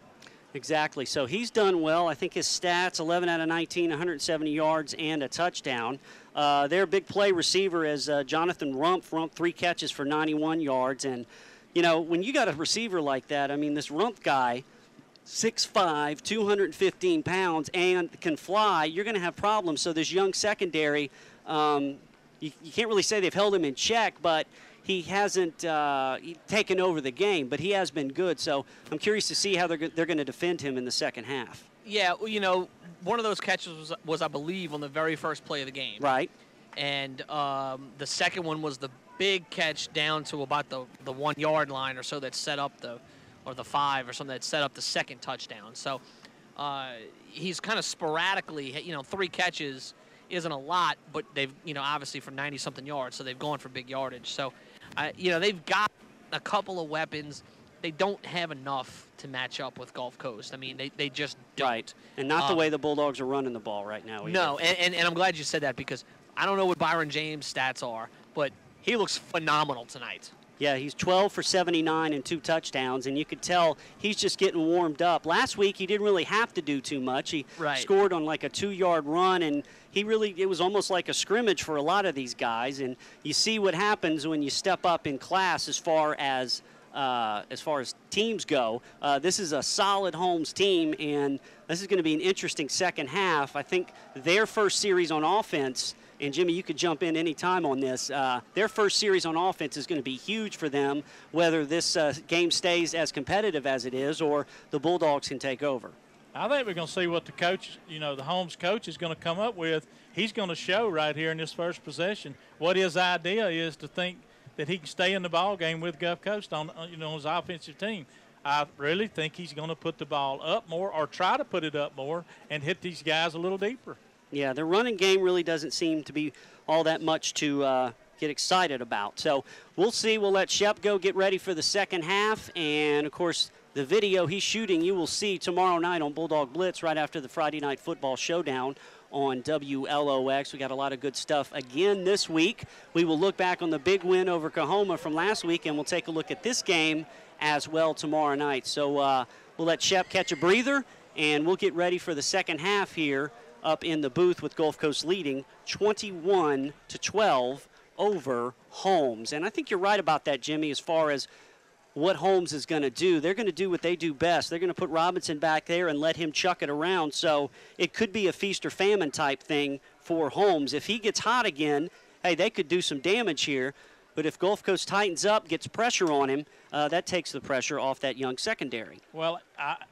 Exactly. So he's done well. I think his stats, 11 out of 19, 170 yards and a touchdown. Their big play receiver is Jonathan Rumpf, 3 catches for 91 yards. And, when you got a receiver like that, I mean, this Rumpf guy, 6'5", 215 pounds, and can fly, you're going to have problems. So this young secondary, you can't really say they've held him in check, but he hasn't taken over the game, but he has been good. So I'm curious to see how they're going to defend him in the second half. Yeah, one of those catches was, I believe, on the very first play of the game. Right. And the second one was the big catch down to about the 1 yard line or so that set up or the 5 or something that set up the second touchdown. So he's kind of sporadically, 3 catches isn't a lot, but they've, obviously for 90-something yards, so they've gone for big yardage. So, they've got a couple of weapons. They don't have enough to match up with Gulf Coast. I mean, they just don't. Right, and not the way the Bulldogs are running the ball right now either. No, and I'm glad you said that because I don't know what Byron James' stats are, but he looks phenomenal tonight. Yeah, he's 12 for 79 and 2 touchdowns, and you could tell he's just getting warmed up. Last week, he didn't really have to do too much. He scored on like a 2-yard run, and it was almost like a scrimmage for a lot of these guys. And you see what happens when you step up in class as far as teams go. This is a solid Holmes team, and this is going to be an interesting second half. I think their first series on offense, and Jimmy, you could jump in any time on this, their first series on offense is going to be huge for them, whether this game stays as competitive as it is or the Bulldogs can take over. I think we're going to see what the coach, the Holmes coach is going to come up with. He's going to show right here in this first possession what his idea is to think that he can stay in the ball game with Gulf Coast on his offensive team. I really think he's going to put the ball up more or try to put it up more and hit these guys a little deeper. Yeah, the running game really doesn't seem to be all that much to get excited about. So we'll see. We'll let Shep go get ready for the second half. And, of course, the video he's shooting you will see tomorrow night on Bulldog Blitz right after the Friday Night Football Showdown on WLOX. We got a lot of good stuff again this week. We will look back on the big win over Coahoma from last week, and we'll take a look at this game as well tomorrow night. So we'll let Shep catch a breather, and we'll get ready for the second half here up in the booth with Gulf Coast leading 21-12 over Holmes. And I think you're right about that, Jimmy, as far as what Holmes is going to do. They're going to do what they do best. They're going to put Robinson back there and let him chuck it around. So it could be a feast or famine type thing for Holmes. If he gets hot again, hey, they could do some damage here. But if Gulf Coast tightens up, gets pressure on him, that takes the pressure off that young secondary. Well,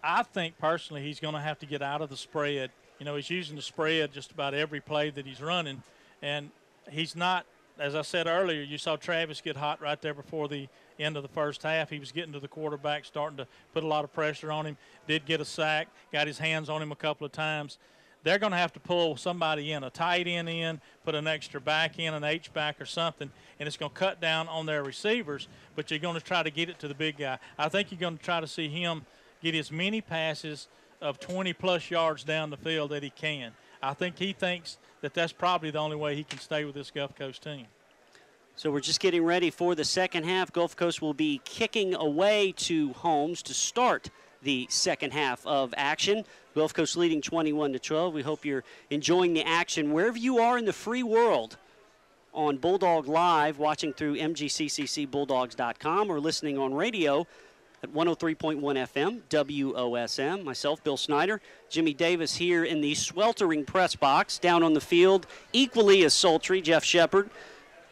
I think personally he's going to have to get out of the spread. He's using the spread just about every play that he's running. And he's not, as I said earlier, you saw Travis get hot right there before the end of the first half. He was getting to the quarterback, starting to put a lot of pressure on him, did get a sack, got his hands on him a couple of times. They're going to have to pull somebody in, a tight end in, put an extra back in, an H-back or something, and it's going to cut down on their receivers, but you're going to try to get it to the big guy. I think you're going to try to see him get as many passes of 20-plus yards down the field that he can. I think he thinks that that's probably the only way he can stay with this Gulf Coast team. So we're just getting ready for the second half. Gulf Coast will be kicking away to Holmes to start the second half of action. Gulf Coast leading 21-12. We hope you're enjoying the action wherever you are in the free world. on Bulldog Live, watching through MGCCCBulldogs.com, or listening on radio at 103.1 FM, WOSM. Myself, Bill Snyder, Jimmy Davis here in the sweltering press box. Down on the field, equally as sultry, Jeff Shepard,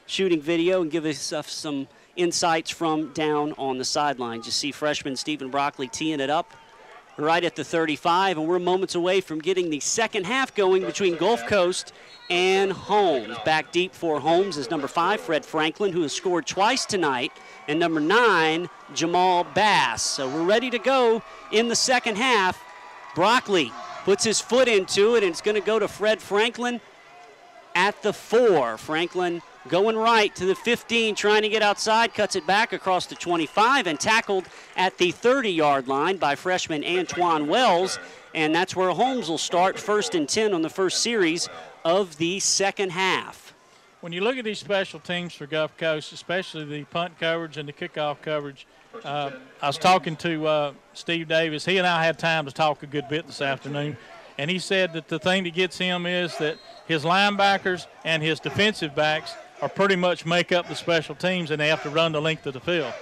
shooting video and giving us some insights from down on the sidelines. You see freshman Stephen Broccoli teeing it up right at the 35, and we're moments away from getting the second half going between Gulf Coast and Holmes. Back deep for Holmes is number 5, Fred Franklin, who has scored twice tonight, and number 9, Jamal Bass. So we're ready to go in the second half. Broccoli puts his foot into it, and it's going to go to Fred Franklin at the 4. Franklin going right to the 15, trying to get outside, cuts it back across the 25, and tackled at the 30-yard line by freshman Antoine Wells. And that's where Holmes will start, 1st and 10 on the first series of the second half. When you look at these special teams for Gulf Coast, especially the punt coverage and the kickoff coverage, I was talking to Steve Davis. He and I had time to talk a good bit this afternoon, and he said that the thing that gets him is that his linebackers and his defensive backs are pretty much make up the special teams, and they have to run the length of the field.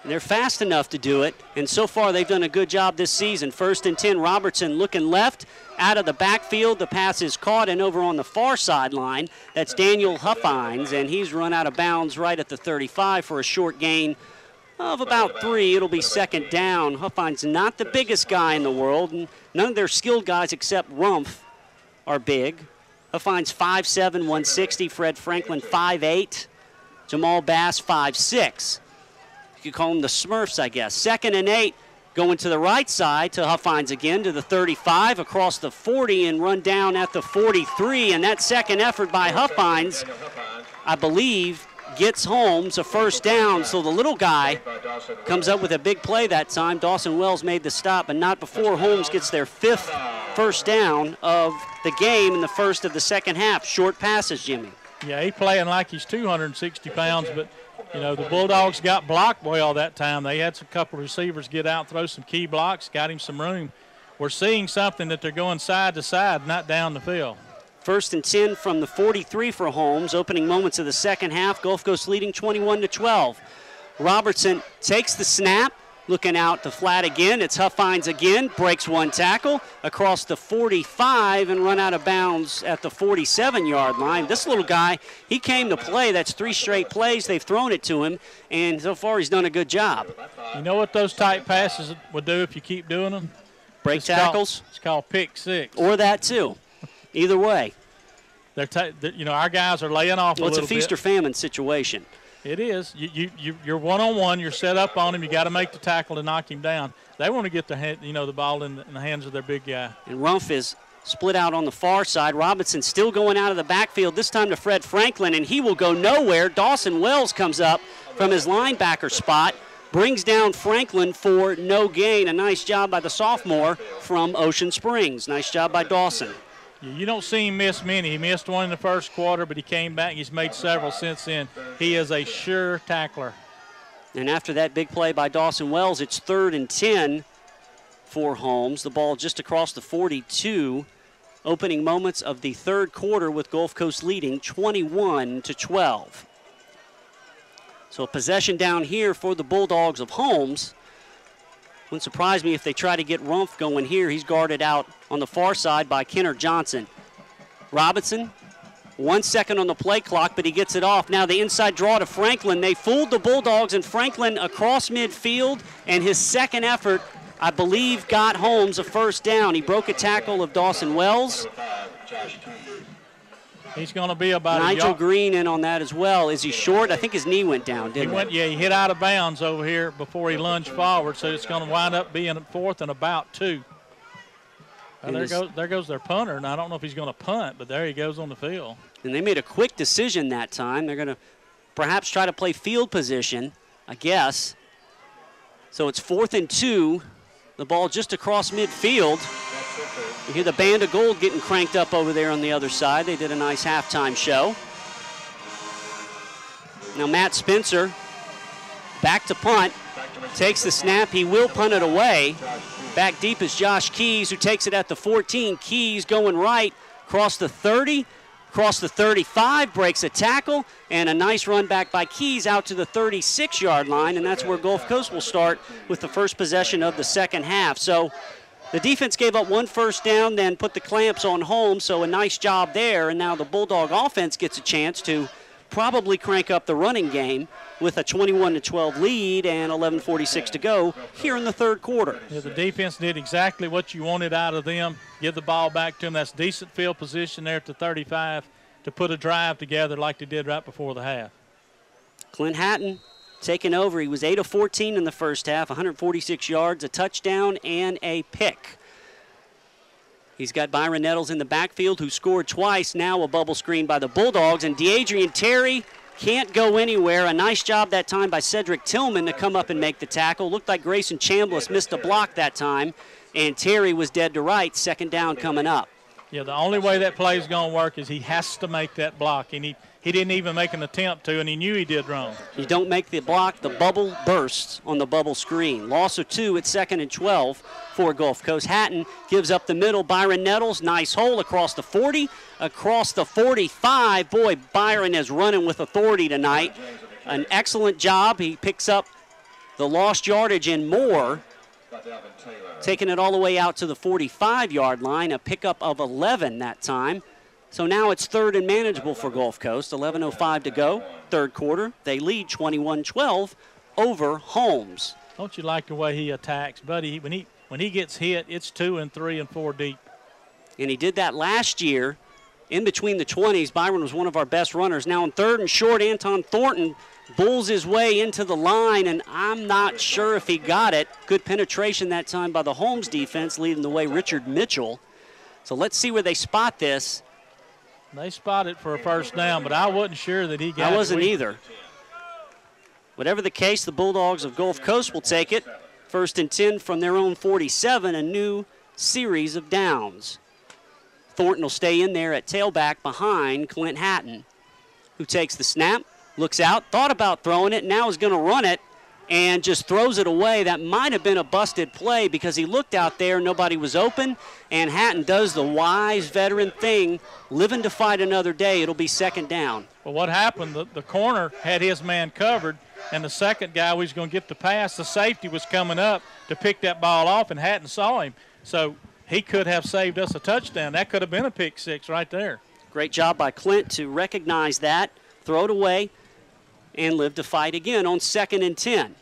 They're fast enough to do it, and so far they've done a good job this season. 1st and 10, Robertson looking left, out of the backfield. The pass is caught, and over on the far sideline, that's Daniel Huffines, and he's run out of bounds right at the 35 for a short gain of about 3. It'll be second down. Huffines not the biggest guy in the world, and none of their skilled guys except Rumpf are big. Huffines 5'7", 160. Fred Franklin 5'8". Jamal Bass 5'6". You could call them the Smurfs, I guess. 2nd and 8, going to the right side to Huffines again, to the 35, across the 40, and run down at the 43. And that second effort by Huffines, I believe, gets Holmes a first down. So the little guy comes up with a big play that time. Dawson Wells made the stop, but not before Holmes gets their 5th first down of the game in the first of the second half. Short passes, Jimmy. Yeah, he's playing like he's 260 pounds, but, you know, the Bulldogs got blocked well that time. They had a couple of receivers get out, throw some key blocks, got him some room. We're seeing something that they're going side to side, not down the field. 1st and 10 from the 43 for Holmes. Opening moments of the second half. Gulf Coast leading 21-12. Robertson takes the snap, looking out to flat again. It's Huffines again, breaks one tackle across the 45 and run out of bounds at the 47-yard line. This little guy, he came to play. That's 3 straight plays. They've thrown it to him, and so far he's done a good job. You know what those tight passes would do if you keep doing them? Break tackles? It's called pick 6. Or that too. Either way. You know, our guys are laying off a little bit. It's a feast or famine situation. It is. You're one-on-one. You're set up on him. You got to make the tackle to knock him down. They want to get the ball in the hands of their big guy. And Rumpf is split out on the far side. Robinson still going out of the backfield, this time to Fred Franklin, and he will go nowhere. Dawson Wells comes up from his linebacker spot, brings down Franklin for no gain. A nice job by the sophomore from Ocean Springs. Nice job by Dawson. You don't see him miss many. He missed one in the first quarter, but he came back. He's made several since then. He is a sure tackler. And after that big play by Dawson Wells, it's 3rd and 10 for Holmes. The ball just across the 42. Opening moments of the third quarter with Gulf Coast leading 21-12. So a possession down here for the Bulldogs of Holmes. Wouldn't surprise me if they try to get Rumpf going here. He's guarded out on the far side by Kenner Johnson. Robinson, 1 second on the play clock, but he gets it off. Now the inside draw to Franklin. They fooled the Bulldogs, and Franklin across midfield, and his second effort, I believe, got Holmes a first down. He broke a tackle of Dawson Wells. He's going to be about Nigel Green in on that as well. Is he short? I think his knee went down, didn't it? Yeah, he hit out of bounds over here before he lunged forward, so it's going to wind up being 4th and about 2. There goes their punter, and I don't know if he's going to punt, but there he goes on the field. And they made a quick decision that time. They're going to perhaps try to play field position, I guess. So it's 4th and 2. The ball just across midfield. You hear the Band of Gold getting cranked up over there on the other side. They did a nice halftime show. Now Matt Spencer back to punt. Takes the snap. He will punt it away. Back deep is Josh Keys, who takes it at the 14. Keys going right across the 30. Across the 35, breaks a tackle, and a nice run back by Keys out to the 36-yard line, and that's where Gulf Coast will start with the first possession of the second half. So the defense gave up 1 first down, then put the clamps on Holmes, so a nice job there, and now the Bulldog offense gets a chance to probably crank up the running game with a 21-12 lead and 11:46 to go here in the third quarter. Yeah, the defense did exactly what you wanted out of them. Give the ball back to them. That's decent field position there at the 35 to put a drive together like they did right before the half. Clint Hatton taking over. He was 8 of 14 in the first half, 146 yards, a touchdown, and a pick. He's got Byron Nettles in the backfield, who scored twice. Now a bubble screen by the Bulldogs, and DeAdrian Terry can't go anywhere. A nice job that time by Cedric Tillman to come up and make the tackle. Looked like Grayson Chambliss missed a block that time, and Terry was dead to right. Second down coming up. Yeah, the only way that play is going to work is he has to make that block, and he didn't even make an attempt to, and he knew he did wrong. You don't make the block, the bubble bursts on the bubble screen. Loss of 2 at 2nd and 12 for Gulf Coast. Hatton gives up the middle. Byron Nettles, nice hole across the 40, across the 45. Boy, Byron is running with authority tonight. An excellent job. He picks up the lost yardage and more, taking it all the way out to the 45-yard line, a pickup of 11 that time. So now it's third and manageable for Gulf Coast. 11:05 to go, third quarter. They lead 21-12 over Holmes. Don't you like the way he attacks, buddy? When he gets hit, it's 2 and 3 and 4 deep. And he did that last year in between the 20s. Byron was one of our best runners. Now on third and short, Anton Thornton bulls his way into the line, and I'm not sure if he got it. Good penetration that time by the Holmes defense, leading the way Richard Mitchell. So let's see where they spot this. They spotted for a first down, but I wasn't sure that he got it. I wasn't either. Whatever the case, the Bulldogs of Gulf Coast will take it. First and 10 from their own 47, a new series of downs. Thornton will stay in there at tailback behind Clint Hatton, who takes the snap, looks out, thought about throwing it, now is going to run it, and just throws it away. That might have been a busted play because he looked out there, nobody was open, and Hatton does the wise veteran thing, living to fight another day. It'll be second down. Well, what happened, the corner had his man covered, and the second guy was going to get the pass. The safety was coming up to pick that ball off, and Hatton saw him. So he could have saved us a touchdown. That could have been a pick six right there. Great job by Clint to recognize that, throw it away, and live to fight again on 2nd and 10.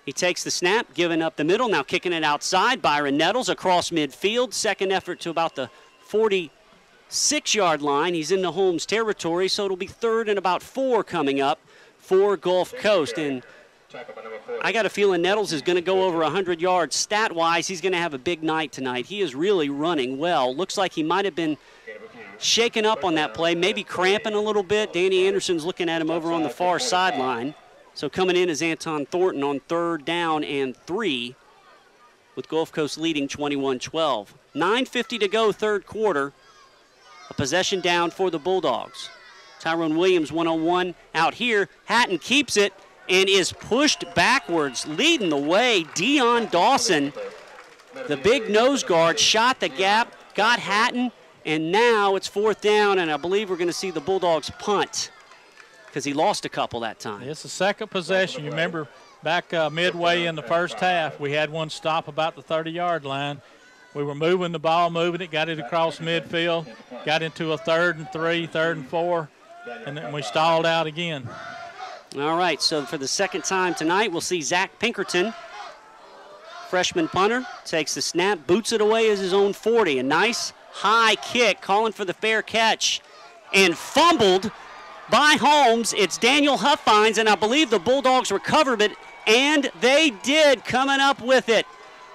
He takes the snap, giving up the middle, now kicking it outside. Byron Nettles across midfield. Second effort to about the 46-yard line. He's in the Holmes territory, so it'll be third and about 4 coming up for Gulf Coast. And I got a feeling Nettles is going to go over 100 yards. Stat-wise, he's going to have a big night tonight. He is really running well. Looks like he might have been shaken up on that play, maybe cramping a little bit. Danny Anderson's looking at him over on the far sideline. So coming in is Anton Thornton on 3rd down and 3, with Gulf Coast leading 21-12. 9:50 to go, third quarter. A possession down for the Bulldogs. Tyrone Williams one-on-one out here. Hatton keeps it and is pushed backwards, leading the way. Dion Dawson, the big nose guard, shot the gap, got Hatton, and now it's 4th down, and I believe we're going to see the Bulldogs punt, because he lost a couple that time. It's the second possession. You remember back midway in the first half, we had one stop about the 30-yard line. We were moving the ball, moving it, got it across midfield, got into a 3rd and 3, 3rd and 4, and then we stalled out again. All right, so for the second time tonight, we'll see Zach Pinkerton, freshman punter, takes the snap, boots it away as his own 40. A nice high kick, calling for the fair catch, and fumbled by Holmes. It's Daniel Huffines, and I believe the Bulldogs recovered it, and they did, coming up with it.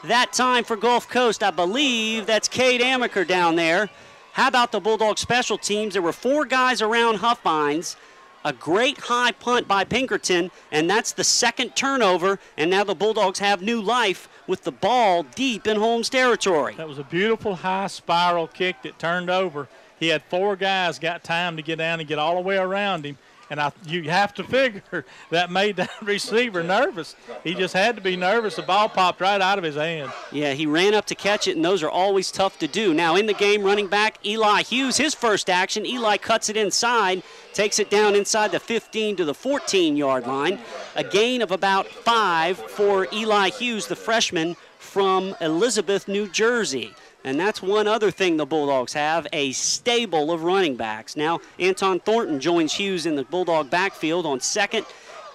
That time for Gulf Coast, I believe that's Cade Amaker down there. How about the Bulldog special teams? There were 4 guys around Huffines. A great high punt by Pinkerton, and that's the second turnover, and now the Bulldogs have new life with the ball deep in Holmes territory. That was a beautiful high spiral kick that turned over. He had 4 guys, got time to get down and get all the way around him, And you have to figure that made that receiver nervous. He just had to be nervous. The ball popped right out of his hand. Yeah, he ran up to catch it, and those are always tough to do. Now in the game, running back Eli Hughes, his first action. Eli cuts it inside, takes it down inside the 15 to the 14-yard line. A gain of about 5 for Eli Hughes, the freshman from Elizabeth, New Jersey. And that's one other thing the Bulldogs have, a stable of running backs. Now, Anton Thornton joins Hughes in the Bulldog backfield on second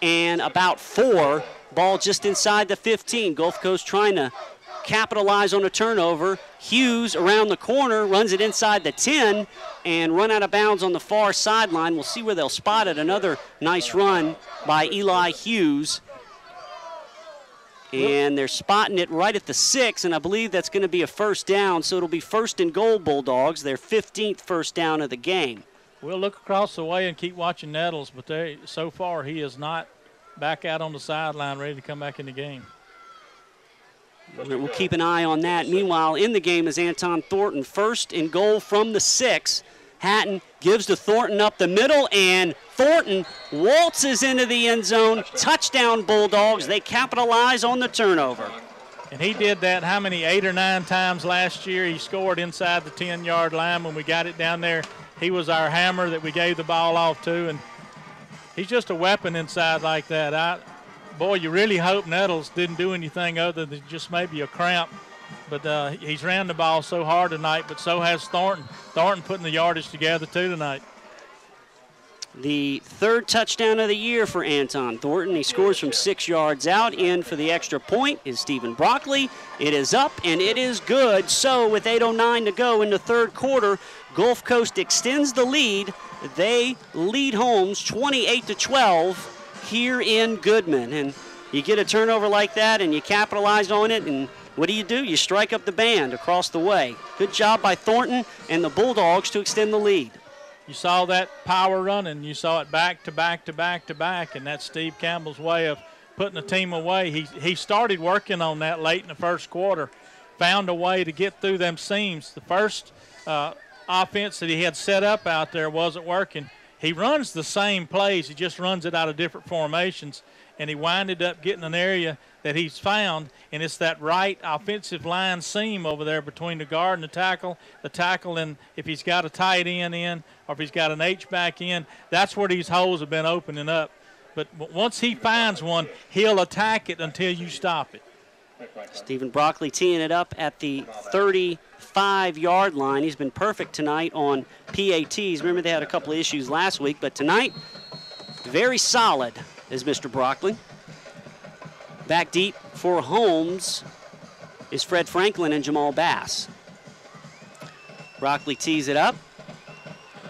and about 4. Ball just inside the 15. Gulf Coast trying to capitalize on a turnover. Hughes around the corner, runs it inside the 10 and run out of bounds on the far sideline. We'll see where they'll spot it. Another nice run by Eli Hughes. And they're spotting it right at the 6, and I believe that's going to be a first down, so it'll be 1st and goal, Bulldogs, their 15th first down of the game. We'll look across the way and keep watching Nettles, but so far he is not back out on the sideline ready to come back in the game. We'll keep an eye on that. Meanwhile, in the game is Anton Thornton, 1st and goal from the 6. Hatton gives to Thornton up the middle, and Thornton waltzes into the end zone. Touchdown, Bulldogs. They capitalize on the turnover. And he did that how many, 8 or 9 times last year. He scored inside the 10-yard line when we got it down there. He was our hammer that we gave the ball off to, and he's just a weapon inside like that. Boy, you really hope Nettles didn't do anything other than just maybe a cramp. But he's ran the ball so hard tonight, but so has Thornton. Thornton putting the yardage together too tonight. The 3rd touchdown of the year for Anton Thornton. He scores from 6 yards out. In for the extra point is Stephen Broccoli. It is up and it is good. So with 8:09 to go in the 3rd quarter, Gulf Coast extends the lead. They lead Holmes 28-12 here in Goodman. And you get a turnover like that and you capitalize on it, and what do? You strike up the band across the way. Good job by Thornton and the Bulldogs to extend the lead. You saw that power running. You saw it back to back to back to back, and that's Steve Campbell's way of putting the team away. He started working on that late in the 1st quarter, found a way to get through them seams. The first offense that he had set up out there wasn't working. He runs the same plays. He just runs it out of different formations, and he winded up getting an area that he's found, and it's that right offensive line seam over there between the guard and the tackle, and if he's got a tight end in or if he's got an H-back in, that's where these holes have been opening up. But once he finds one, he'll attack it until you stop it. Stephen Broccoli teeing it up at the 35-yard line. He's been perfect tonight on PATs. Remember, they had a couple of issues last week, but tonight, very solid is Mr. Broccoli. Back deep for Holmes is Fred Franklin and Jamal Bass. Broccoli tees it up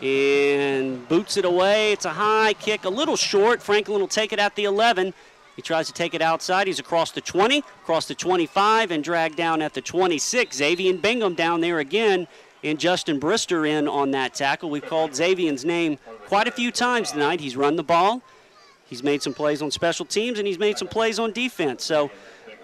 and boots it away. It's a high kick, a little short. Franklin will take it at the 11. He tries to take it outside. He's across the 20, across the 25, and dragged down at the 26. Xavier Bingham down there again, and Justin Brister in on that tackle. We've called Xavier's name quite a few times tonight. He's run the ball. He's made some plays on special teams, and he's made some plays on defense. So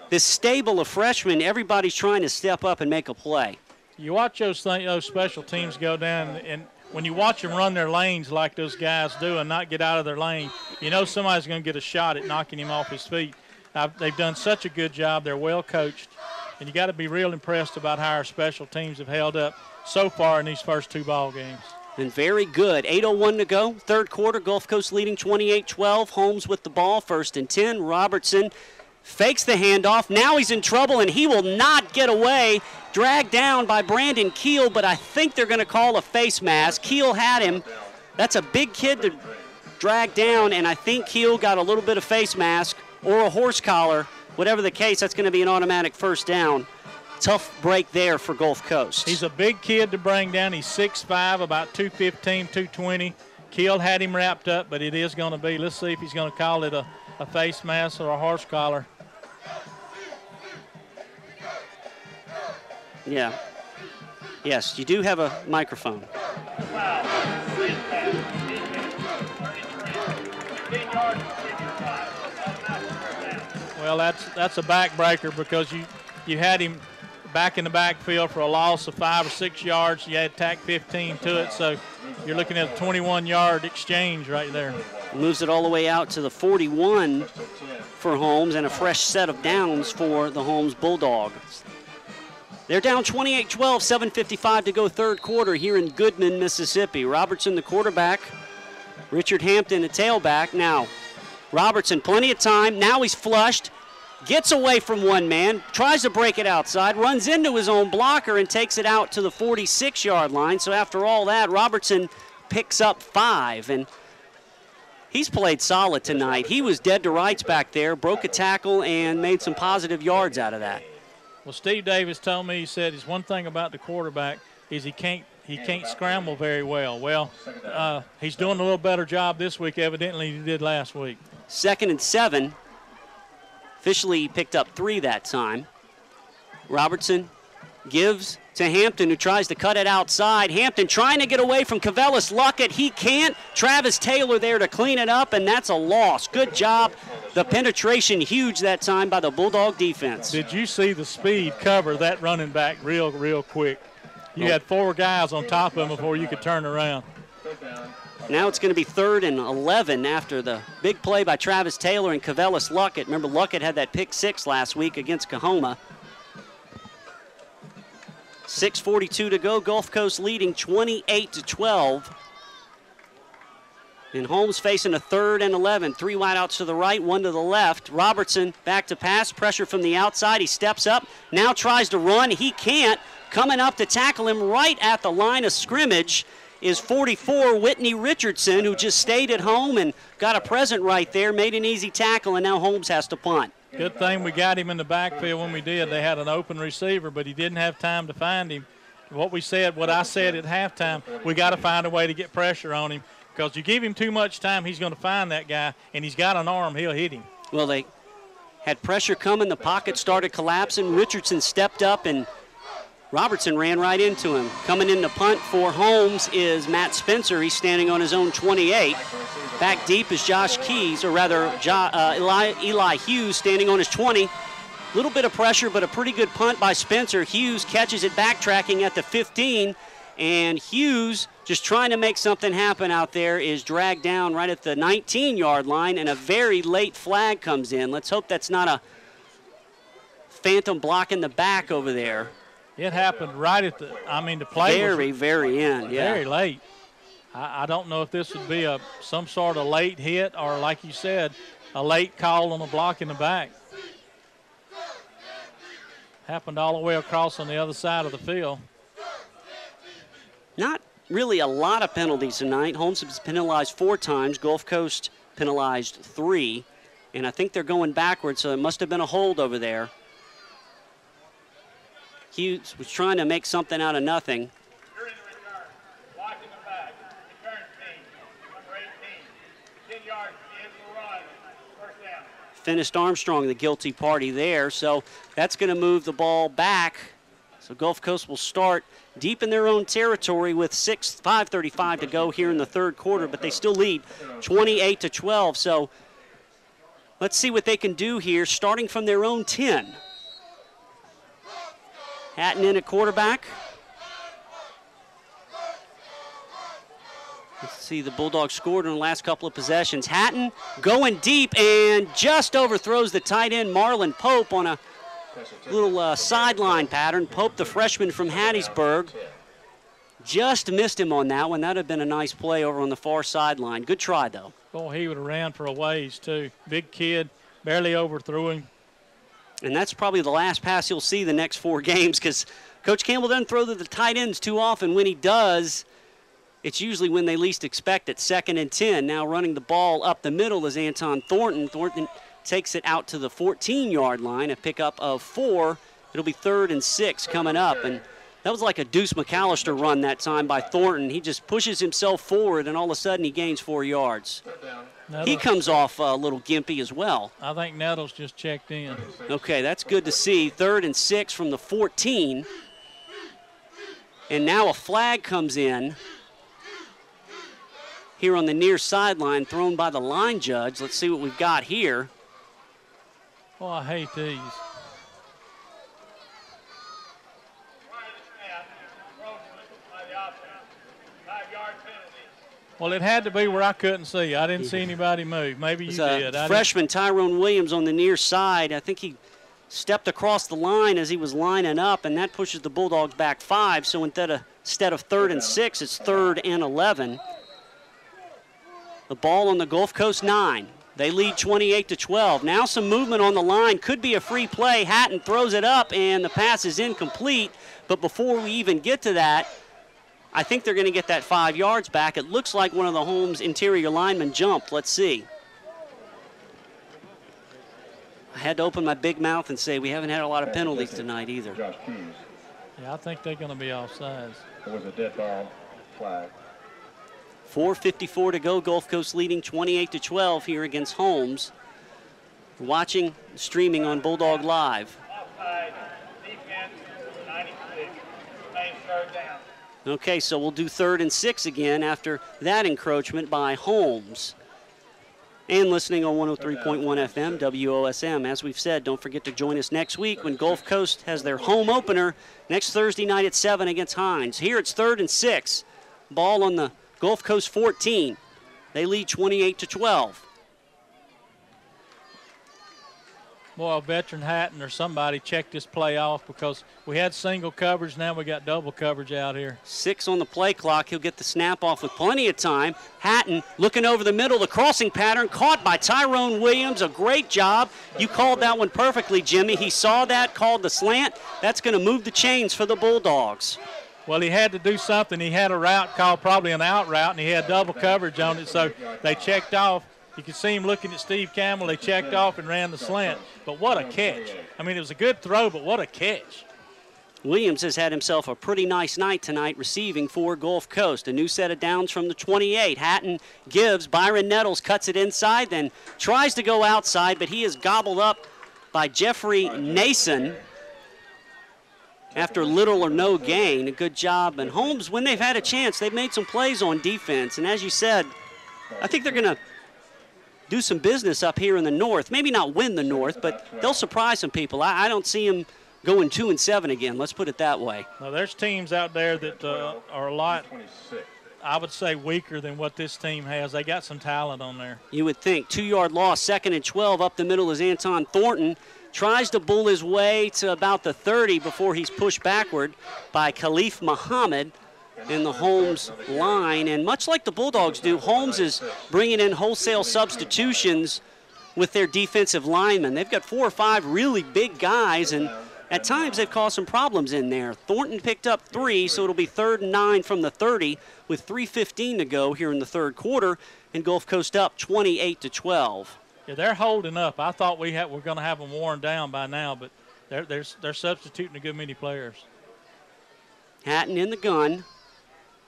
this stable of freshmen, everybody's trying to step up and make a play. You watch those special teams go down, and when you watch them run their lanes like those guys do and not get out of their lane, you know somebody's going to get a shot at knocking him off his feet. They've done such a good job. They're well coached, and you got to be real impressed about how our special teams have held up so far in these first 2 ball games. And very good. 8:01 to go. 3rd quarter, Gulf Coast leading 28-12. Holmes with the ball, 1st and 10. Robertson fakes the handoff. Now he's in trouble, and he will not get away. Dragged down by Brandon Keel, but I think they're going to call a face mask. Keel had him. That's a big kid to drag down, and I think Keel got a little bit of face mask or a horse collar. Whatever the case, that's going to be an automatic first down. Tough break there for Gulf Coast. He's a big kid to bring down. He's 6'5", about 215, 220. Keel had him wrapped up, but it is going to be, let's see if he's going to call it a face mask or a horse collar. Yeah. Yes, you do have a microphone. Well, that's a backbreaker because you had him back in the backfield for a loss of 5 or 6 yards. You had tack 15 to it, so you're looking at a 21-yard exchange right there. Moves it all the way out to the 41 for Holmes, and a fresh set of downs for the Holmes Bulldogs. They're down 28-12, 7:55 to go third quarter here in Goodman, Mississippi. Robertson, the quarterback. Richard Hampton, the tailback. Now, Robertson, plenty of time. Now he's flushed. Gets away from one man, tries to break it outside, runs into his own blocker and takes it out to the 46-yard line. So after all that, Robertson picks up 5. And he's played solid tonight. He was dead to rights back there, broke a tackle, and made some positive yards out of that. Well, Steve Davis told me, he said, his one thing about the quarterback is he can't scramble very well. Well, he's doing a little better job this week, evidently, than he did last week. 2nd and 7. Officially he picked up 3 that time. Robertson gives to Hampton, who tries to cut it outside. Hampton trying to get away from Cavellis Luckett. He can't. Travis Taylor there to clean it up, and that's a loss. Good job. The penetration huge that time by the Bulldog defense. Did you see the speed cover that running back real quick? You had 4 guys on top of him before you could turn around. Now it's going to be 3rd and 11 after the big play by Travis Taylor and Cavellis Luckett. Remember, Luckett had that pick 6 last week against Coahoma. 6:42 to go. Gulf Coast leading 28-12. And Holmes facing a 3rd and 11. 3 wideouts to the right, 1 to the left. Robertson back to pass. Pressure from the outside. He steps up. Now tries to run. He can't. Coming up to tackle him right at the line of scrimmage is 44, Whitney Richardson, who just stayed at home and got a present right there, made an easy tackle, and now Holmes has to punt. Good thing we got him in the backfield when we did. They had an open receiver, but he didn't have time to find him. What I said at halftime, we got to find a way to get pressure on him, because you give him too much time, he's going to find that guy, and he's got an arm, he'll hit him. Well, they had pressure coming. The pocket started collapsing. Richardson stepped up, and Robertson ran right into him. Coming in to punt for Holmes is Matt Spencer. He's standing on his own 28. Back deep is Josh Keys, or rather Eli Hughes standing on his 20. Little bit of pressure, but a pretty good punt by Spencer. Hughes catches it backtracking at the 15, and Hughes, just trying to make something happen out there, is dragged down right at the 19-yard line, and a very late flag comes in. Let's hope that's not a phantom block in the back over there. It happened right at the play was very end, yeah. Very late. I don't know if this would be some sort of late hit or, like you said, a late call on a block in the back. Happened all the way across on the other side of the field. Not really a lot of penalties tonight. Holmes has penalized 4 times. Gulf Coast penalized 3. And I think they're going backwards, so it must have been a hold over there. Hughes was trying to make something out of nothing. Finished Armstrong, the guilty party there, so that's going to move the ball back. So Gulf Coast will start deep in their own territory with 5:35 to go here in the third quarter, but they still lead 28-12. So let's see what they can do here, starting from their own 10. Hatton in at quarterback. Let's see, the Bulldogs scored in the last couple of possessions. Hatton going deep and just overthrows the tight end Marlon Pope on a little sideline pattern. Pope, the freshman from Hattiesburg, just missed him on that one. That would have been a nice play over on the far sideline. Good try, though. Boy, he would have ran for a ways, too. Big kid, barely overthrew him. And that's probably the last pass you'll see the next 4 games, because Coach Campbell doesn't throw to the tight ends too often. When he does, it's usually when they least expect it. 2nd and 10. Now running the ball up the middle is Anton Thornton. Thornton takes it out to the 14-yard line, a pickup of 4. It'll be 3rd and 6 coming up. And that was like a Deuce McAllister run that time by Thornton. He just pushes himself forward, and all of a sudden he gains 4 yards. Nettles. He comes off a little gimpy as well. I think Nettles just checked in. Okay, that's good to see. 3rd and 6 from the 14. And now a flag comes in here on the near sideline, thrown by the line judge. Let's see what we've got here. Oh, I hate these. Well, it had to be where I couldn't see. I didn't see anybody move. Maybe you did. Freshman Tyrone Williams on the near side. I think he stepped across the line as he was lining up, and that pushes the Bulldogs back 5. So instead of 3rd and 6, it's 3rd and 11. The ball on the Gulf Coast 9. They lead 28-12. Now some movement on the line. Could be a free play. Hatton throws it up, and the pass is incomplete. But before we even get to that, I think they're going to get that 5 yards back. It looks like one of the Holmes interior linemen jumped. Let's see. I had to open my big mouth and say we haven't had a lot of penalties tonight either. Yeah, I think they're going to be offsides. It was a dead ball flag. 4:54 to go. Gulf Coast leading 28-12 here against Holmes. Watching, streaming on Bulldog Live. Okay, so we'll do 3rd and 6 again after that encroachment by Holmes. And listening on 103.1 FM, WOSM. As we've said, don't forget to join us next week when Gulf Coast has their home opener next Thursday night at 7 against Hines. Here it's 3rd and 6. Ball on the Gulf Coast 14. They lead 28-12. Boy, veteran Hatton or somebody checked this play off because we had single coverage. Now we got double coverage out here. 6 on the play clock. He'll get the snap off with plenty of time. Hatton looking over the middle. The crossing pattern caught by Tyrone Williams. A great job. You called that one perfectly, Jimmy. He saw that, called the slant. That's going to move the chains for the Bulldogs. Well, he had to do something. He had a route called probably an out route, and he had double coverage on it, so they checked off. You could see him looking at Steve Campbell. They checked off and ran the slant. But what a catch. I mean, it was a good throw, but what a catch. Williams has had himself a pretty nice night tonight receiving for Gulf Coast. A new set of downs from the 28. Hatton gives. Byron Nettles cuts it inside, then tries to go outside, but he is gobbled up by Jeffrey Nason after little or no gain. A good job. And Holmes, when they've had a chance, they've made some plays on defense. And as you said, I think they're going to do some business up here in the North. Maybe not win the North, but they'll surprise some people. I don't see them going 2-7 again. Let's put it that way. Well, there's teams out there that are a lot, I would say, weaker than what this team has. They got some talent on there. You would think. 2-yard loss, 2nd and 12. Up the middle is Anton Thornton. Tries to bull his way to about the 30 before he's pushed backward by Khalif Muhammad in the Holmes line. And much like the Bulldogs do, Holmes is bringing in wholesale substitutions with their defensive linemen. They've got 4 or 5 really big guys, and at times they've caused some problems in there. Thornton picked up 3, so it'll be 3rd and 9 from the 30 with 3:15 to go here in the 3rd quarter, and Gulf Coast up 28-12. Yeah, they're holding up. I thought we're going to have them worn down by now, but they're substituting a good many players. Hatton in the gun.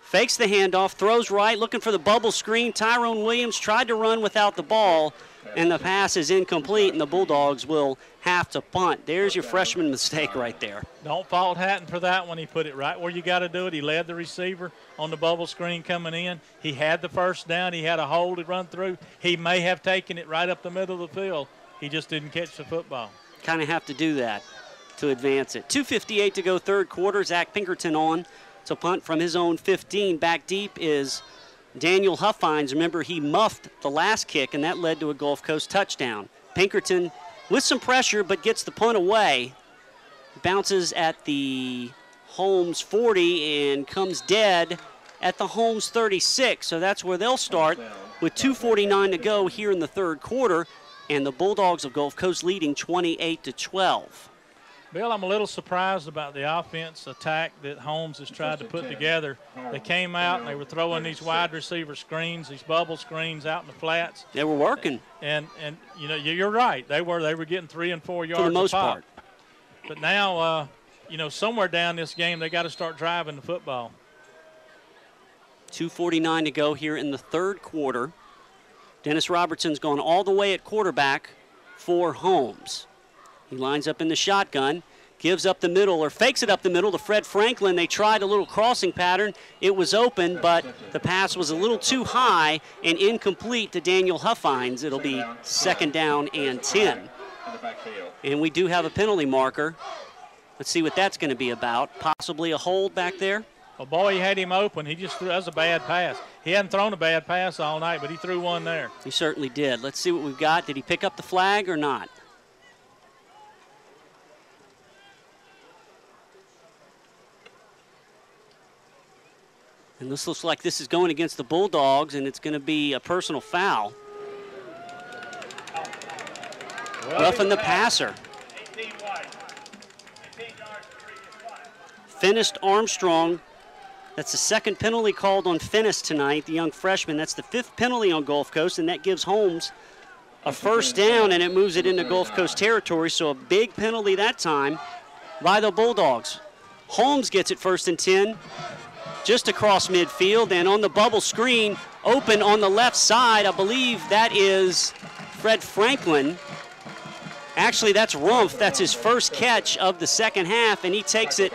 Fakes the handoff, throws right, looking for the bubble screen. Tyrone Williams tried to run without the ball, and the pass is incomplete, and the Bulldogs will have to punt. There's your freshman mistake right there. Don't fault Hatton for that one. He put it right where you got to do it. He led the receiver on the bubble screen coming in. He had the first down. He had a hole to run through. He may have taken it right up the middle of the field. He just didn't catch the football. Kind of have to do that to advance it. 2:58 to go, 3rd quarter. Zach Pinkerton on to punt from his own 15. Back deep is Daniel Huffines. Remember, he muffed the last kick, and that led to a Gulf Coast touchdown. Pinkerton with some pressure, but gets the punt away. Bounces at the Holmes 40 and comes dead at the Holmes 36. So that's where they'll start with 2:49 to go here in the 3rd quarter, and the Bulldogs of Gulf Coast leading 28-12. Bill, I'm a little surprised about the offense attack that Holmes has tried to put together. They came out and they were throwing these wide receiver screens, these bubble screens out in the flats. They were working. And you know, you're right. They were getting 3 and 4 yards for the most a pop. part. But now, you know, somewhere down this game, they got to start driving the football. 2:49 to go here in the 3rd quarter. Dennis Robertson's gone all the way at quarterback for Holmes. He lines up in the shotgun, gives up the middle, or fakes it up the middle to Fred Franklin. They tried a little crossing pattern. It was open, but the pass was a little too high and incomplete to Daniel Huffines. It'll be 2nd down and 10. And we do have a penalty marker. Let's see what that's going to be about. Possibly a hold back there. Well, boy, he had him open. He just threw. That was a bad pass. He hadn't thrown a bad pass all night, but he threw one there. He certainly did. Let's see what we've got. Did he pick up the flag or not? And this looks like this is going against the Bulldogs, and it's going to be a personal foul. Roughing the passer. Finished Armstrong. That's the second penalty called on Finnis tonight, the young freshman. That's the 5th penalty on Gulf Coast, and that gives Holmes a first down, and it moves it into Gulf Coast territory. So a big penalty that time by the Bulldogs. Holmes gets it 1st and 10, just across midfield, and on the bubble screen, open on the left side. I believe that is Fred Franklin. Actually, that's Rumpf. That's his first catch of the second half, and he takes it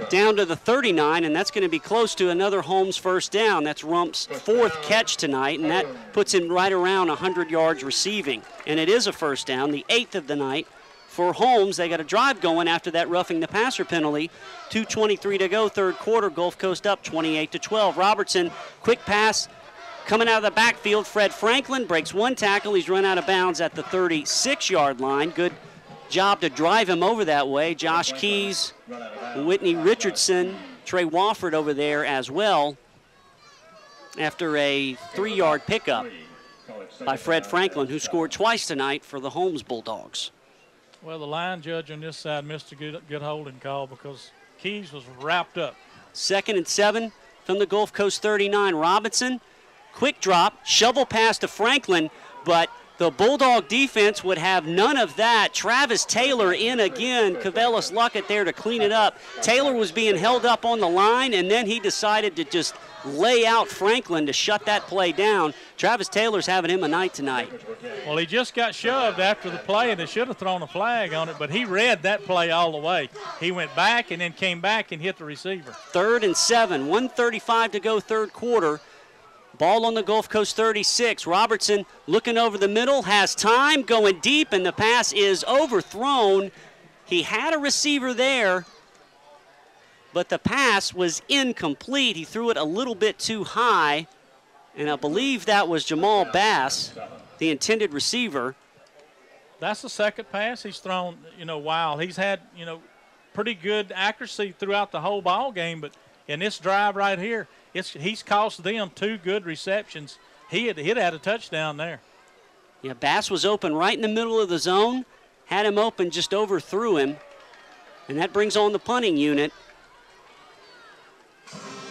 down to the 39, and that's going to be close to another Holmes first down. That's Rumpf's 4th catch tonight, and that puts him right around 100 yards receiving. And it is a first down, the 8th of the night for Holmes. They got a drive going after that roughing the passer penalty. 2:23 to go, third quarter. Gulf Coast up 28-12. Robertson, quick pass. Coming out of the backfield, Fred Franklin breaks one tackle. He's run out of bounds at the 36-yard line. Good job to drive him over that way. Josh Keys, Whitney Richardson, Trey Wofford over there as well after a 3-yard pickup by Fred Franklin, who scored twice tonight for the Holmes Bulldogs. Well, the line judge on this side missed a good holding call because Keys was wrapped up. 2nd and 7 from the Gulf Coast 39. Robinson. Quick drop, shovel pass to Franklin, but the Bulldog defense would have none of that. Travis Taylor in again. Cavellis Luckett there to clean it up. Taylor was being held up on the line, and then he decided to just lay out Franklin to shut that play down. Travis Taylor's having him a night tonight. Well, he just got shoved after the play, and they should have thrown a flag on it, but he read that play all the way. He went back and then came back and hit the receiver. 3rd and 7, 1:35 to go, third quarter. Ball on the Gulf Coast 36. Robertson looking over the middle, has time, going deep, and the pass is overthrown. He had a receiver there, but the pass was incomplete. He threw it a little bit too high, and I believe that was Jamal Bass, the intended receiver. That's the second pass he's thrown, wild. He's had, pretty good accuracy throughout the whole ball game, but in this drive right here, he's cost them 2 good receptions. He'd had a touchdown there. Yeah, Bass was open right in the middle of the zone, had him open, just overthrew him, and that brings on the punting unit.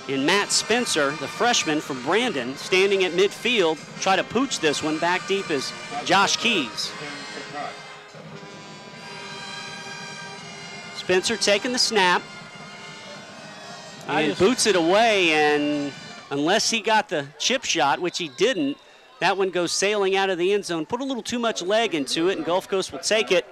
And Matt Spencer, the freshman from Brandon, standing at midfield, try to pooch this one. Back deep is Josh Keys. Spencer taking the snap. And boots it away, and unless he got the chip shot, which he didn't, that one goes sailing out of the end zone. Put a little too much leg into it, and Gulf Coast will take it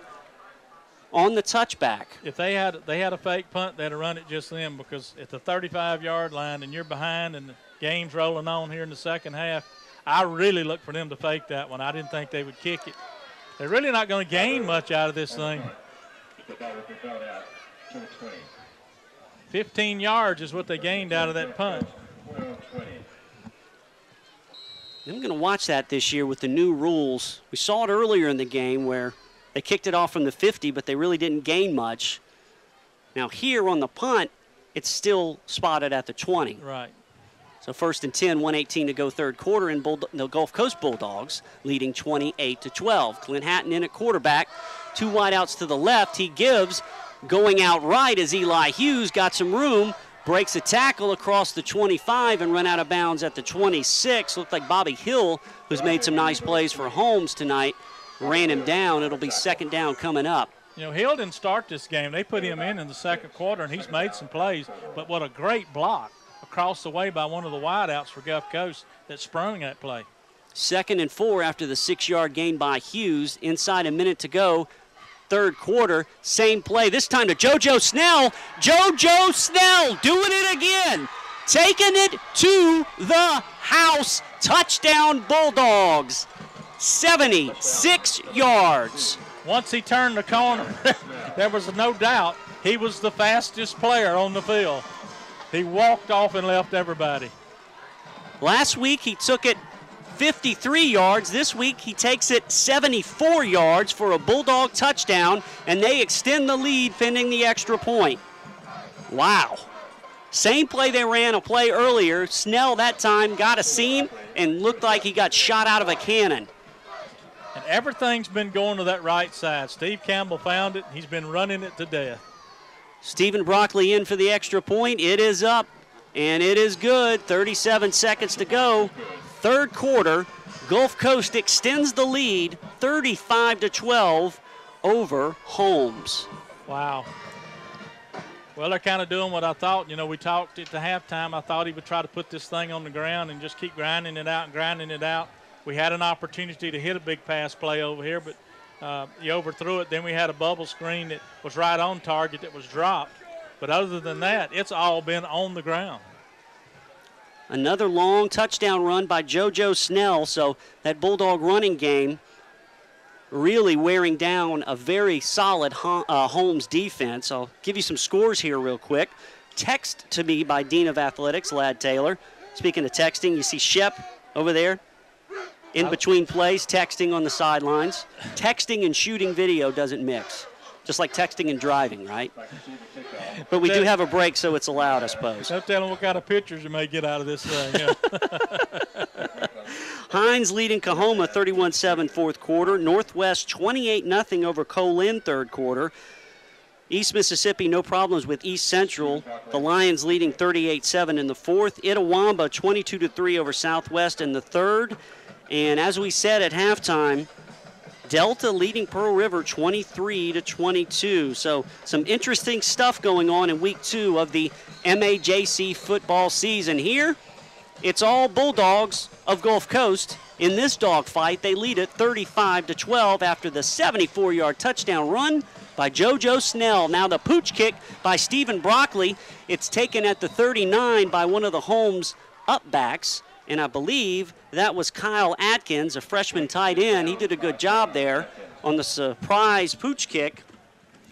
on the touchback. If they had a fake punt, they'd have run it just then, because at the 35-yard line and you're behind and the game's rolling on here in the second half, I really look for them to fake that one. I didn't think they would kick it. They're really not going to gain much out of this thing. 15 yards is what they gained out of that punt. I'm going to watch that this year with the new rules. We saw it earlier in the game where they kicked it off from the 50, but they really didn't gain much. Now here on the punt, it's still spotted at the 20. Right. So 1st and 10, 1:18 to go, third quarter, and the Gulf Coast Bulldogs leading 28-12. Clint Hatton in at quarterback, 2 wideouts to the left. He gives. Going out right as Eli Hughes got some room, breaks a tackle across the 25 and run out of bounds at the 26. Looked like Bobby Hill, who's made some nice plays for Holmes tonight, ran him down. It'll be 2nd down coming up. Hill didn't start this game. They put him in the second quarter, and he's made some plays. But what a great block across the way by one of the wideouts for Gulf Coast that sprung that play. 2nd and 4 after the 6-yard gain by Hughes. Inside a minute to go. Third quarter, same play, this time to JoJo Snell. JoJo Snell doing it again, taking it to the house. Touchdown Bulldogs, 76 yards. Once he turned the corner, there was no doubt he was the fastest player on the field. He walked off and left everybody. Last week he took it 53 yards. This week he takes it 74 yards for a Bulldog touchdown, and they extend the lead pending the extra point. Wow. Same play they ran a play earlier. Snell that time got a seam and looked like he got shot out of a cannon. And everything's been going to that right side. Steve Campbell found it. He's been running it to death. Stephen Broccoli in for the extra point. It is up, and it is good. 37 seconds to go. Third quarter, Gulf Coast extends the lead 35-12 over Holmes. Wow. Well, they're kind of doing what I thought. You know, we talked at the halftime. I thought he would try to put this thing on the ground and just keep grinding it out and grinding it out. We had an opportunity to hit a big pass play over here, but he overthrew it. Then we had a bubble screen that was right on target that was dropped. But other than that, it's all been on the ground. Another long touchdown run by JoJo Snell, so that Bulldog running game really wearing down a very solid Holmes defense. I'll give you some scores here real quick. Text to me by Dean of Athletics, Ladd Taylor. Speaking of texting, you see Shep over there in between plays, texting on the sidelines. Texting and shooting video doesn't mix, just like texting and driving, right? But we do have a break, so it's allowed, I suppose. Don't tell them what kind of pictures you may get out of this thing. Yeah. Hines leading Kahoma 31-7 fourth quarter. Northwest 28-0 over Colin third quarter. East Mississippi, no problems with East Central. The Lions leading 38-7 in the fourth. Itawamba 22-3 over Southwest in the third. And as we said at halftime, Delta leading Pearl River 23-22. So some interesting stuff going on in week 2 of the MAJC football season. Here, it's all Bulldogs of Gulf Coast. In this dogfight, they lead it 35-12 after the 74-yard touchdown run by JoJo Snell. Now the pooch kick by Stephen Broccoli. It's taken at the 39 by one of the Holmes upbacks. And I believe that was Kyle Atkins, a freshman tight end. He did a good job there on the surprise pooch kick.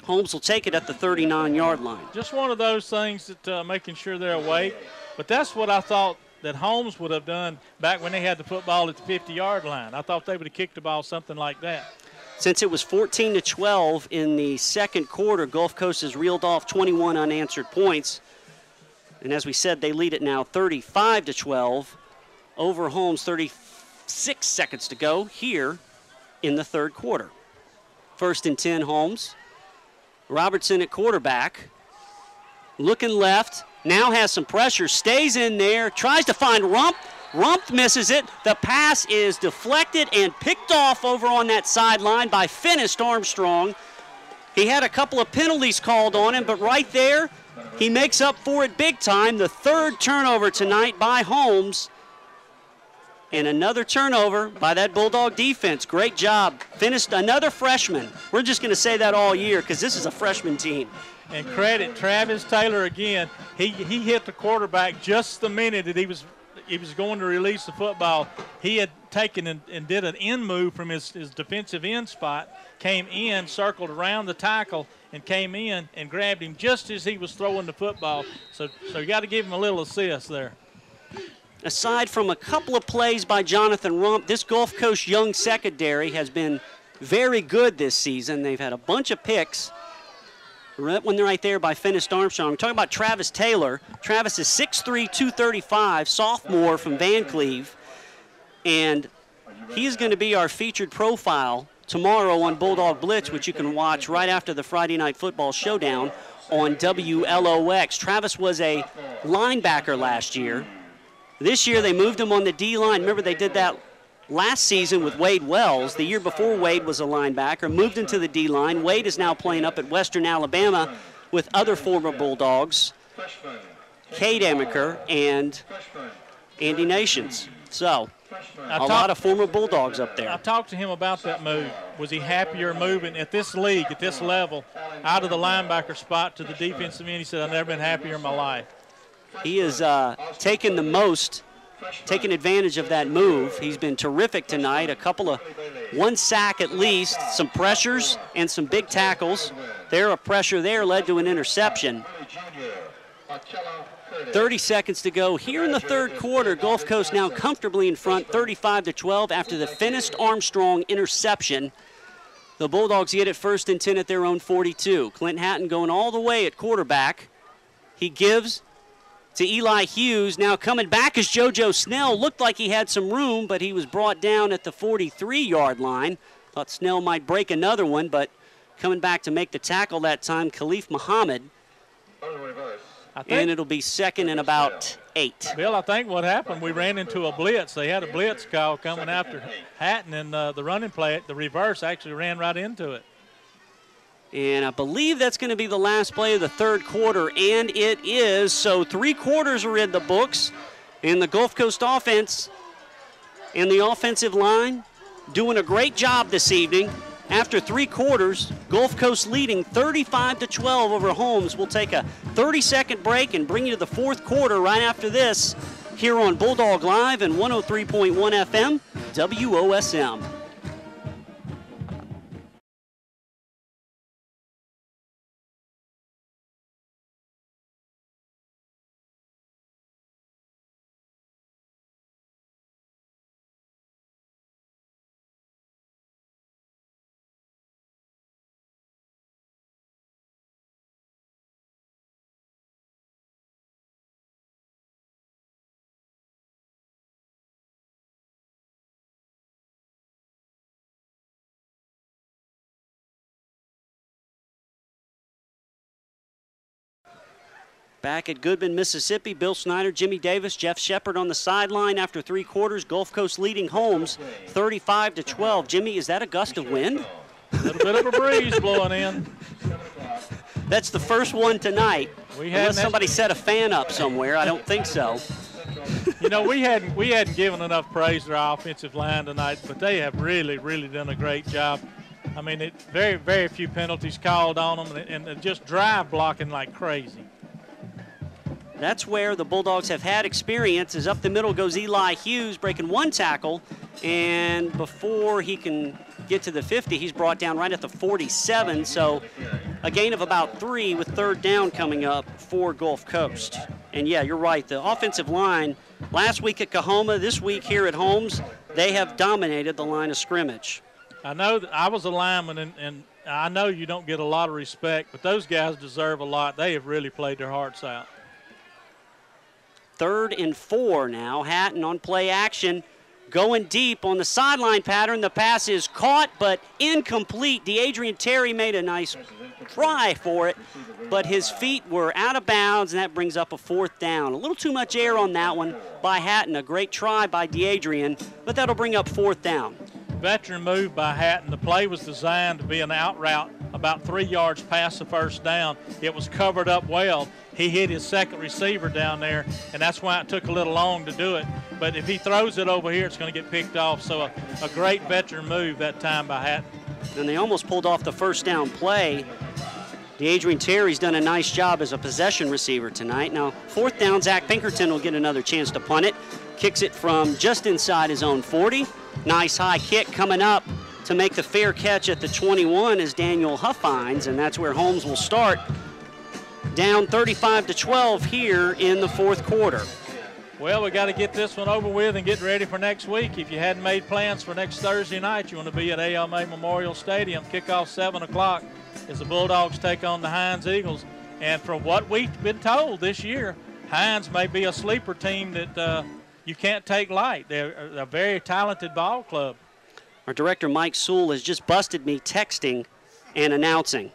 Holmes will take it at the 39-yard line. Just one of those things that making sure they're awake. But that's what I thought that Holmes would have done back when they had the football at the 50-yard line. I thought they would have kicked the ball something like that. Since it was 14-12 in the second quarter, Gulf Coast has reeled off 21 unanswered points. And as we said, they lead it now 35-12. Over Holmes, 36 seconds to go here in the third quarter. 1st and 10, Holmes. Robertson at quarterback. Looking left, now has some pressure, stays in there, tries to find Rump. Rump misses it. The pass is deflected and picked off over on that sideline by Finnest Armstrong. He had a couple of penalties called on him, but right there, he makes up for it big time. The third turnover tonight by Holmes. And another turnover by that Bulldog defense. Great job. Finished another freshman. We're just going to say that all year because this is a freshman team. And credit Travis Taylor again. He hit the quarterback just the minute that he was going to release the football. He had taken and did an end move from his defensive end spot, came in, circled around the tackle, and came in and grabbed him just as he was throwing the football. So you got to give him a little assist there. Aside from a couple of plays by Jonathan Rump, this Gulf Coast young secondary has been very good this season. They've had a bunch of picks. That one right there by Finnest Armstrong. We're talking about Travis Taylor. Travis is 6'3", 235, sophomore from Van Cleve. And he's going to be our featured profile tomorrow on Bulldog Blitz, which you can watch right after the Friday Night Football Showdown on WLOX. Travis was a linebacker last year. This year they moved him on the D-line. Remember, they did that last season with Wade Wells. The year before, Wade was a linebacker, moved into the D-line. Wade is now playing up at Western Alabama with other former Bulldogs, Cade Emiker and Andy Nations. So, a lot of former Bulldogs up there. I talked to him about that move. Was he happier moving at this league, at this level, out of the linebacker spot to the defensive end? He said, I've never been happier in my life. He is taking advantage of that move. He's been terrific tonight. One sack at least, some pressures, and some big tackles. A pressure there led to an interception. 30 seconds to go here in the third quarter. Gulf Coast now comfortably in front, 35-12 after the finished Armstrong interception. The Bulldogs get it 1st and 10 at their own 42. Clint Hatton going all the way at quarterback. He gives to Eli Hughes. Now coming back is JoJo Snell. Looked like he had some room, but he was brought down at the 43-yard line. Thought Snell might break another one, but coming back to make the tackle that time, Khalif Muhammad. And it'll be 2nd and about 8. Bill, I think what happened, we ran into a blitz. They had a blitz call coming after Hatton, and the running play, the reverse, actually ran right into it. And I believe that's going to be the last play of the third quarter, and it is. So 3 quarters are in the books, and the Gulf Coast offense and the offensive line doing a great job this evening. After 3 quarters, Gulf Coast leading 35-12 over Holmes. We'll take a 30-second break and bring you to the fourth quarter right after this here on Bulldog Live and 103.1 FM, WOSM. Back at Goodman, Mississippi, Bill Snyder, Jimmy Davis, Jeff Shepard on the sideline after 3 quarters. Gulf Coast leading Holmes 35-12. Jimmy, is that a gust of wind? A little bit of a breeze blowing in. That's the first one tonight. Unless somebody set a fan up somewhere, I don't think so. You know, we hadn't given enough praise to our offensive line tonight, but they have really done a great job. I mean, very few penalties called on them, and just drive blocking like crazy. That's where the Bulldogs have had experience. As up the middle goes Eli Hughes, breaking 1 tackle, and before he can get to the 50, he's brought down right at the 47, so a gain of about 3 with 3rd down coming up for Gulf Coast. And yeah, you're right, the offensive line, last week at Kahoma, this week here at Holmes, they have dominated the line of scrimmage. I know that I was a lineman, and I know you don't get a lot of respect, but those guys deserve a lot. They have really played their hearts out. 3rd and 4 now. Hatton on play action, going deep on the sideline pattern. The pass is caught, but incomplete. DeAdrian Terry made a nice try for it, but his feet were out of bounds, and that brings up a 4th down. A little too much air on that one by Hatton. A great try by DeAdrian, but that'll bring up 4th down. Veteran move by Hatton. The play was designed to be an out route about 3 yards past the 1st down. It was covered up well. He hit his second receiver down there, and that's why it took a little long to do it. But if he throws it over here, it's going to get picked off. So a great veteran move that time by Hatton. And they almost pulled off the 1st down play. DeAdrian Terry's done a nice job as a possession receiver tonight. Now, 4th down, Zach Pinkerton will get another chance to punt it. Kicks it from just inside his own 40. Nice high kick coming up to make the fair catch at the 21 is Daniel Huffines, and that's where Holmes will start. Down 35-12 here in the 4th quarter. Well, we got to get this one over with and get ready for next week. If you hadn't made plans for next Thursday night, you want to be at ALMA Memorial Stadium. Kickoff 7 o'clock as the Bulldogs take on the Hines Eagles. And from what we've been told this year, Hines may be a sleeper team that you can't take light. They're a very talented ball club. Our director, Mike Sewell, has just busted me texting and announcing.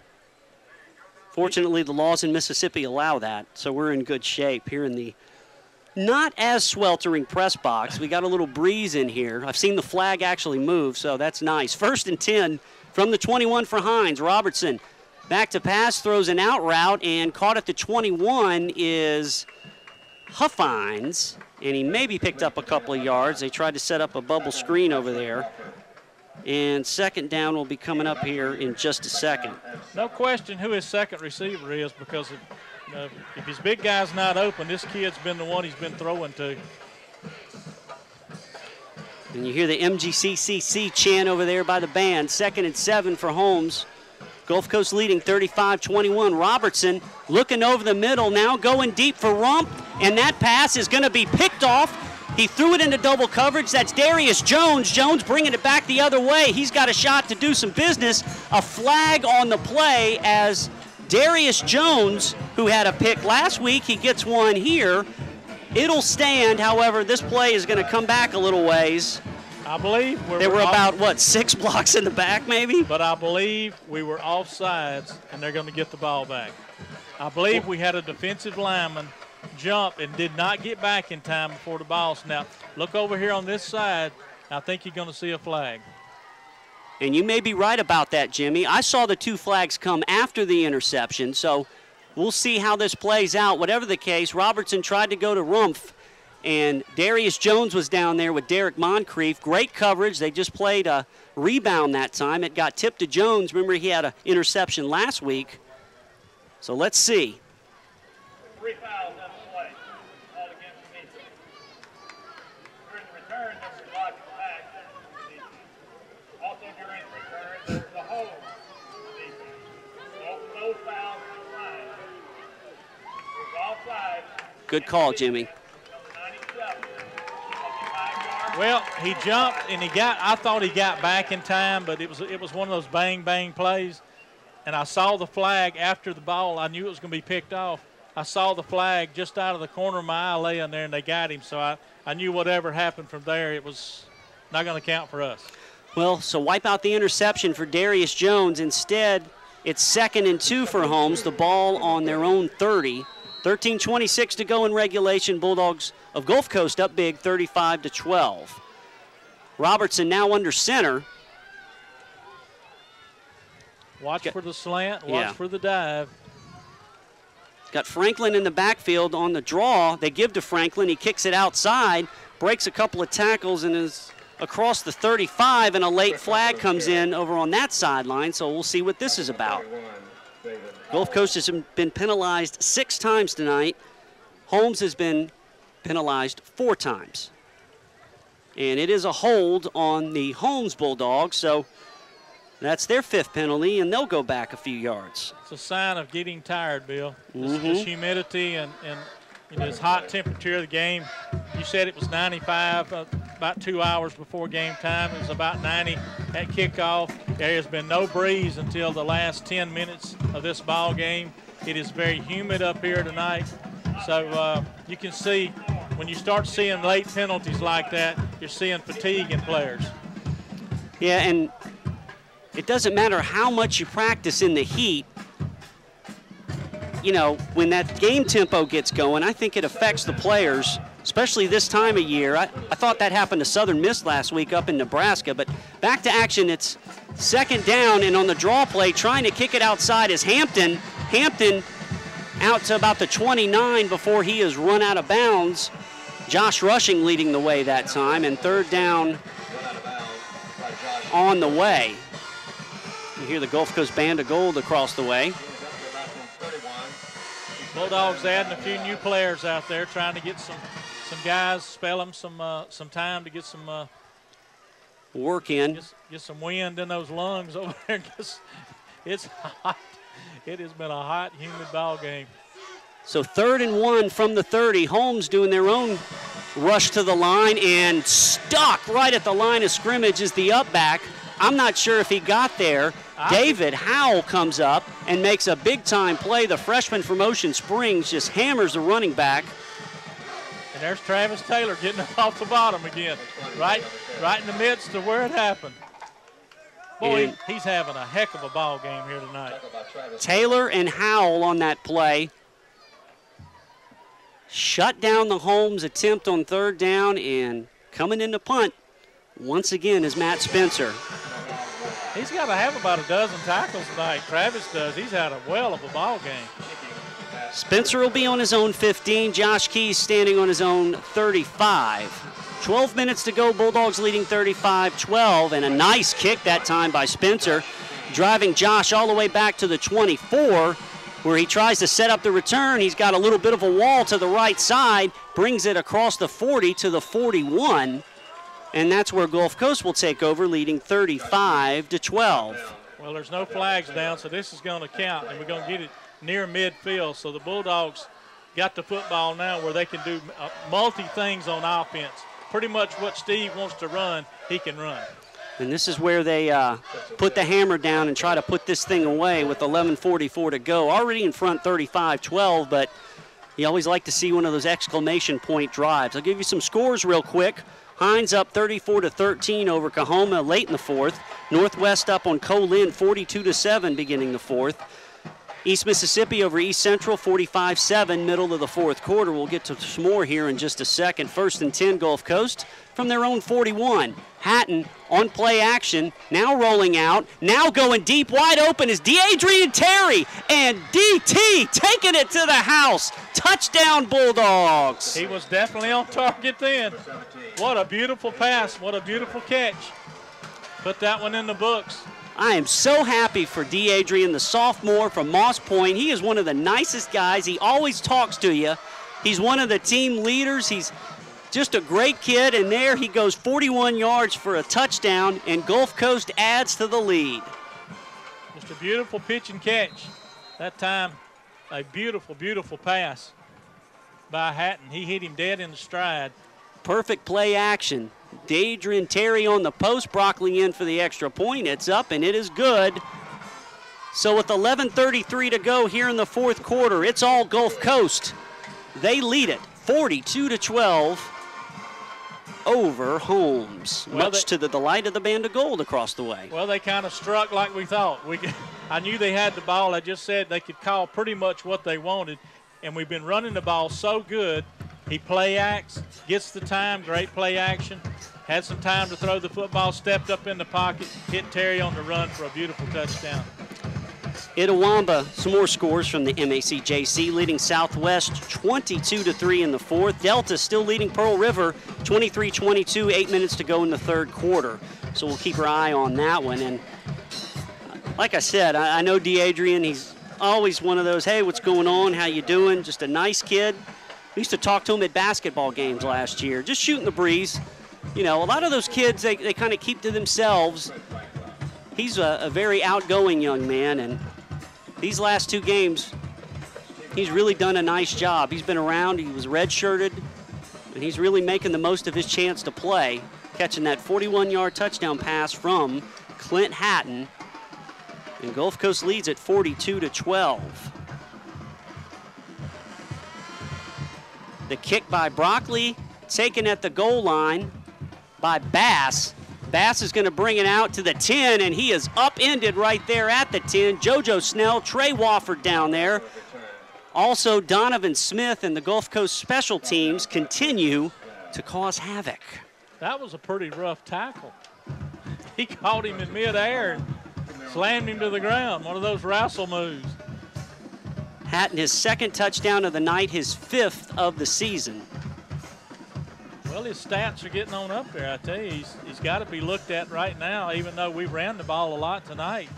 Fortunately, the laws in Mississippi allow that, so we're in good shape here in the not as sweltering press box. We got a little breeze in here. I've seen the flag actually move, so that's nice. 1st and 10 from the 21 for Hines. Robertson back to pass, throws an out route, and caught at the 21 is Huffines, and he maybe picked up a couple of yards. They tried to set up a bubble screen over there. And 2nd down will be coming up here in just a second. No question who his second receiver is, because if his big guy's not open, this kid's been the one he's been throwing to. And you hear the MGCCC chant over there by the band. 2nd and 7 for Holmes. Gulf Coast leading 35-21. Robertson looking over the middle now, going deep for Rump, and that pass is going to be picked off. He threw it into double coverage. That's Darius Jones. Jones bringing it back the other way. He's got a shot to do some business. A flag on the play as Darius Jones, who had a pick last week, he gets one here. It'll stand. However, this play is going to come back a little ways. I believe they were about, what, 6 blocks in the back maybe? But I believe we were offsides, and they're going to get the ball back. I believe we had a defensive lineman jump and did not get back in time before the ball snapped. Look over here on this side. I think you're going to see a flag. And you may be right about that, Jimmy. I saw the 2 flags come after the interception, so we'll see how this plays out. Whatever the case, Robertson tried to go to Rumpf, and Darius Jones was down there with Derek Moncrief. Great coverage. They just played a rebound that time. It got tipped to Jones. Remember, he had an interception last week. So let's see. 3 fouls on the play. All against me. During the return, there was blocking back. Also during the return, there was a hold. No fouls on the line. It was offside. Good call, Jimmy. Well, he jumped and I thought he got back in time, but it was one of those bang plays. And I saw the flag after the ball. I knew it was going to be picked off. I saw the flag just out of the corner of my eye laying there, and they got him. So I knew whatever happened from there, it was not going to count for us. Well, so wipe out the interception for Darius Jones. Instead, it's 2nd and 2 for Holmes. The ball on their own 30. 13:26 to go in regulation. Bulldogs of Gulf Coast up big, 35-12. Robertson now under center. Watch for the slant, watch for the dive. Got Franklin in the backfield on the draw. They give to Franklin. He kicks it outside, breaks a couple of tackles, and is across the 35, and a late flag comes in over on that sideline, so we'll see what this is about. Gulf Coast has been penalized 6 times tonight. Holmes has been penalized 4 times. And it is a hold on the Holmes Bulldogs, so that's their 5th penalty, and they'll go back a few yards. It's a sign of getting tired, Bill. This humidity and this hot temperature of the game. You said it was 95 about 2 hours before game time. It was about 90 at kickoff. There has been no breeze until the last 10 minutes of this ball game. It is very humid up here tonight. So you can see when you start seeing late penalties like that, you're seeing fatigue in players. Yeah, and it doesn't matter how much you practice in the heat. You know, when that game tempo gets going, I think it affects the players, especially this time of year. I thought that happened to Southern Miss last week up in Nebraska, but back to action. It's 2nd down, and on the draw play, trying to kick it outside is Hampton. Hampton out to about the 29 before he is run out of bounds. Josh Rushing leading the way that time, and 3rd down on the way. You hear the Gulf Coast Band of Gold across the way. Bulldogs adding a few new players out there, trying to get some guys, spell them some time to get some work in. Get some wind in those lungs over there. It's hot. It has been a hot, humid ball game. So 3rd and 1 from the 30. Holmes doing their own rush to the line, and stuck right at the line of scrimmage is the up back. I'm not sure if he got there. David Howell comes up and makes a big-time play. The freshman from Ocean Springs just hammers the running back. And there's Travis Taylor getting up off the bottom again, right in the midst of where it happened. Boy, he's having a heck of a ball game here tonight. Taylor and Howell on that play shut down the Holmes attempt on 3rd down, and coming in to punt once again is Matt Spencer. He's got to have about a dozen tackles tonight. Travis does. He's had a well of a ball game. Spencer will be on his own 15. Josh Keys standing on his own 35. 12 minutes to go. Bulldogs leading 35-12, and a nice kick that time by Spencer, driving Josh all the way back to the 24, where he tries to set up the return. He's got a little bit of a wall to the right side, brings it across the 40 to the 41. And that's where Gulf Coast will take over, leading 35-12. Well, Well, there's no flags down, so this is going to count, and we're going to get it near midfield. So the Bulldogs got the football now where they can do multi-things on offense. Pretty much what Steve wants to run, he can run. And this is where they put the hammer down and try to put this thing away with 11:44 to go. Already in front 35-12, but you always like to see one of those exclamation point drives. I'll give you some scores real quick. Hines up 34-13 over Coahoma late in the fourth. Northwest up on Colin 42-7 beginning the fourth. East Mississippi over East Central 45-7 middle of the fourth quarter. We'll get to some more here in just a second. 1st and 10 Gulf Coast from their own 41. Hatton on play action, now rolling out, now going deep, wide open is D'Adrian Terry, and DT taking it to the house. Touchdown Bulldogs. He was definitely on target then. What a beautiful pass, what a beautiful catch. Put that one in the books. I am so happy for D'Adrian, the sophomore from Moss Point. He is one of the nicest guys. He always talks to you. He's one of the team leaders. He's just a great kid, and there he goes 41 yards for a touchdown, and Gulf Coast adds to the lead. Just a beautiful pitch and catch. That time, a beautiful, beautiful pass by Hatton. He hit him dead in the stride. Perfect play action. D'Adrian Terry on the post, Broccoli in for the extra point. It's up, and it is good. So with 11:33 to go here in the fourth quarter, it's all Gulf Coast. They lead it 42-12 over Holmes, much to the delight of the Band of Gold across the way. Well, they kind of struck like we thought. I knew they had the ball. I just said they could call pretty much what they wanted, and we've been running the ball so good. He play acts, gets the time, great play action, had some time to throw the football, stepped up in the pocket, hit Terry on the run for a beautiful touchdown. Itawamba, some more scores from the MACJC, leading Southwest 22-3 in the fourth. Delta still leading Pearl River 23-22, 8 minutes to go in the third quarter. So we'll keep our eye on that one. And like I said, I know D'Adrian, he's always one of those, hey, what's going on, how you doing? Just a nice kid. We used to talk to him at basketball games last year, just shooting the breeze. You know, a lot of those kids, they kind of keep to themselves. He's a very outgoing young man, and these last two games, he's really done a nice job. He's been around, he was redshirted, and he's really making the most of his chance to play, catching that 41-yard touchdown pass from Clint Hatton. And Gulf Coast leads at 42-12. The kick by Broccoli, taken at the goal line by Bass. Bass is going to bring it out to the 10, and he is upended right there at the 10. JoJo Snell, Trey Wofford down there. Also, Donovan Smith and the Gulf Coast special teams continue to cause havoc. That was a pretty rough tackle. He caught him in midair and slammed him to the ground. One of those wrestle moves. Hatton, his second touchdown of the night, his fifth of the season. Well, his stats are getting on up there, I tell you. He's got to be looked at right now, even though we ran the ball a lot tonight.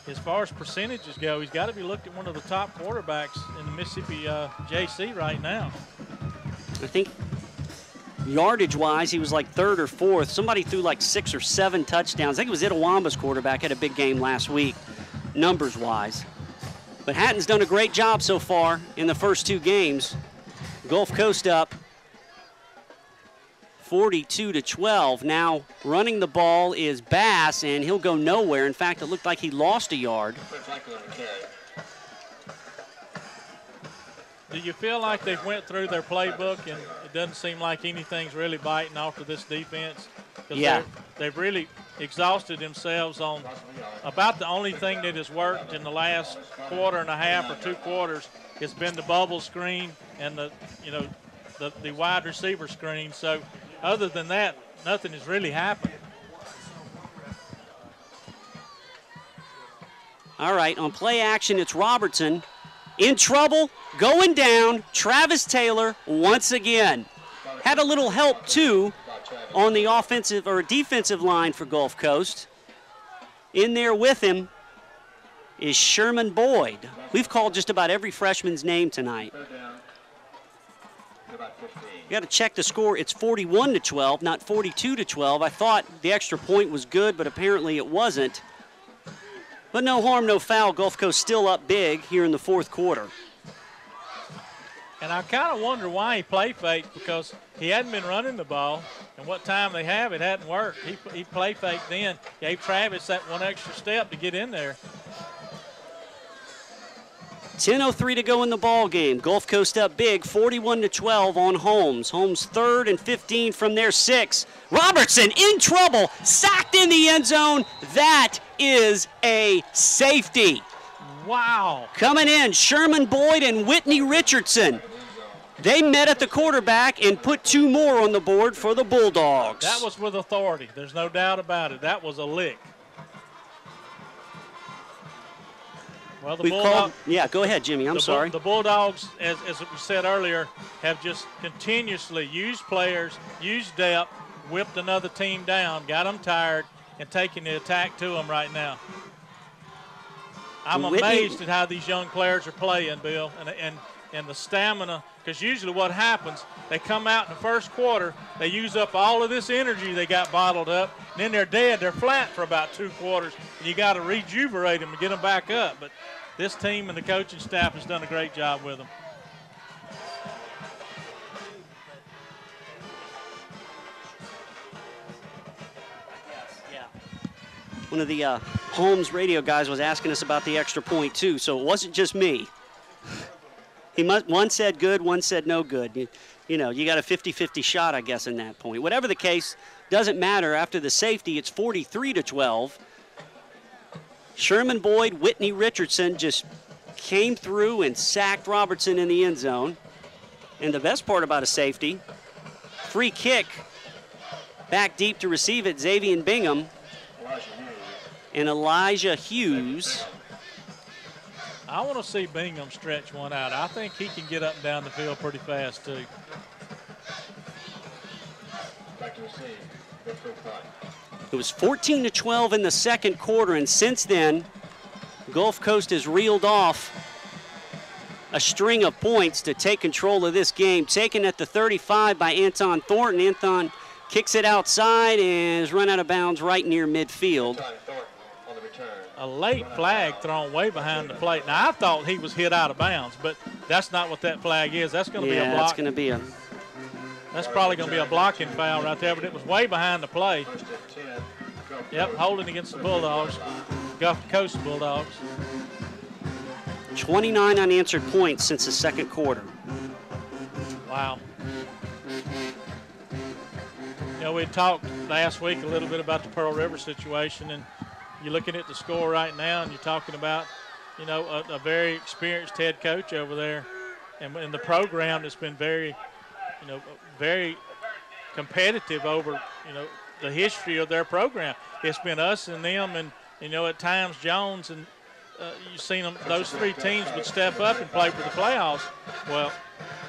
As far as percentages go, he's got to be looked at one of the top quarterbacks in the Mississippi JC right now. I think yardage-wise, he was like third or fourth. Somebody threw like 6 or 7 touchdowns. I think it was Itawamba's quarterback, had a big game last week, numbers-wise. But Hatton's done a great job so far in the first 2 games. Gulf Coast up 42-12. Now running the ball is Bass, and he'll go nowhere. In fact, it looked like he lost a yard. Do you feel like they've went through their playbook and it doesn't seem like anything's really biting off of this defense? Yeah. They've really exhausted themselves on about the only thing that has worked in the last quarter and a half or 2 quarters has been the bubble screen and the wide receiver screen. So other than that, nothing has really happened. All right, on play action, it's Robertson. In trouble, going down, Travis Taylor once again. Had a little help, too, on the offensive or defensive line for Gulf Coast. In there with him is Sherman Boyd. We've called just about every freshman's name tonight. You got to check the score. It's 41-12, not 42-12. I thought the extra point was good, but apparently it wasn't. But no harm, no foul. Gulf Coast still up big here in the fourth quarter. And I kind of wonder why he play faked, because he hadn't been running the ball, and what time they have, it hadn't worked. He play faked then, gave Travis that one extra step to get in there. 10:03 to go in the ball game. Gulf Coast up big, 41-12 on Holmes. Holmes 3rd and 15 from their 6. Robertson in trouble, sacked in the end zone. That is a safety. Wow. Coming in, Sherman Boyd and Whitney Richardson. They met at the quarterback and put 2 more on the board for the Bulldogs. That was with authority. There's no doubt about it. That was a lick. Well, the Bulldogs. Yeah, go ahead, Jimmy. I'm sorry. The Bulldogs, as we said earlier, have just continuously used players, used depth, whipped another team down, got them tired, and taking the attack to them right now. I'm amazed at how these young players are playing, Bill, and the stamina, because usually what happens, they come out in the first quarter, they use up all of this energy they got bottled up, and then they're dead, they're flat for about 2 quarters, and you got to rejuvenate them and get them back up. But this team and the coaching staff has done a great job with them. One of the Holmes radio guys was asking us about the extra point, too, so it wasn't just me. One said good, one said no good. You know, you got a 50-50 shot, I guess, in that point. Whatever the case, doesn't matter. After the safety, it's 43-12. Sherman Boyd, Whitney Richardson just came through and sacked Robertson in the end zone. And the best part about a safety, free kick back deep to receive it, Xavier Bingham. And Elijah Hughes. I want to see Bingham stretch one out. I think he can get up and down the field pretty fast, too. It was 14-12 in the second quarter, and since then, Gulf Coast has reeled off a string of points to take control of this game. Taken at the 35 by Anton Thornton. Anton kicks it outside and is run out of bounds right near midfield. A late flag thrown way behind the plate. Now, I thought he was hit out of bounds, but that's not what that flag is. That's going to be a block. That's going to be a... That's probably going to be a blocking foul right there, but it was way behind the play. Yep, holding against the Bulldogs, Gulf Coast Bulldogs. 29 unanswered points since the second quarter. Wow. You know, we talked last week a little bit about the Pearl River situation, and you're looking at the score right now, and you're talking about, you know, a very experienced head coach over there, and the program that's been very, you know, very competitive over, you know, the history of their program. It's been us and them, and, you know, at times Jones, and you've seen them, those 3 teams would step up and play for the playoffs. Well,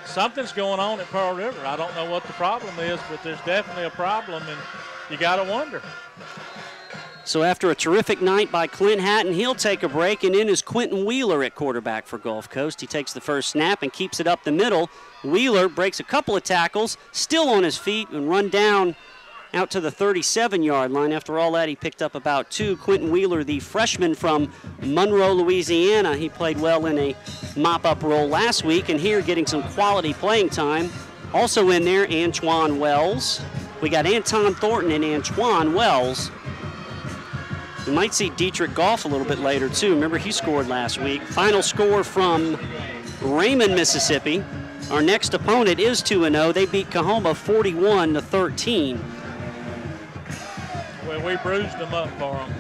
something's going on at Pearl River. I don't know what the problem is, but there's definitely a problem, and you got to wonder. So after a terrific night by Clint Hatton, he'll take a break, and in is Quentin Wheeler at quarterback for Gulf Coast. He takes the first snap and keeps it up the middle. Wheeler breaks a couple of tackles, still on his feet, and run down out to the 37-yard line. After all that, he picked up about 2. Quentin Wheeler, the freshman from Monroe, Louisiana. He played well in a mop-up role last week, and here getting some quality playing time. Also in there, Antoine Wells. We got Anton Thornton and Antoine Wells. We might see Dietrich Goff a little bit later, too. Remember, he scored last week. Final score from Raymond, Mississippi. Our next opponent is 2-0. They beat Coahoma 41-13. Well, we bruised them up for them.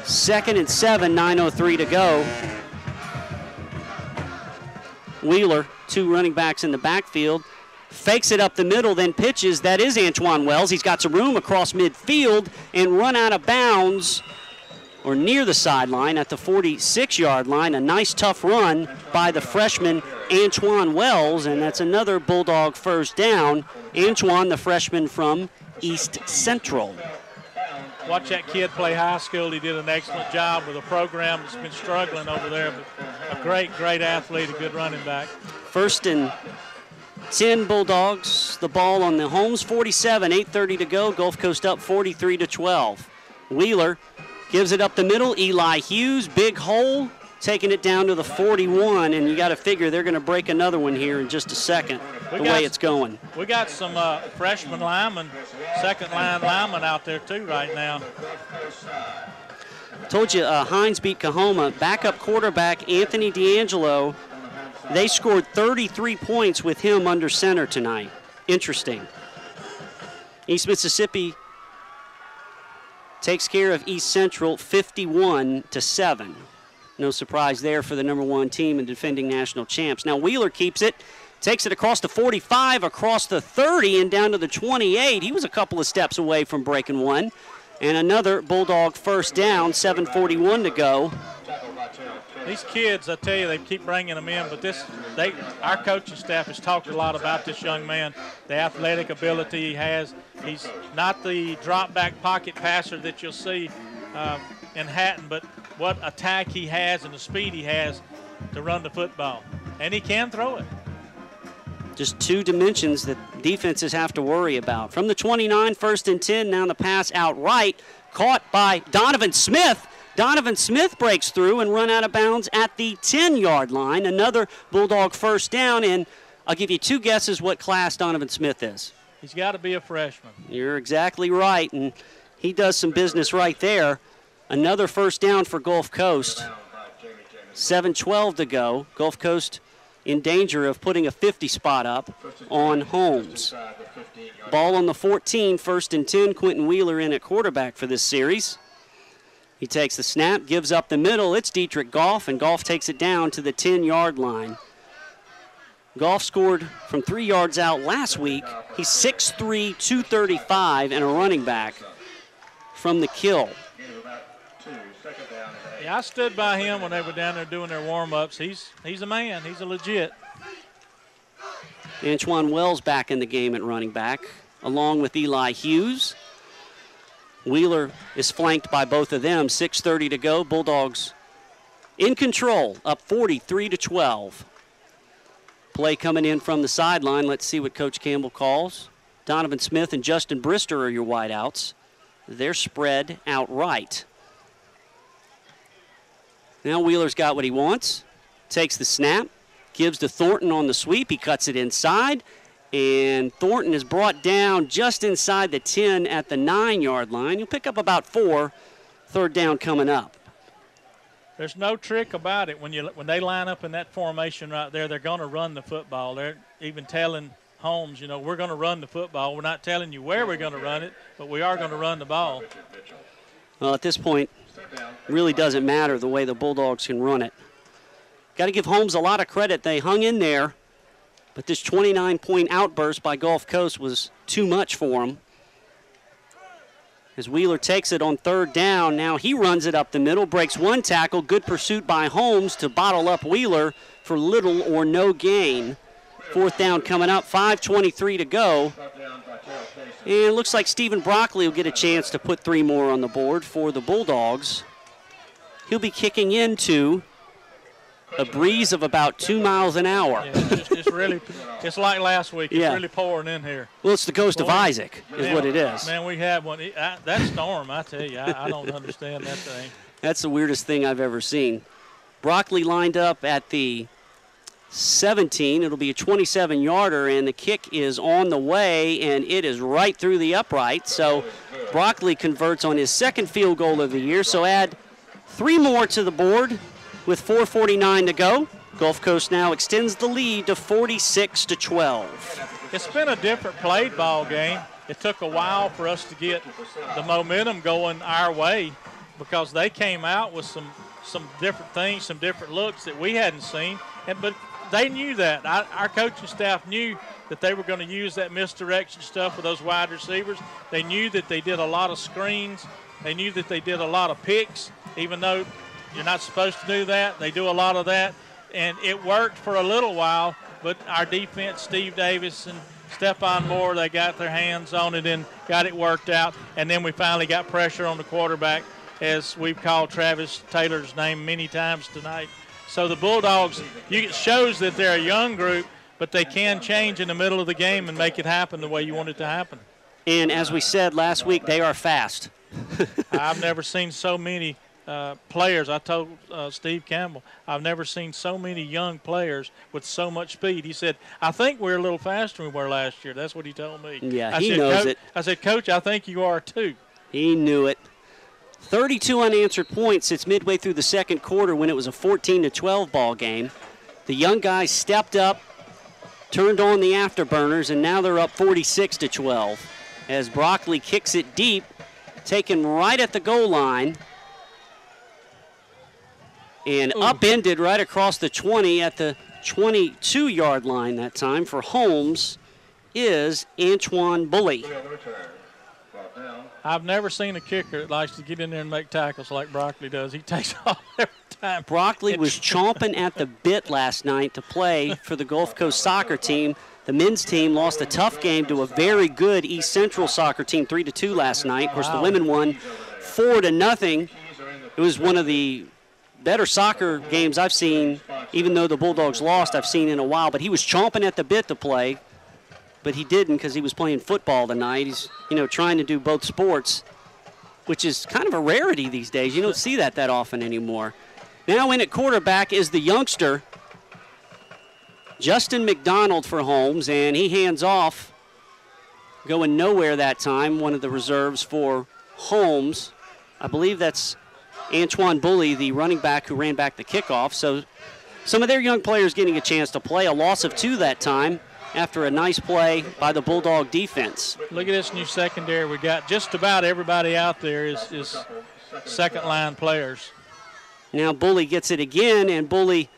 2nd and 7, 9:03 to go. Wheeler, 2 running backs in the backfield. Fakes it up the middle, then pitches. That is Antoine Wells. He's got some room across midfield and run out of bounds or near the sideline at the 46-yard line. A nice, tough run by the freshman Antoine Wells, and that's another Bulldog first down. Antoine, the freshman from East Central. Watch that kid play high school. He did an excellent job with a program that's been struggling over there, but a great, great athlete, a good running back. 1st and 10 Bulldogs. The ball on the Holmes 47, 8:30 to go. Gulf Coast up 43-12. Wheeler Gives it up the middle. Eli Hughes, big hole, taking it down to the 41, and you got to figure they're going to break another one here in just a second, the way it's going. We got some freshman linemen, second-line linemen out there too right now. Told you Hines beat Kahoma. Backup quarterback Anthony D'Angelo, they scored 33 points with him under center tonight. Interesting. East Mississippi takes care of East Central 51-7. No surprise there for the #1 team and defending national champs. Now Wheeler keeps it, takes it across the 45, across the 30, and down to the 28. He was a couple of steps away from breaking one. And another Bulldog first down, 7:41 to go. These kids, I tell you, they keep bringing them in, but our coaching staff has talked a lot about this young man, the athletic ability he has. He's not the drop-back pocket passer that you'll see in Hatton, but what attack he has and the speed he has to run the football. And he can throw it. Just two dimensions that defenses have to worry about. From the 29, 1st and 10, now the pass outright, caught by Donovan Smith. Donovan Smith breaks through and run out of bounds at the 10-yard line. Another Bulldog first down, and I'll give you two guesses what class Donovan Smith is. He's got to be a freshman. You're exactly right, and he does some business right there. Another first down for Gulf Coast. 7:12 to go. Gulf Coast in danger of putting a 50 spot up on Holmes. Ball on the 14, 1st and 10. Quentin Wheeler in at quarterback for this series. He takes the snap, gives up the middle. It's Dietrich Goff, and Goff takes it down to the 10-yard line. Goff scored from 3 yards out last week. He's 6'3", 235, and a running back from the kill. Yeah, I stood by him when they were down there doing their warm-ups. He's a man. He's a legit. Antoine Wells back in the game at running back, along with Eli Hughes. Wheeler is flanked by both of them. 6:30 to go. Bulldogs in control, up 43-12. Play coming in from the sideline. Let's see what Coach Campbell calls. Donovan Smith and Justin Brister are your wideouts. They're spread outright. Now Wheeler's got what he wants. Takes the snap, gives to Thornton on the sweep. He cuts it inside, and Thornton is brought down just inside the 10 at the 9-yard line. He'll pick up about 4. Third down coming up. There's no trick about it. When they line up in that formation right there, they're going to run the football. They're even telling Holmes, we're going to run the football. We're not telling you where we're going to run it, but we are going to run the ball. Well, at this point, really doesn't matter the way the Bulldogs can run it. Got to give Holmes a lot of credit. They hung in there, but this 29-point outburst by Gulf Coast was too much for them. As Wheeler takes it on third down, now he runs it up the middle, breaks one tackle. Good pursuit by Holmes to bottle up Wheeler for little or no gain. Fourth down coming up, 5:23 to go. And it looks like Stephen Broccoli will get a chance to put 3 more on the board for the Bulldogs. He'll be kicking into a breeze of about 2 miles an hour. Yeah, it's like last week. It's really pouring in here. Well, it's the ghost of Isaac is what it is. Man, we had one. That storm, I tell you, I don't understand that thing. That's the weirdest thing I've ever seen. Broccoli lined up at the 17. It'll be a 27-yarder, and the kick is on the way, and it is right through the upright. So Broccoli converts on his second field goal of the year, so add 3 more to the board with 4:49 to go. Gulf Coast now extends the lead to 46-12. It's been a different played ball game. It took a while for us to get the momentum going our way because they came out with some different things, some different looks that we hadn't seen. But they knew that. Our coaching staff knew that they were going to use that misdirection stuff with those wide receivers. They knew that they did a lot of screens. They knew that they did a lot of picks, even though you're not supposed to do that. They do a lot of that. And it worked for a little while, but our defense, Steve Davis and Stephon Moore, they got their hands on it and got it worked out. And then we finally got pressure on the quarterback, as we've called Travis Taylor's name many times tonight. So the Bulldogs, it shows that they're a young group, but they can change in the middle of the game and make it happen the way you want it to happen. And as we said last week, they are fast. I've never seen so many players. I told Steve Campbell, I've never seen so many young players with so much speed. He said, I think we're a little faster than we were last year. That's what he told me. Yeah, he knows it. I said, Coach, I think you are too. He knew it. 32 unanswered points since midway through the second quarter when it was a 14-12 ball game. The young guys stepped up, turned on the afterburners, and now they're up 46-12 as Broccoli kicks it deep, taken right at the goal line, and upended right across the 20 at the 22-yard line that time for Holmes is Antoine Bully. I've never seen a kicker that likes to get in there and make tackles like Broccoli does. He takes off every time. Broccoli was chomping at the bit last night to play for the Gulf Coast soccer team. The men's team lost a tough game to a very good East Central soccer team, 3-2 last night. Of course, the women won 4-0. It was one of the better soccer games I've seen, even though the Bulldogs lost, I've seen in a while. But he was chomping at the bit to play, but he didn't because he was playing football tonight. He's, trying to do both sports, which is kind of a rarity these days. You don't see that often anymore. Now in at quarterback is the youngster, Justin McDonald for Holmes, and he hands off, going nowhere that time, one of the reserves for Holmes. I believe that's Antoine Bully, the running back who ran back the kickoff. So some of their young players getting a chance to play. A loss of 2 that time after a nice play by the Bulldog defense. Look at this new secondary. We got just about everybody out there is second-line players. Now Bully gets it again, and Bully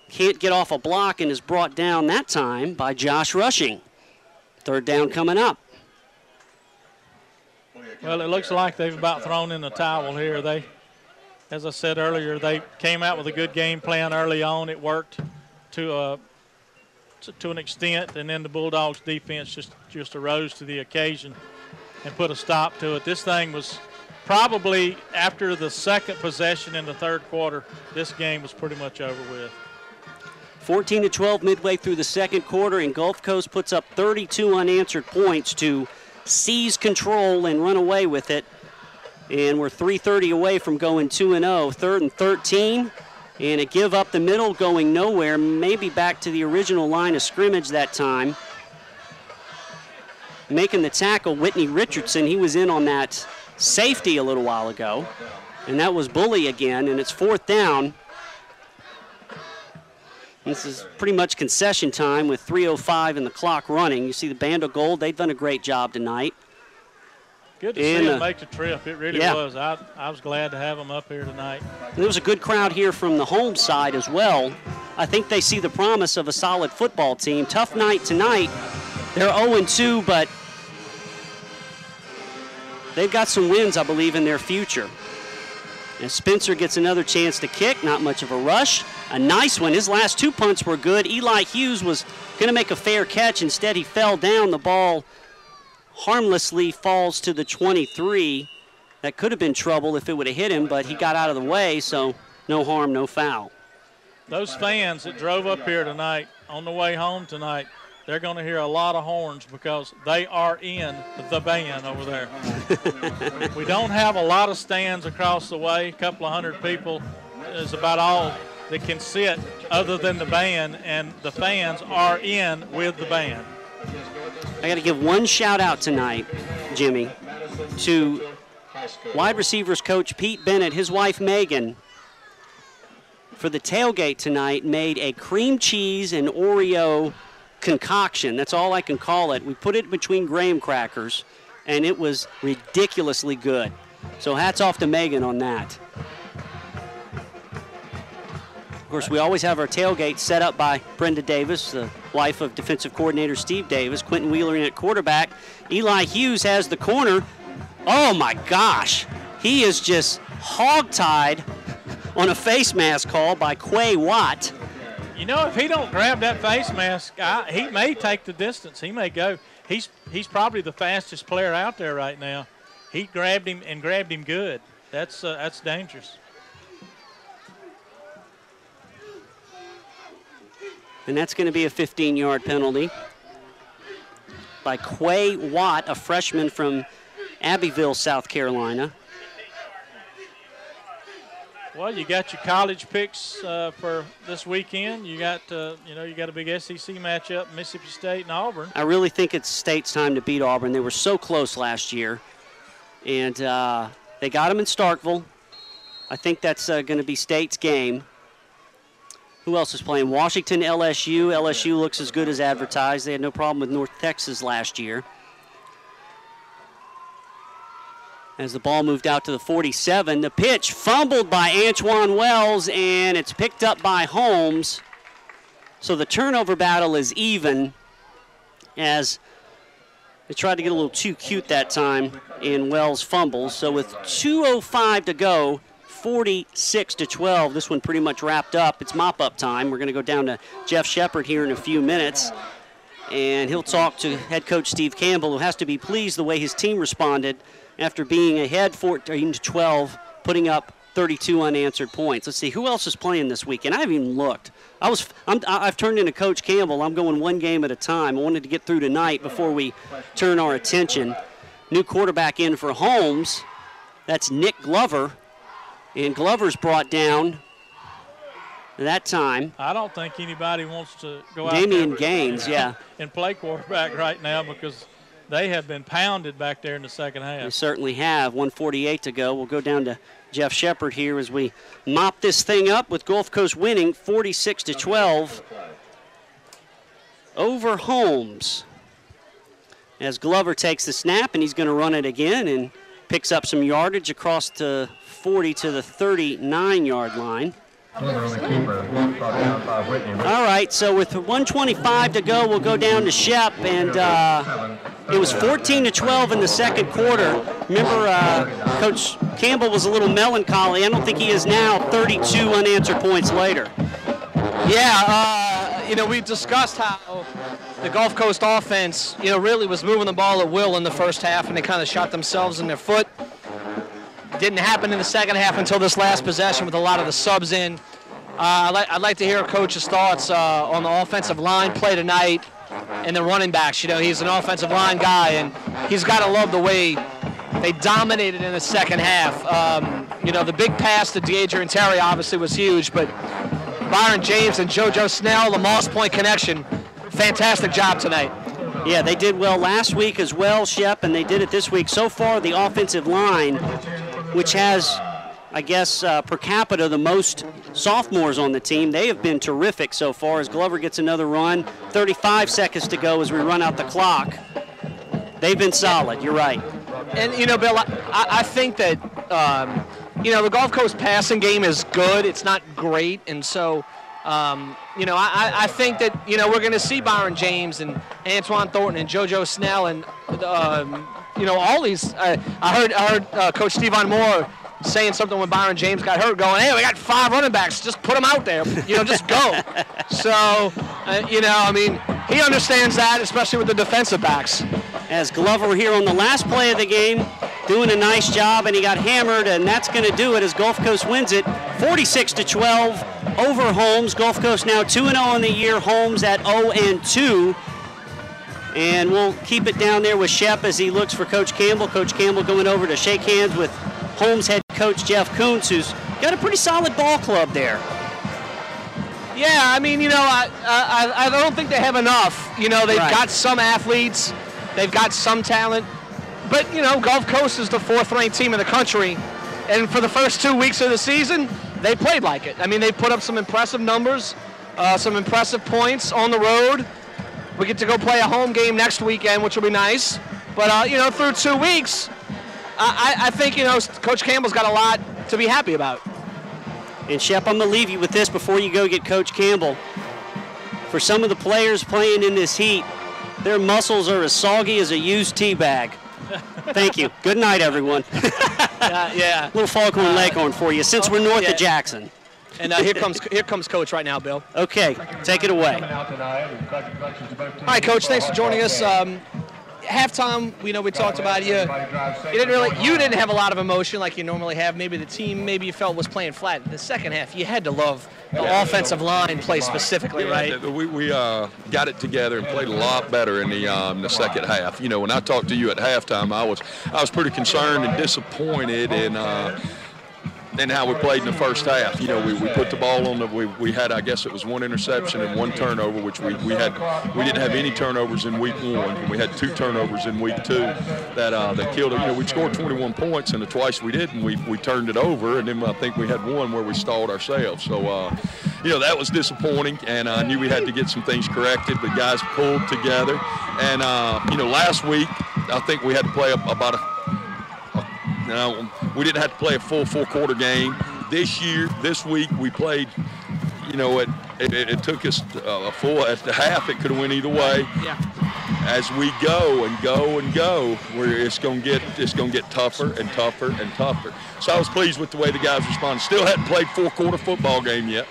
can't get off a block and is brought down that time by Josh Rushing. Third down coming up. Well, it looks like they've about thrown in the towel here. As I said earlier, they came out with a good game plan early on. It worked to an extent, and then the Bulldogs defense just arose to the occasion and put a stop to it. This thing was probably, after the second possession in the third quarter, this game was pretty much over with. 14-12 midway through the second quarter, and Gulf Coast puts up 32 unanswered points to seize control and run away with it. And we're 3:30 away from going 2-0. 3rd and 13, and a give up the middle going nowhere, maybe back to the original line of scrimmage that time. Making the tackle, Whitney Richardson. He was in on that safety a little while ago, and that was Bully again, and it's 4th down. This is pretty much concession time with 3:05 and the clock running. You see the Band of Gold, they've done a great job tonight. Good to see them make the trip. It really was. I was glad to have them up here tonight. And there was a good crowd here from the home side as well. I think they see the promise of a solid football team. Tough night tonight. They're 0-2, but they've got some wins, I believe, in their future. And Spencer gets another chance to kick. Not much of a rush. A nice one. His last 2 punts were good. Eli Hughes was going to make a fair catch. Instead, he fell down. The ball harmlessly falls to the 23. That could have been trouble if it would have hit him, but he got out of the way, so no harm, no foul. Those fans that drove up here tonight, on the way home tonight, they're going to hear a lot of horns because they are in the band over there. We don't have a lot of stands across the way. A couple of hundred people is about all that can sit other than the band, and the fans are in with the band. I got to give one shout out tonight, Jimmy, to wide receivers coach Pete Bennett. His wife Megan, for the tailgate tonight, made a cream cheese and Oreo concoction. That's all I can call it. We put it between graham crackers, and it was ridiculously good. So hats off to Megan on that. Of course, we always have our tailgate set up by Brenda Davis, the wife of defensive coordinator Steve Davis. Quentin Wheeler in at quarterback. Eli Hughes has the corner. Oh, my gosh. He is just hog-tied on a face mask call by Quay Watt. You know, if he don't grab that face mask, he may take the distance. He may go. He's probably the fastest player out there right now. He grabbed him and grabbed him good. That's dangerous. And that's going to be a 15-yard penalty by Quay Watt, a freshman from Abbeville, South Carolina. Well, you got your college picks for this weekend. You got, you got a big SEC matchup, Mississippi State and Auburn. I really think it's State's time to beat Auburn. They were so close last year, and they got them in Starkville. I think that's going to be State's game. Who else is playing? Washington, LSU. LSU looks as good as advertised. They had no problem with North Texas last year. As the ball moved out to the 47, the pitch fumbled by Antoine Wells, and it's picked up by Holmes. So the turnover battle is even, as they tried to get a little too cute that time, and Wells fumbles. So with 2:05 to go, 46-12, this one pretty much wrapped up. It's mop-up time. We're going to go down to Jeff Shepard here in a few minutes, and he'll talk to head coach Steve Campbell, who has to be pleased the way his team responded after being ahead 14-12, putting up 32 unanswered points. Let's see, who else is playing this weekend? I haven't even looked. I've turned into Coach Campbell. I'm going one game at a time. I wanted to get through tonight before we turn our attention. New quarterback in for Holmes. That's Nick Glover. And Glover's brought down that time. I don't think anybody wants to go out Damian there Gaines, yeah, and play quarterback right now because they have been pounded back there in the second half. They certainly have. 1:48 to go. We'll go down to Jeff Shepard here as we mop this thing up with Gulf Coast winning 46-12 over Holmes. As Glover takes the snap, and he's going to run it again and picks up some yardage across the 40 to the 39-yard line. All right, so with 1:25 to go, we'll go down to Shep, and it was 14-12 in the second quarter. Remember, Coach Campbell was a little melancholy. I don't think he is now, 32 unanswered points later. Yeah, we discussed how the Gulf Coast offense, really was moving the ball at will in the first half, and they kind of shot themselves in their foot. Didn't happen in the second half until this last possession with a lot of the subs in. I'd like to hear Coach's thoughts on the offensive line play tonight and the running backs. He's an offensive line guy, and he's got to love the way they dominated in the second half. The big pass to Deidre and Terry obviously was huge, but Byron James and JoJo Snell, the Moss Point connection, fantastic job tonight. Yeah, they did well last week as well, Shep, and they did it this week. So far, the offensive line, which has, I guess, per capita the most sophomores on the team, they have been terrific so far as Glover gets another run. 35 seconds to go as we run out the clock. They've been solid, you're right. And, Bill, I think that, the Gulf Coast passing game is good. It's not great, and so, I think that, we're going to see Byron James and Antoine Thornton and JoJo Snell and, all these. I heard Coach Stevon Moore saying something when Byron James got hurt, going, hey, we got 5 running backs. Just put them out there. Just go. So, he understands that, especially with the defensive backs. As Glover here on the last play of the game, doing a nice job, and he got hammered, and that's going to do it as Gulf Coast wins it 46-12 over Holmes. Gulf Coast now 2-0 in the year, Holmes at 0-2. And we'll keep it down there with Shep as he looks for Coach Campbell. Coach Campbell going over to shake hands with Holmes head coach Jeff Kuntz, who's got a pretty solid ball club there. Yeah, I don't think they have enough. They've got some athletes, they've got some talent, but, Gulf Coast is the 4th-ranked team in the country, and for the first 2 weeks of the season, they played like it. They put up some impressive numbers, some impressive points on the road. We get to go play a home game next weekend, which will be nice. But, through 2 weeks, I think, Coach Campbell's got a lot to be happy about. And, Shep, I'm going to leave you with this before you go get Coach Campbell. For some of the players playing in this heat, their muscles are as soggy as a used tea bag. Thank you. Good night, everyone. Yeah. Little Foghorn Leghorn for you, since we're north of Jackson. And here comes Coach right now, Bill. Okay, take it away. All right, Coach, thanks for joining us. Halftime, we talked about you. You didn't have a lot of emotion like you normally have. Maybe the team, you felt was playing flat. In the second half, you had to love the offensive line play specifically, right? We got it together and played a lot better in the second half. When I talked to you at halftime, I was pretty concerned and disappointed, and and how we played in the first half. You know, we put the ball on the we had, I guess it was 1 interception and 1 turnover, which we didn't have any turnovers in week 1, and we had 2 turnovers in week 2 that killed it. You know, we scored 21 points, and the twice we didn't, we turned it over, and then I think we had 1 where we stalled ourselves. So you know, that was disappointing, and I knew we had to get some things corrected, but guys pulled together. And you know, last week I think we had to play we didn't have to play a full 4-quarter game. This week we played, you know, it took us a full, at the half it could have went either way. Yeah. As we go and go and go, it's going to get tougher and tougher and tougher. So I was pleased with the way the guys responded. Still hadn't played 4-quarter football game yet,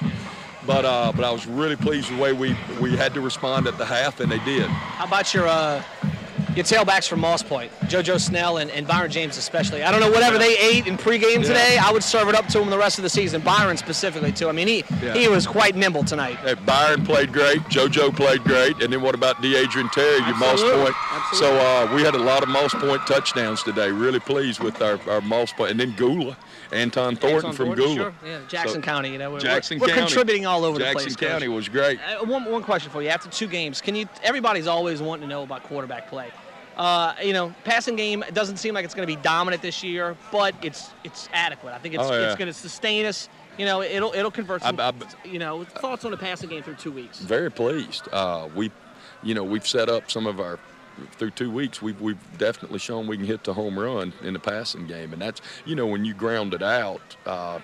but I was really pleased with the way we had to respond at the half, and they did. How about your tailbacks from Moss Point, JoJo Snell and Byron James especially? I don't know, whatever they ate in pregame today, I would serve it up to them the rest of the season. Byron specifically, too. I mean, he was quite nimble tonight. Hey, Byron played great. JoJo played great. And then what about Adrian Terry, your Moss Point? Absolutely. So we had a lot of Moss Point touchdowns today. Really pleased with our Moss Point. And then Gula, Anton Thornton from Gula. Sure. Yeah, Jackson County. You know, we're County. contributing all over the place. Jackson County was great. One question for you. After 2 games, everybody's always wanting to know about quarterback play. You know, passing game, it doesn't seem like it's going to be dominant this year, but it's adequate. I think it's going to sustain us. You know, it'll convert some, you know, thoughts on the passing game through 2 weeks. Very pleased. We've set up some of our, through 2 weeks, we've definitely shown we can hit the home run in the passing game. And that's, you know, when you ground it out,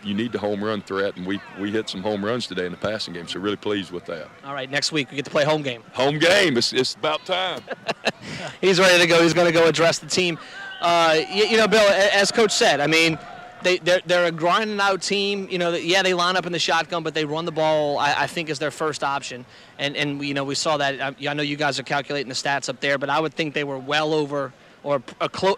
you need the home run threat, and we hit some home runs today in the passing game, so really pleased with that. All right, next week we get to play home game. Home game, it's about time. He's ready to go. He's going to go address the team. You know, Bill, as Coach said, I mean, they're a grinding out team. You know, they line up in the shotgun, but they run the ball, I think, is their first option. And you know, we saw that. I know you guys are calculating the stats up there, but I would think they were well over or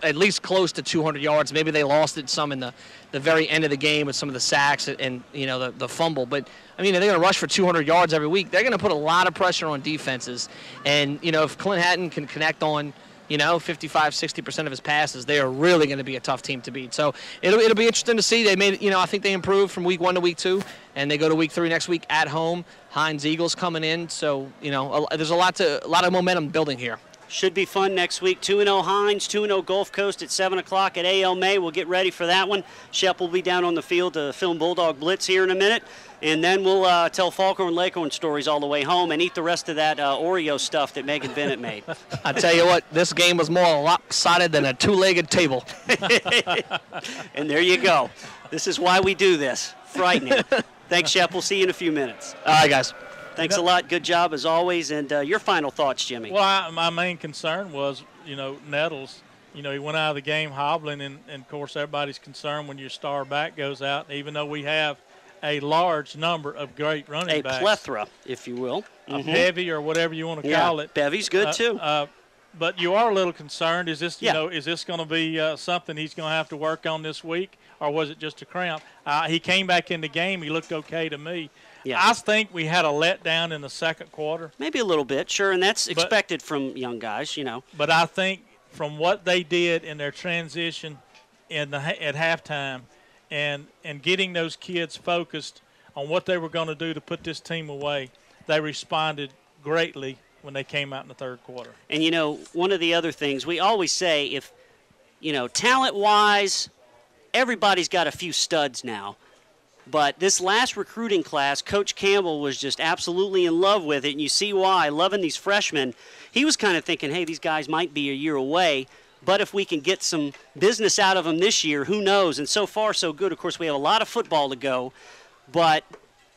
at least close to 200 yards. Maybe they lost it some in the very end of the game with some of the sacks and you know, the fumble. But, I mean, they're going to rush for 200 yards every week. They're going to put a lot of pressure on defenses. And, you know, if Clint Hatton can connect on, you know, 55, 60% of his passes, they are really going to be a tough team to beat. So it'll be interesting to see. They made, you know, I think they improved from week 1 to week 2, and they go to week 3 next week at home. Hines Eagles coming in. So, you know, there's a lot of momentum building here. Should be fun next week. 2-0 Hines, 2-0 Gulf Coast at 7 o'clock at AL May. We'll get ready for that one. Shep will be down on the field to film Bulldog Blitz here in a minute. And then we'll tell Falkhorn Lakeland stories all the way home and eat the rest of that Oreo stuff that Megan Bennett made. I tell you what, this game was more lopsided than a 2-legged table. And there you go. This is why we do this. Frightening. Thanks, Shep. We'll see you in a few minutes. All right, guys. Thanks a lot. Good job as always. And your final thoughts, Jimmy? Well, my main concern was, you know, Nettles. You know, he went out of the game hobbling, and of course everybody's concerned when your star back goes out, even though we have a large number of great running backs. A plethora, if you will. A bevy or whatever you want to call it. Bevy's good too. But you are a little concerned. Is this, you know, is this going to be something he's going to have to work on this week, or was it just a cramp? He came back in the game. He looked okay to me. Yeah. I think we had a letdown in the second quarter. Maybe a little bit, sure, and that's expected from young guys, you know. But I think from what they did in their transition at halftime and getting those kids focused on what they were going to do to put this team away, they responded greatly when they came out in the third quarter. And, you know, one of the other things, we always say if, you know, talent-wise, everybody's got a few studs now. But this last recruiting class, Coach Campbell was just absolutely in love with it, and you see why, loving these freshmen. He was kind of thinking, hey, these guys might be a year away, but if we can get some business out of them this year, who knows? And so far, so good. Of course, we have a lot of football to go, but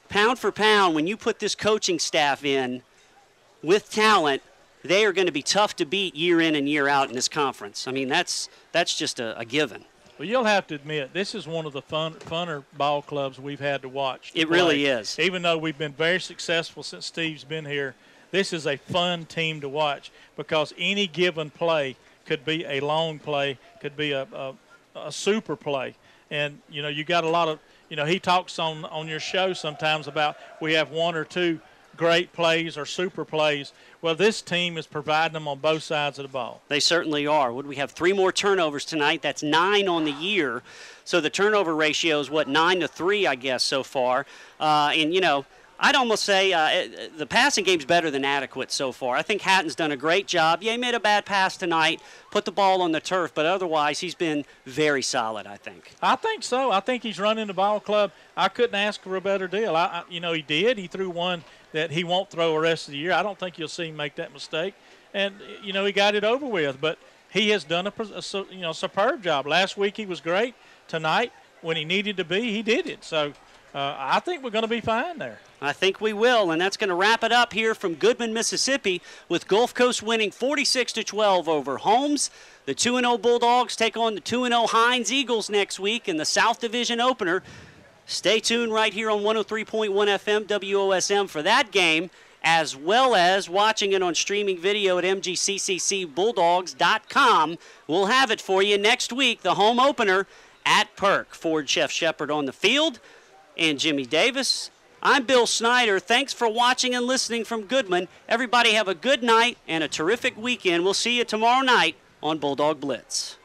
pound for pound, when you put this coaching staff in with talent, they are going to be tough to beat year in and year out in this conference. I mean, that's just a given. Well, you'll have to admit, this is one of the funner ball clubs we've had to watch. It really is. Even though we've been very successful since Steve's been here, this is a fun team to watch because any given play could be a long play, could be a super play. And, you know, you got a lot of, you know, he talks on your show sometimes about we have one or two great plays or super plays. Well, this team is providing them on both sides of the ball. They certainly are. Would we have 3 more turnovers tonight? That's 9 on the year. So the turnover ratio is, 9-3, I guess, so far. And, you know, I'd almost say the passing game's better than adequate so far. I think Hatton's done a great job. Yeah, he made a bad pass tonight, put the ball on the turf, but otherwise he's been very solid, I think. I think so. I think he's running the ball club. I couldn't ask for a better deal. You know, he did. He threw one that he won't throw the rest of the year. I don't think you'll see him make that mistake. And, you know, he got it over with. But he has done a superb job. Last week he was great. Tonight, when he needed to be, he did it. So I think we're going to be fine there. I think we will, and that's going to wrap it up here from Goodman, Mississippi, with Gulf Coast winning 46-12 over Holmes. The 2-0 Bulldogs take on the 2-0 Hines Eagles next week in the South Division opener. Stay tuned right here on 103.1 FM WOSM for that game, as well as watching it on streaming video at MGCCCBulldogs.com. We'll have it for you next week, the home opener at Perk. Ford Chef Shepard on the field, and Jimmy Davis. I'm Bill Snyder. Thanks for watching and listening from Goodman. Everybody have a good night and a terrific weekend. We'll see you tomorrow night on Bulldog Blitz.